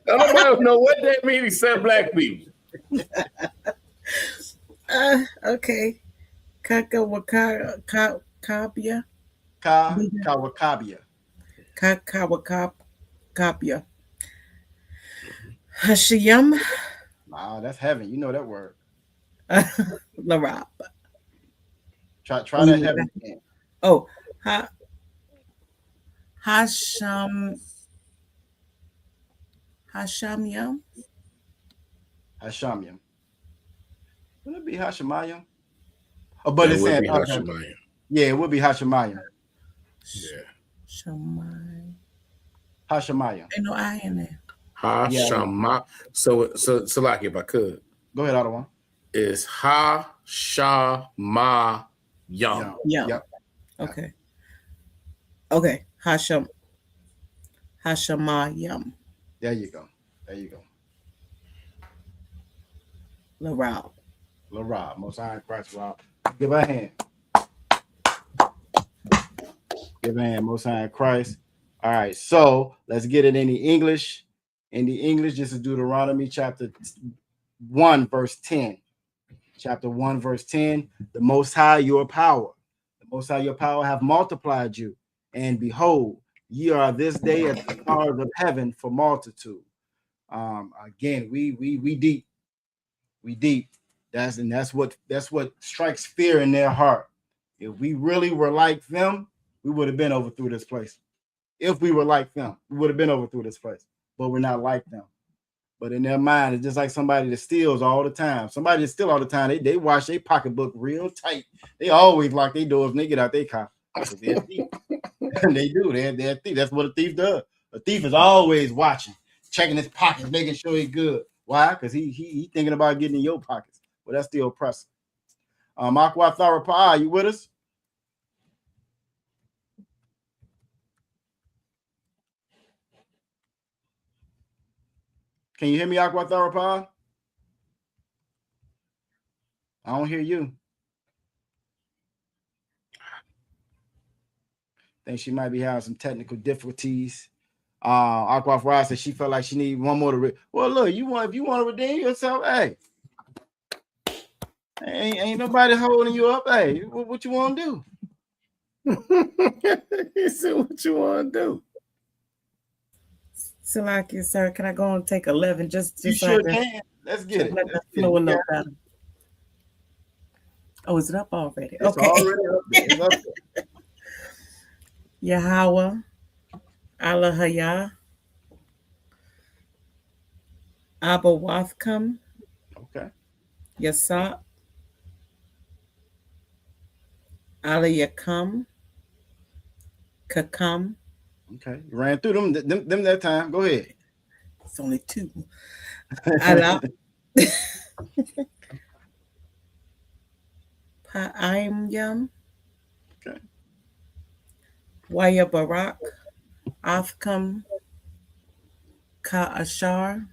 Nobody know what that means except black people. Okay. Kakawakabia. Kawakabia. Kakawakabia. Hashiyam. Wow, that's heaven. You know that word. Larab. Try that heaven again. Oh, Hashamyam. Hashamyam. Would it be Hashemayim? Oh, but it's saying Hashemayim. Yeah, it would be Hashemayim. Yeah. Hashemayim. Ain't no I in there. Hashama. So like if I could. Go ahead, other one. It's Hashamayam. Yeah. Yep. Okay. Hashamayam. There you go. Larab. Most High in Christ, Rob. Give her a hand. Most High in Christ. All right, so let's get it in the English. This is Deuteronomy chapter 1, verse 10. Chapter 1, verse 10. The Most High your power. The Most High your power have multiplied you. And behold, ye are this day at the stars of heaven for multitude. Again, we deep. That's what strikes fear in their heart. If we really were like them, we would have been over through this place. If we were like them, we would have been over through this place. But we're not like them. But in their mind, it's just like somebody that steals all the time. Somebody that steals all the time, they watch their pocketbook real tight. They always lock their doors when they get out their car. They're thief. They do. They're a thief. That's what a thief does. A thief is always watching, checking his pockets, making sure he's good. Why? Because he thinking about getting in your pockets. Well, that's the oppressor. Aqua Tharapa, you with us? Can you hear me, Aqua Tharapa? I don't hear you. I think she might be having some technical difficulties. Aqua Farah said she felt like she needed one more to well, look, if you want to redeem yourself, hey, ain't nobody holding you up. Hey, what you want to do? He said, what you want to do? Salaki, sir, can I go and take 11? Just you sure can. Let's get it. Oh, is it up already? It's okay. Already up there. It's up there. Yahweh, Allahayah, Abawathkam, okay. Yasa, Alayakam, Kakam. Okay, you ran through them that time. Go ahead. It's only 2. Allah. Pa'ayim. Okay. Waya Barak, Afkam, Ka'ashar,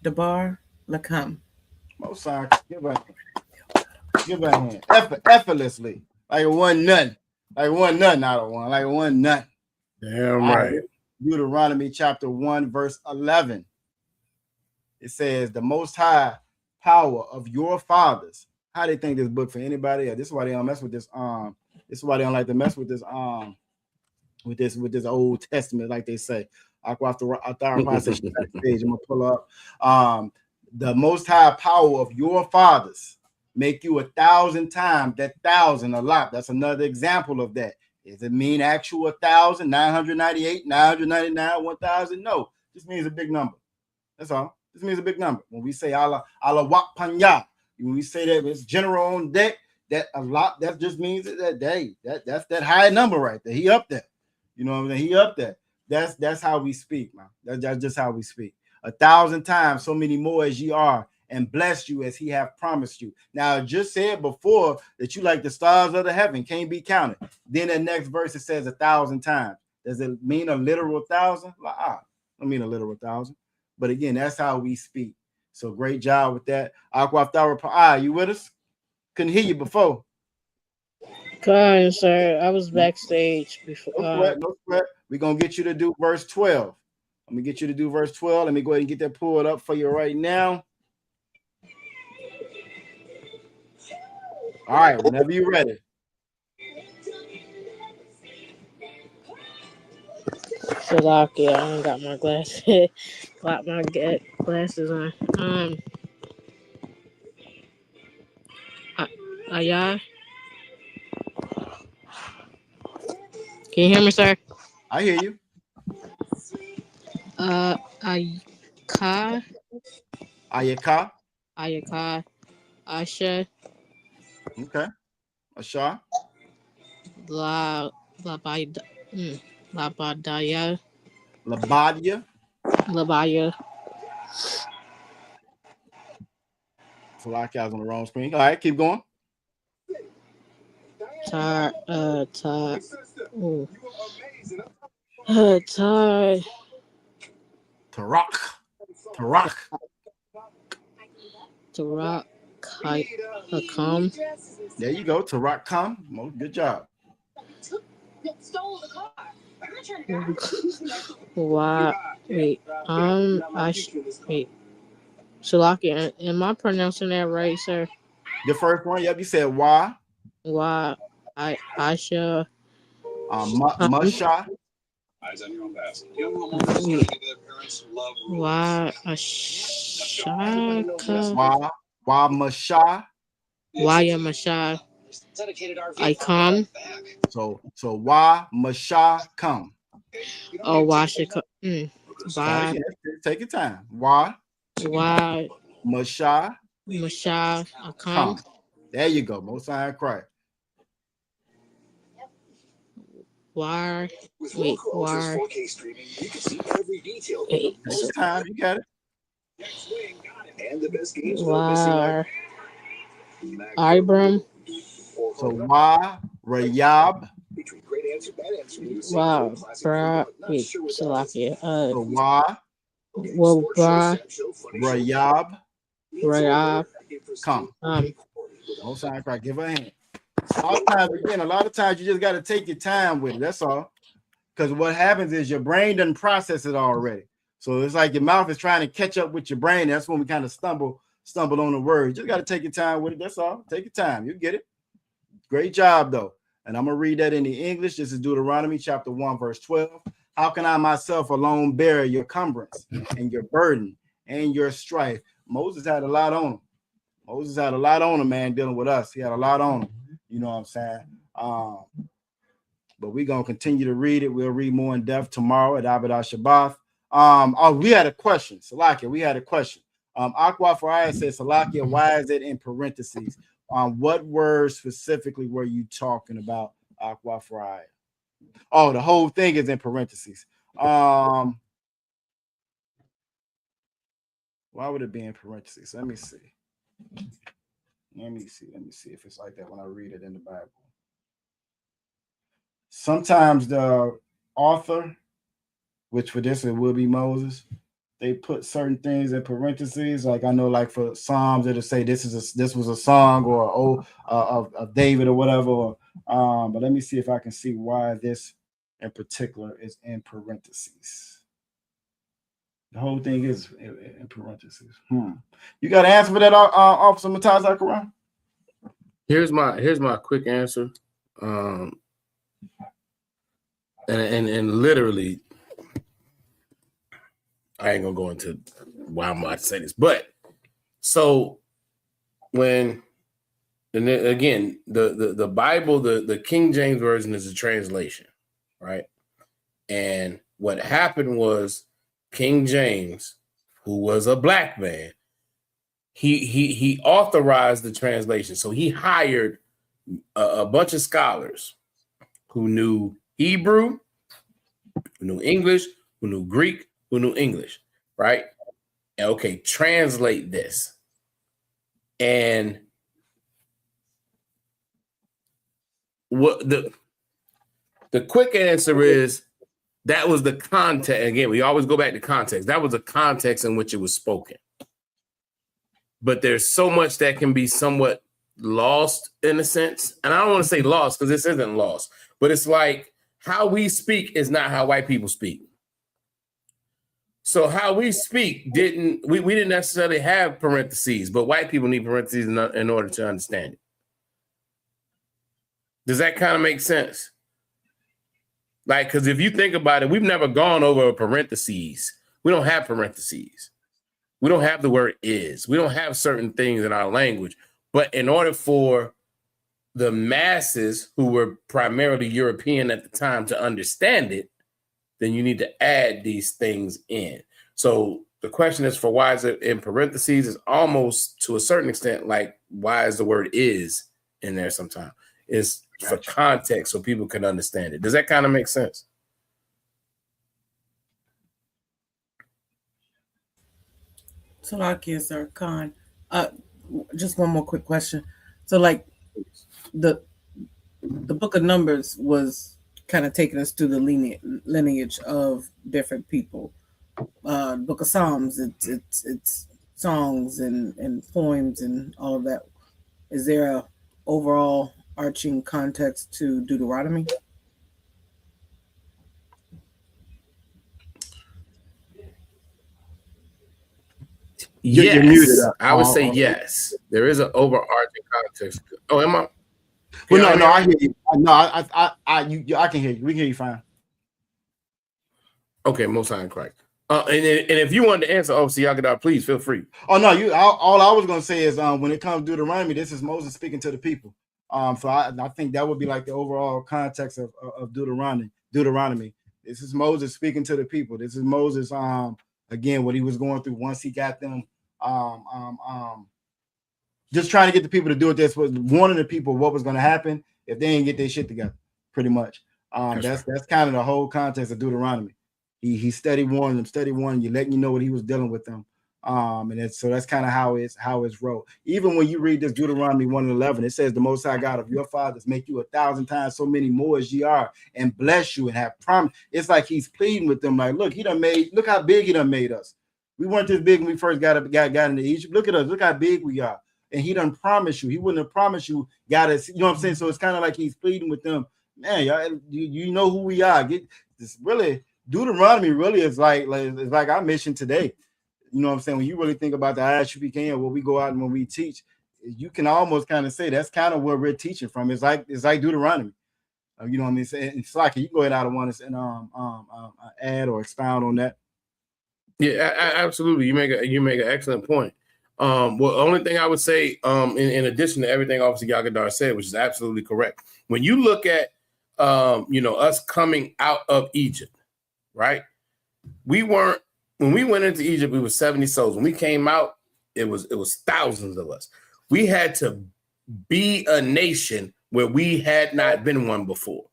Dabar, Lakam. Mosai, give a hand. Effortlessly. Like it wasn't nothing. Like it wasn't nothing out of one. Like it wasn't nothing. Damn right. Deuteronomy chapter 1, verse 11. It says, the most high power of your fathers. How they think this book for anybody else? This is why they don't mess with this. This is why they don't like to mess with this. With this Old Testament, like they say. I'm gonna pull up. The most high power of your fathers make you 1,000 times that 1,000 a lot. That's another example of that. Does it mean actual 1,000, 998, 999, 1,000? No, this means a big number. That's all. This means a big number. When we say Allah Wak Panya, when we say that it's general on deck, that a lot, that just means that day. That's that high number right there. He up there. You know what I'm saying? He up there. That's how we speak, man. That's just how we speak. 1,000 times so many more as ye are, and bless you as he have promised you. Now, I just said before that you like the stars of the heaven, can't be counted. Then the next verse it says 1,000 times. Does it mean a literal 1,000? I don't mean a literal 1,000. But again, that's how we speak. So great job with that. Aqua, you with us? Couldn't hear you before. Kind sir, I was backstage before. No sweat. We're gonna get you to do verse 12. Let me get you to do verse 12. Let me go ahead and get that pulled up for you right now. All right, whenever you're ready. Salaki, I ain't got my glasses. Got my glasses on. Ayah. Can you hear me, sir? I hear you. Ayaka. Asha. Okay. Asha. Labadaya. Labaya. So like I was on the wrong screen. All right, keep going. Tarak. Hakam. There you go. Tarak Kam. Good job. Why? Wait. Shalaki, am I pronouncing that right, sir? The first one, yep. You said why? Why? Aisha. Masha. Eyes on your own pass. Why Ashaka? Why Masha? Why Masha? I come. So why Masha come? Oh, why should come? Start again. Take your time. Why Masha I come. There you go. Most High Christ. Why? Wait. Take your time. You got it. Why? Ibram. So why Rayab? Wow, bra. Wait, Salakia. So why? Well, bra. Rayab. Come. Most High Christ. Give her a hand. A lot of times you just got to take your time with it. That's all. Because what happens is your brain doesn't process it already. So it's like your mouth is trying to catch up with your brain. That's when we kind of stumble on the word. You just got to take your time with it. That's all. Take your time. You get it. Great job, though. And I'm going to read that in the English. This is Deuteronomy chapter 1, verse 12. How can I myself alone bear your cumbrance and your burden and your strife? Moses had a lot on him. Man, dealing with us. He had a lot on him. You know what I'm saying? But we're going to continue to read it. We'll read more in depth tomorrow at Abadah Shabbat. We had a question. Salakia, we had a question. Aqua Faraya says, Salakia, why is it in parentheses? What word specifically were you talking about, Aqua Faraya? Oh, the whole thing is in parentheses. Why would it be in parentheses? Let me see. Let me see if it's like that when I read it in the Bible. Sometimes the author, which for this it will be Moses, they put certain things in parentheses. Like I know, like for Psalms, it'll say this was a song or of David or whatever. But let me see if I can see why this in particular is in parentheses. The whole thing is in parentheses. You got an answer for that, Officer Mataz Zakaran? Here's my quick answer. And literally, I ain't gonna go into why I'm about to say this, but so when, and then again, the Bible, the King James Version is a translation, right? And what happened was King James, who was a black man, he authorized the translation. So he hired a bunch of scholars who knew Hebrew, who knew English, who knew Greek, who knew English, right? And okay, translate this. And what the quick answer is that was the context. Again, we always go back to context. That was the context in which it was spoken. But there's so much that can be somewhat lost in a sense. And I don't want to say lost because this isn't lost, but it's like how we speak is not how white people speak. So how we speak we didn't necessarily have parentheses, but white people need parentheses in order to understand it. Does that kind of make sense? Like, because if you think about it, we've never gone over parentheses. We don't have parentheses. We don't have the word is. We don't have certain things in our language. But in order for the masses who were primarily European at the time to understand it, then you need to add these things in. So the question is for why is it in parentheses is almost to a certain extent like why is the word is in there sometimes. It's for context so people can understand it. Does that kind of make sense? Salakia, sir, Khan. Just one more quick question. So, like, the Book of Numbers was kind of taking us through the lineage of different people. Book of Psalms, it's songs and poems and all of that. Is there a overall arching context to Deuteronomy? Yes, you're muted up. I would say yes. There is an overarching context. Oh, am I? Well, no, I hear you. No, I can hear you. We can hear you fine. Okay, most high and correct. And if you wanted to answer, obviously, Yagadah, please feel free. Oh no, all I was gonna say is when it comes to Deuteronomy, this is Moses speaking to the people. So I think that would be like the overall context of Deuteronomy. This is Moses speaking to the people. This is Moses, again, what he was going through once he got them, just trying to get the people to do it. This was warning the people what was going to happen if they didn't get their shit together, pretty much. That's kind of the whole context of Deuteronomy. He steady warning them, you letting you know what he was dealing with them. And so that's kind of how it's wrote. Even when you read this Deuteronomy 1:11, it says the Most High God of your fathers make you 1,000 times so many more as ye are, and bless you and have promised. It's like he's pleading with them, like, look how big he done made us. We weren't this big when we first got into Egypt. Look at us, look how big we are. And he done promised you. He wouldn't have promised you, got us, you know what I'm saying? So it's kind of like he's pleading with them, man, y'all, you know who we are. Get this really, Deuteronomy really is like our mission today. You know what I'm saying? When you really think about the ISUPK and what we go out and when we teach, you can almost kind of say that's kind of where we're teaching from. It's like Deuteronomy. You know what I mean? It's like you go ahead out of one and add or expound on that. Yeah, absolutely. You make an excellent point. Well, the only thing I would say, in addition to everything Officer Qadash said, which is absolutely correct, when you look at us coming out of Egypt, right? When we went into Egypt, we were 70 souls. When we came out, it was thousands of us. We had to be a nation where we had not been one before.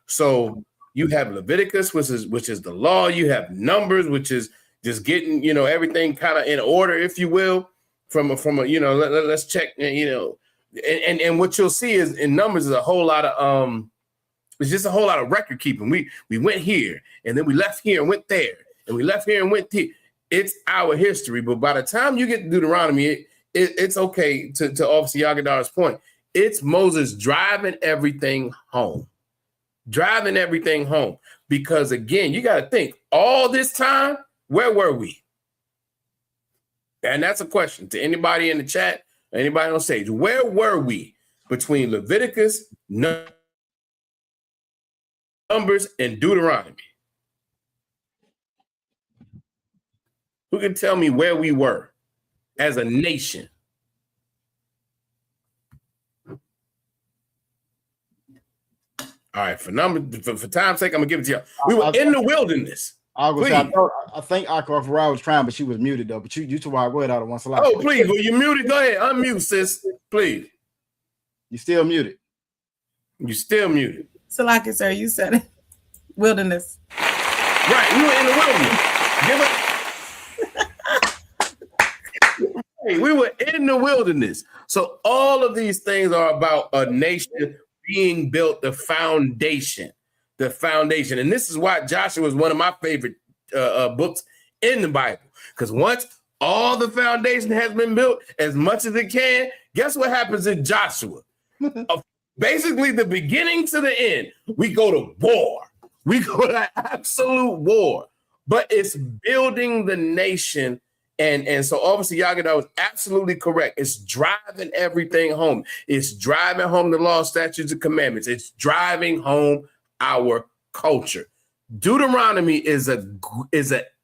So you have Leviticus, which is the law. You have Numbers, which is just getting everything kind of in order, if you will. From a let's check, and what you'll see is in Numbers is a whole lot of it's just a whole lot of record keeping. We went here and then we left here and went there. And we left here and went here. It's our history. But by the time you get to Deuteronomy, it's okay to Officer Qadash's point. It's Moses driving everything home. Because, again, you got to think, all this time, where were we? And that's a question to anybody in the chat, anybody on stage. Where were we between Leviticus, Numbers, and Deuteronomy? Who can tell me where we were as a nation? All right, for time's sake, I'm gonna give it to you. We were in the wilderness. I think Akra was trying, but she was muted though. But you two go ahead out of one slide. Oh, please, well, you muted. Go ahead, unmute, sis. Please. You still muted. Salaki, sir, you said it. Wilderness. Right, we were in the wilderness. We were in the wilderness. So all of these things are about a nation being built, the foundation. And this is why Joshua is one of my favorite books in the Bible. Because once all the foundation has been built as much as it can, guess what happens in Joshua? Basically, the beginning to the end, we go to war. We go to absolute war. But it's building the nation. And so obviously Qadash was absolutely correct. It's driving everything home. It's driving home the law, statutes, and commandments. It's driving home our culture. Deuteronomy is an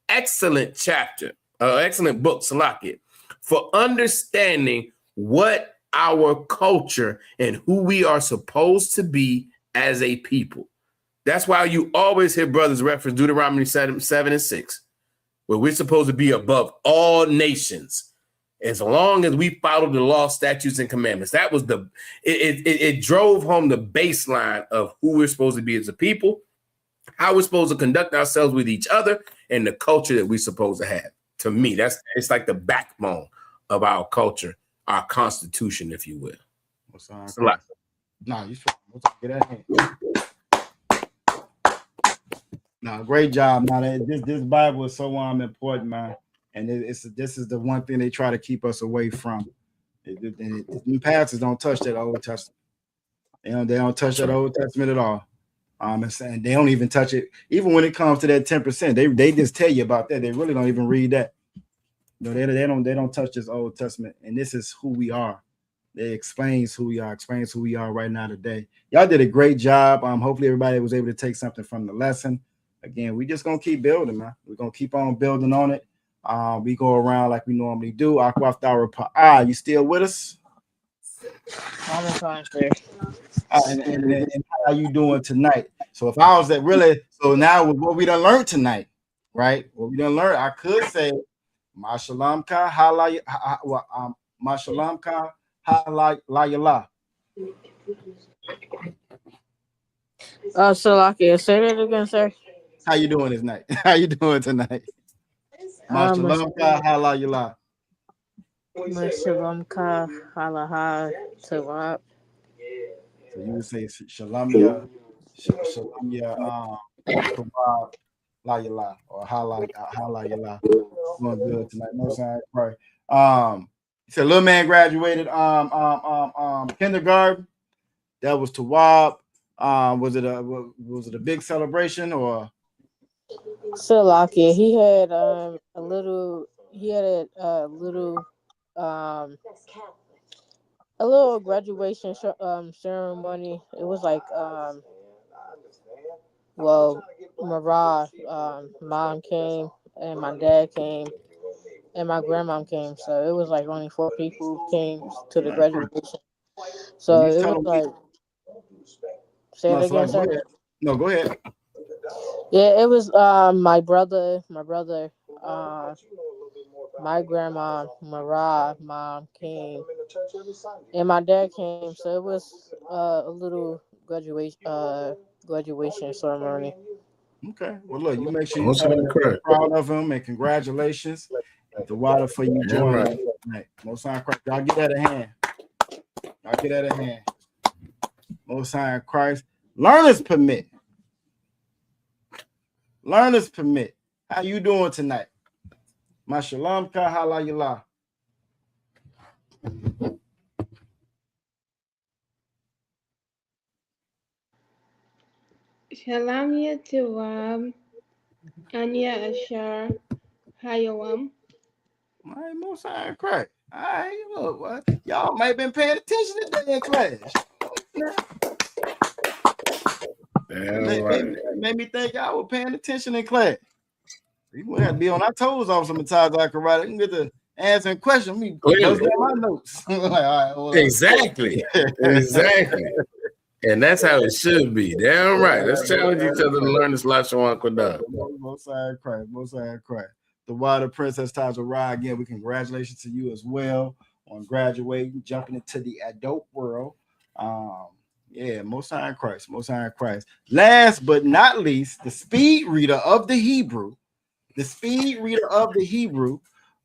excellent chapter, excellent book, Salaki, for understanding what our culture and who we are supposed to be as a people. That's why you always hear brothers reference Deuteronomy 7:6. Where we're supposed to be above all nations, as long as we follow the law, statutes, and commandments. That was it drove home the baseline of who we're supposed to be as a people, how we're supposed to conduct ourselves with each other, and the culture that we're supposed to have. To me, it's like the backbone of our culture, our constitution, if you will. Nah, you get that hand. No, great job, man. This Bible is so important, man. And this is the one thing they try to keep us away from. The pastors don't touch that Old Testament. They don't touch that Old Testament at all. And they don't even touch it. Even when it comes to that 10%, they just tell you about that. They really don't even read that. They don't touch this Old Testament. And this is who we are. It explains who we are right now today. Y'all did a great job. Hopefully everybody was able to take something from the lesson. Again, we just gonna keep building, man. We're gonna keep on building on it. We go around like we normally do. You still with us? I'm fine, sir. And how you doing tonight? So if I was that really, so now with what we done learned tonight, right? What we done learned, I could say, Mashalam ka halay, Mashalam ka halayala. Salakia, say that again, sir. How you doing this night? How you doing tonight? Mashalam ka halayala. Mashalom ka halaha tawab. So you would say Shalamya, Shalamya, Tawab, La Yala, or Hala Yala. Doing good tonight. No sign, right? He said, little man graduated kindergarten. That was Tawab. Was it a big celebration or? Salakia, he had a little a little graduation ceremony. It was like Marah, mom came and my dad came and my grandmom came, so it was like only 4 people came to the graduation. So it was like, say it again, sir. No, go ahead. Yeah, it was my brother, my grandma, Marah, mom came, and my dad came. So it was a little graduation ceremony. Okay. Well, look, you make sure you're proud of him and congratulations. The water for you joining us tonight. Most High Christ. Y'all get that a hand. Y'all get that a hand. Most High Christ. Learner's permit. Learner's permit. How you doing tonight? Mashalom ka halayala. Shalom Yatuwam, Anya Ashar, Hayawam. My Most High Christ. All right, look, what? Y'all might have been paying attention today in class. Made me think y'all were paying attention in class. We have to be on our toes off sometimes. I can write. We can get to answering questions. Me notes down my notes. Like, all right, well, exactly. And that's how it should be. Damn right. Let's challenge each other to learn this Lashawan Qadash. Most High Christ. Most High Christ. The water princess times will ride again. We congratulations to you as well on graduating, jumping into the adult world. Yeah, Most High Christ. Most High Christ. Last but not least, the speed reader of the Hebrew. The speed reader of the Hebrew.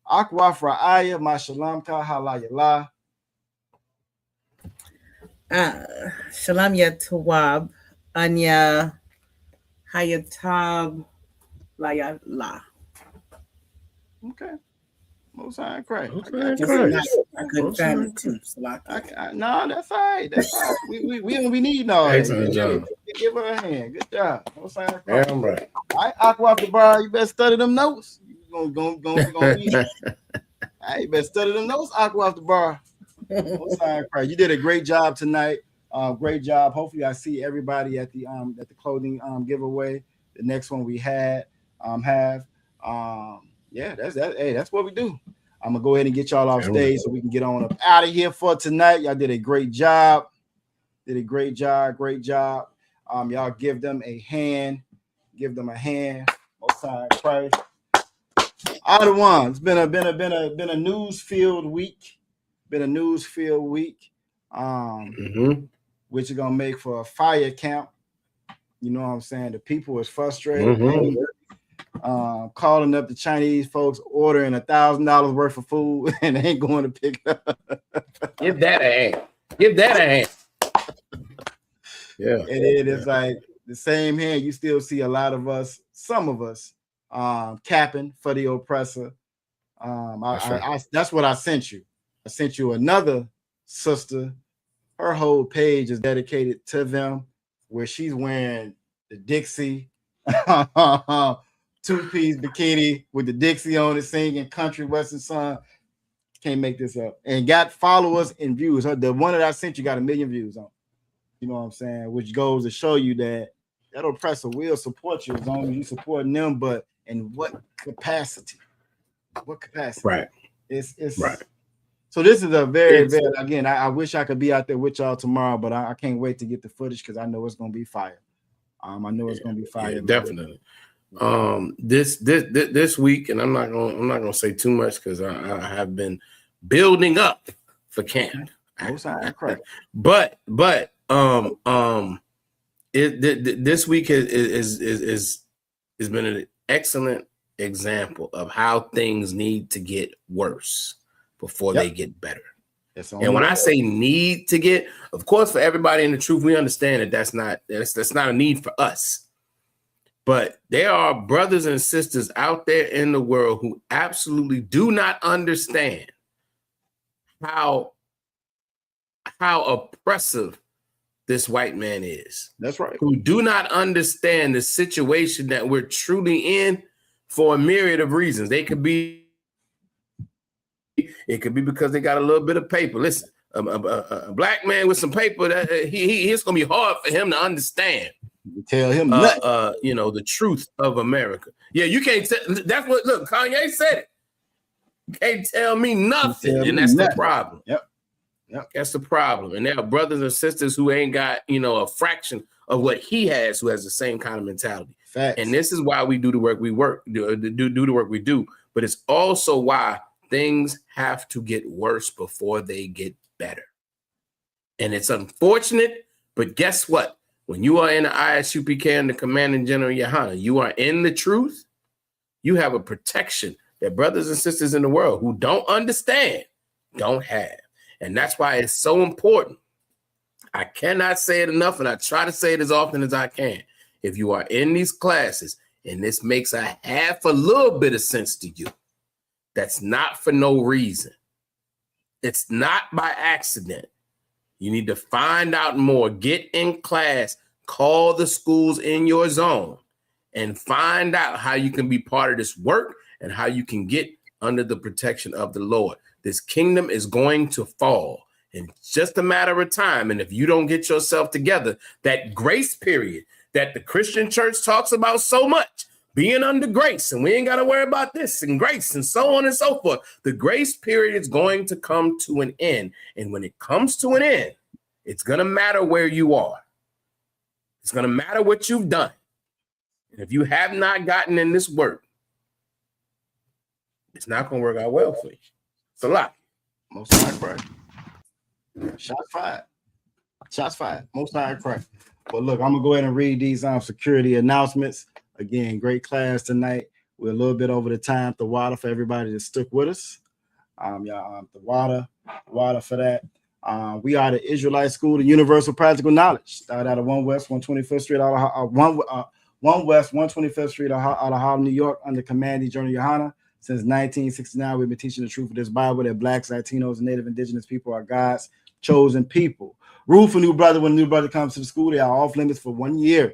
Akwaf Ra'aya Mashalam Ka Halayala. Shalom Yatawab, Anya Hayatab Layala. Okay. Most High Christ. I couldn't find it too. No, that's all right. That's all right. We need no. Give her a hand. Good job. Most High Christ. Damn right. All right, Aqua off the bar. You better study them notes. You gonna need it. All right, you better study them notes, Aqua off the bar. Most High Christ. You did a great job tonight. Great job. Hopefully, I see everybody at the clothing giveaway. The next one we have. Yeah, that's what we do. I'm gonna go ahead and get y'all off stage so we can get on up out of here for tonight. Y'all did a great job. Great job. Y'all give them a hand. Most High Christ. All the ones. Been a news-filled week. Which is gonna make for a fire camp. You know what I'm saying? The people is frustrated. Calling up the Chinese folks, ordering $1,000 worth of food, and they ain't going to pick it up. Give that a hand. Yeah. And it is like the same hand. You still see a lot of us, some of us, capping for the oppressor. That's what I sent you. I sent you another sister. Her whole page is dedicated to them, where she's wearing the Dixie two-piece bikini with the Dixie on it, singing country western song. Can't make this up. And got followers and views. The one that I sent you got 1 million views on. You know what I'm saying? Which goes to show you that oppressor will support you as long as you supporting them, but in what capacity? Right. It's right. So this is a very again. I wish I could be out there with y'all tomorrow, but I can't wait to get the footage because I know it's gonna be fire. I know it's gonna be fire. Yeah, definitely. This week, and I'm not gonna say too much because I have been building up for camp. But this week has been an excellent example of how things need to get worse before they get better. And when I say need to get, of course, for everybody in the truth, we understand that that's not a need for us. But there are brothers and sisters out there in the world who absolutely do not understand how oppressive this white man is. That's right. Who do not understand the situation that we're truly in for a myriad of reasons. It could be because they got a little bit of paper. Listen, a black man with some paper, that it's going to be hard for him to understand. Tell him the truth of America. Yeah, you can't that's what look, Kanye said it. You can't tell me nothing, and that's the problem. Yep. That's the problem. And there are brothers and sisters who ain't got, a fraction of what he has, who has the same kind of mentality. Facts. And this is why we do the work we do the work we do. But it's also why things have to get worse before they get better. And it's unfortunate, but guess what? When you are in the ISUPK and the Commanding General Yohana, you are in the truth. You have a protection that brothers and sisters in the world who don't understand don't have. And that's why it's so important. I cannot say it enough, and I try to say it as often as I can. If you are in these classes and this makes a little bit of sense to you, that's not for no reason. It's not by accident. You need to find out more. Get in class, call the schools in your zone, and find out how you can be part of this work and how you can get under the protection of the Lord. This kingdom is going to fall in just a matter of time. And if you don't get yourself together, that grace period that the Christian church talks about so much, being under grace, and we ain't got to worry about this and grace and so on and so forth. The grace period is going to come to an end. And when it comes to an end, it's going to matter where you are. It's going to matter what you've done. And if you have not gotten in this work, it's not going to work out well for you. It's a lot. Most High Christ. Shots fired. Shots fired. Most High Christ. But look, I'm going to go ahead and read these security announcements. Again, great class tonight. We're a little bit over the time. The water for everybody that stuck with us. The water for that. We are the Israelite School of Universal Practical Knowledge. Started out of 1 West 125th Street, 1 West 125th Street out of Harlem, New York, under Commanding General Yohana. Since 1969, we've been teaching the truth of this Bible that blacks, Latinos, and Native Indigenous people are God's chosen people. Rule for new brother: when a new brother comes to the school, they are off limits for 1 year.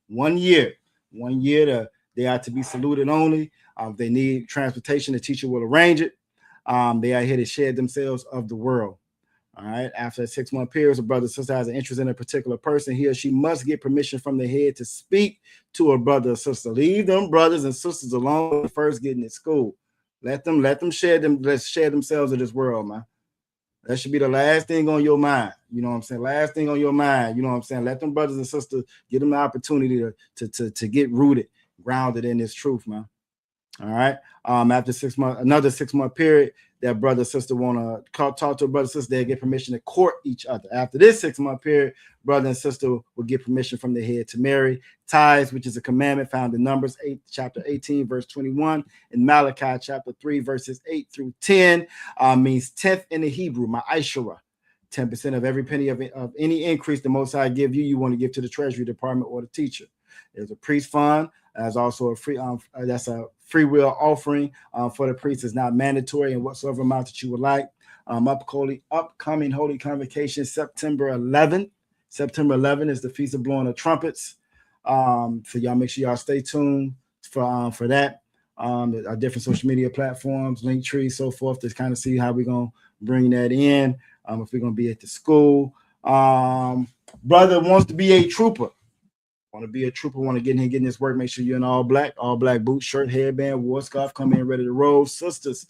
1 year. 1 year. They are to be saluted only. If they need transportation, the teacher will arrange it. They are here to shed themselves of the world. All right. After a 6-month period, a brother or sister has an interest in a particular person, he or she must get permission from the head to speak to a brother or sister. Leave them brothers and sisters alone when first getting to school. Let them shed themselves of this world, man. That should be the last thing on your mind. You know what I'm saying? Last thing on your mind. You know what I'm saying? Let them brothers and sisters get them the opportunity to get rooted, grounded in this truth, man. All right. After 6 months, another 6-month period, that brother or sister want to talk to a brother or sister, they get permission to court each other. After this 6-month period, brother and sister will get permission from the head to marry. Tithes, which is a commandment found in Numbers 8, chapter 18, verse 21, and Malachi chapter 3, verses 8 through 10, means 10th in the Hebrew, ma'ashara. 10% of every penny of any increase the Most High give you, you want to give to the Treasury Department or the teacher. There's a priest fund. There's also a free that's a free will offering for the priest. Is not mandatory in whatsoever amount that you would like. Upcoming Holy Convocation, September 11. September 11 is the Feast of Blowing of Trumpets. So y'all make sure y'all stay tuned for that. Our different social media platforms, Linktree, so forth, to kind of see how we're gonna bring that in. If we're gonna be at the school, brother wants to be a trooper. Want to be a trooper, want to get in here, getting this work, make sure you're in all black boots, shirt, headband, war scarf, come in ready to roll. Sisters,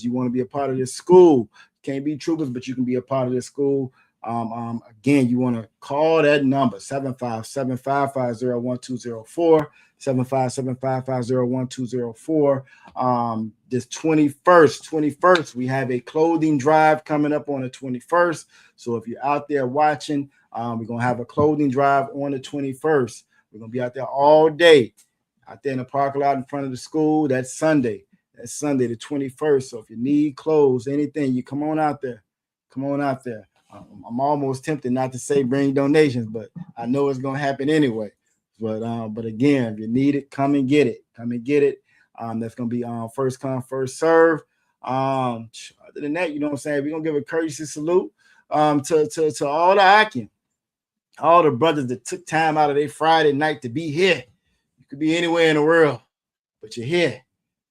you want to be a part of this school. Can't be troopers, but you can be a part of this school. Again, you want to call that number, 757-550-1204, 757-550-1204. This 21st, we have a clothing drive coming up on the 21st. So if you're out there watching, we're going to have a clothing drive on the 21st. We're going to be out there all day, out there in the parking lot in front of the school. That's Sunday. That's Sunday, the 21st. So if you need clothes, anything, you come on out there. Come on out there. I'm almost tempted not to say bring donations, but I know it's going to happen anyway. But again, if you need it, come and get it. Come and get it. That's going to be first come, first serve. Other than that, you know what I'm saying? We're going to give a courtesy salute to all the Akim, all the brothers that took time out of their Friday night to be here. You could be anywhere in the world, but you're here.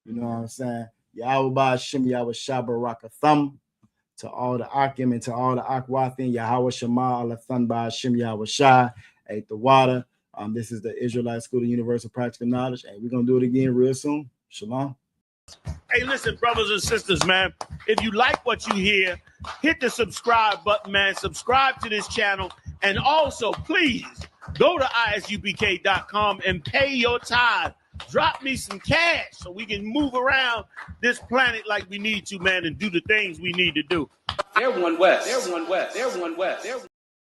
You know what I'm saying? Yahweh Ba'Shem, Yahweh Shabbarakatham. To all the Akim and to all the Akwathin, Yahweh Shema, Alathan Ba'Shem, Yahweh Shai, at the water. This is the Israelite School of Universal Practical Knowledge, and we're going to do it again real soon. Shalom. Hey, listen, brothers and sisters, man. If you like what you hear, hit the subscribe button, man. Subscribe to this channel. And also, please, go to ISUPK.com and pay your tithe. Drop me some cash so we can move around this planet like we need to, man, and do the things we need to do. They're one West. They're one West. They're one West. They're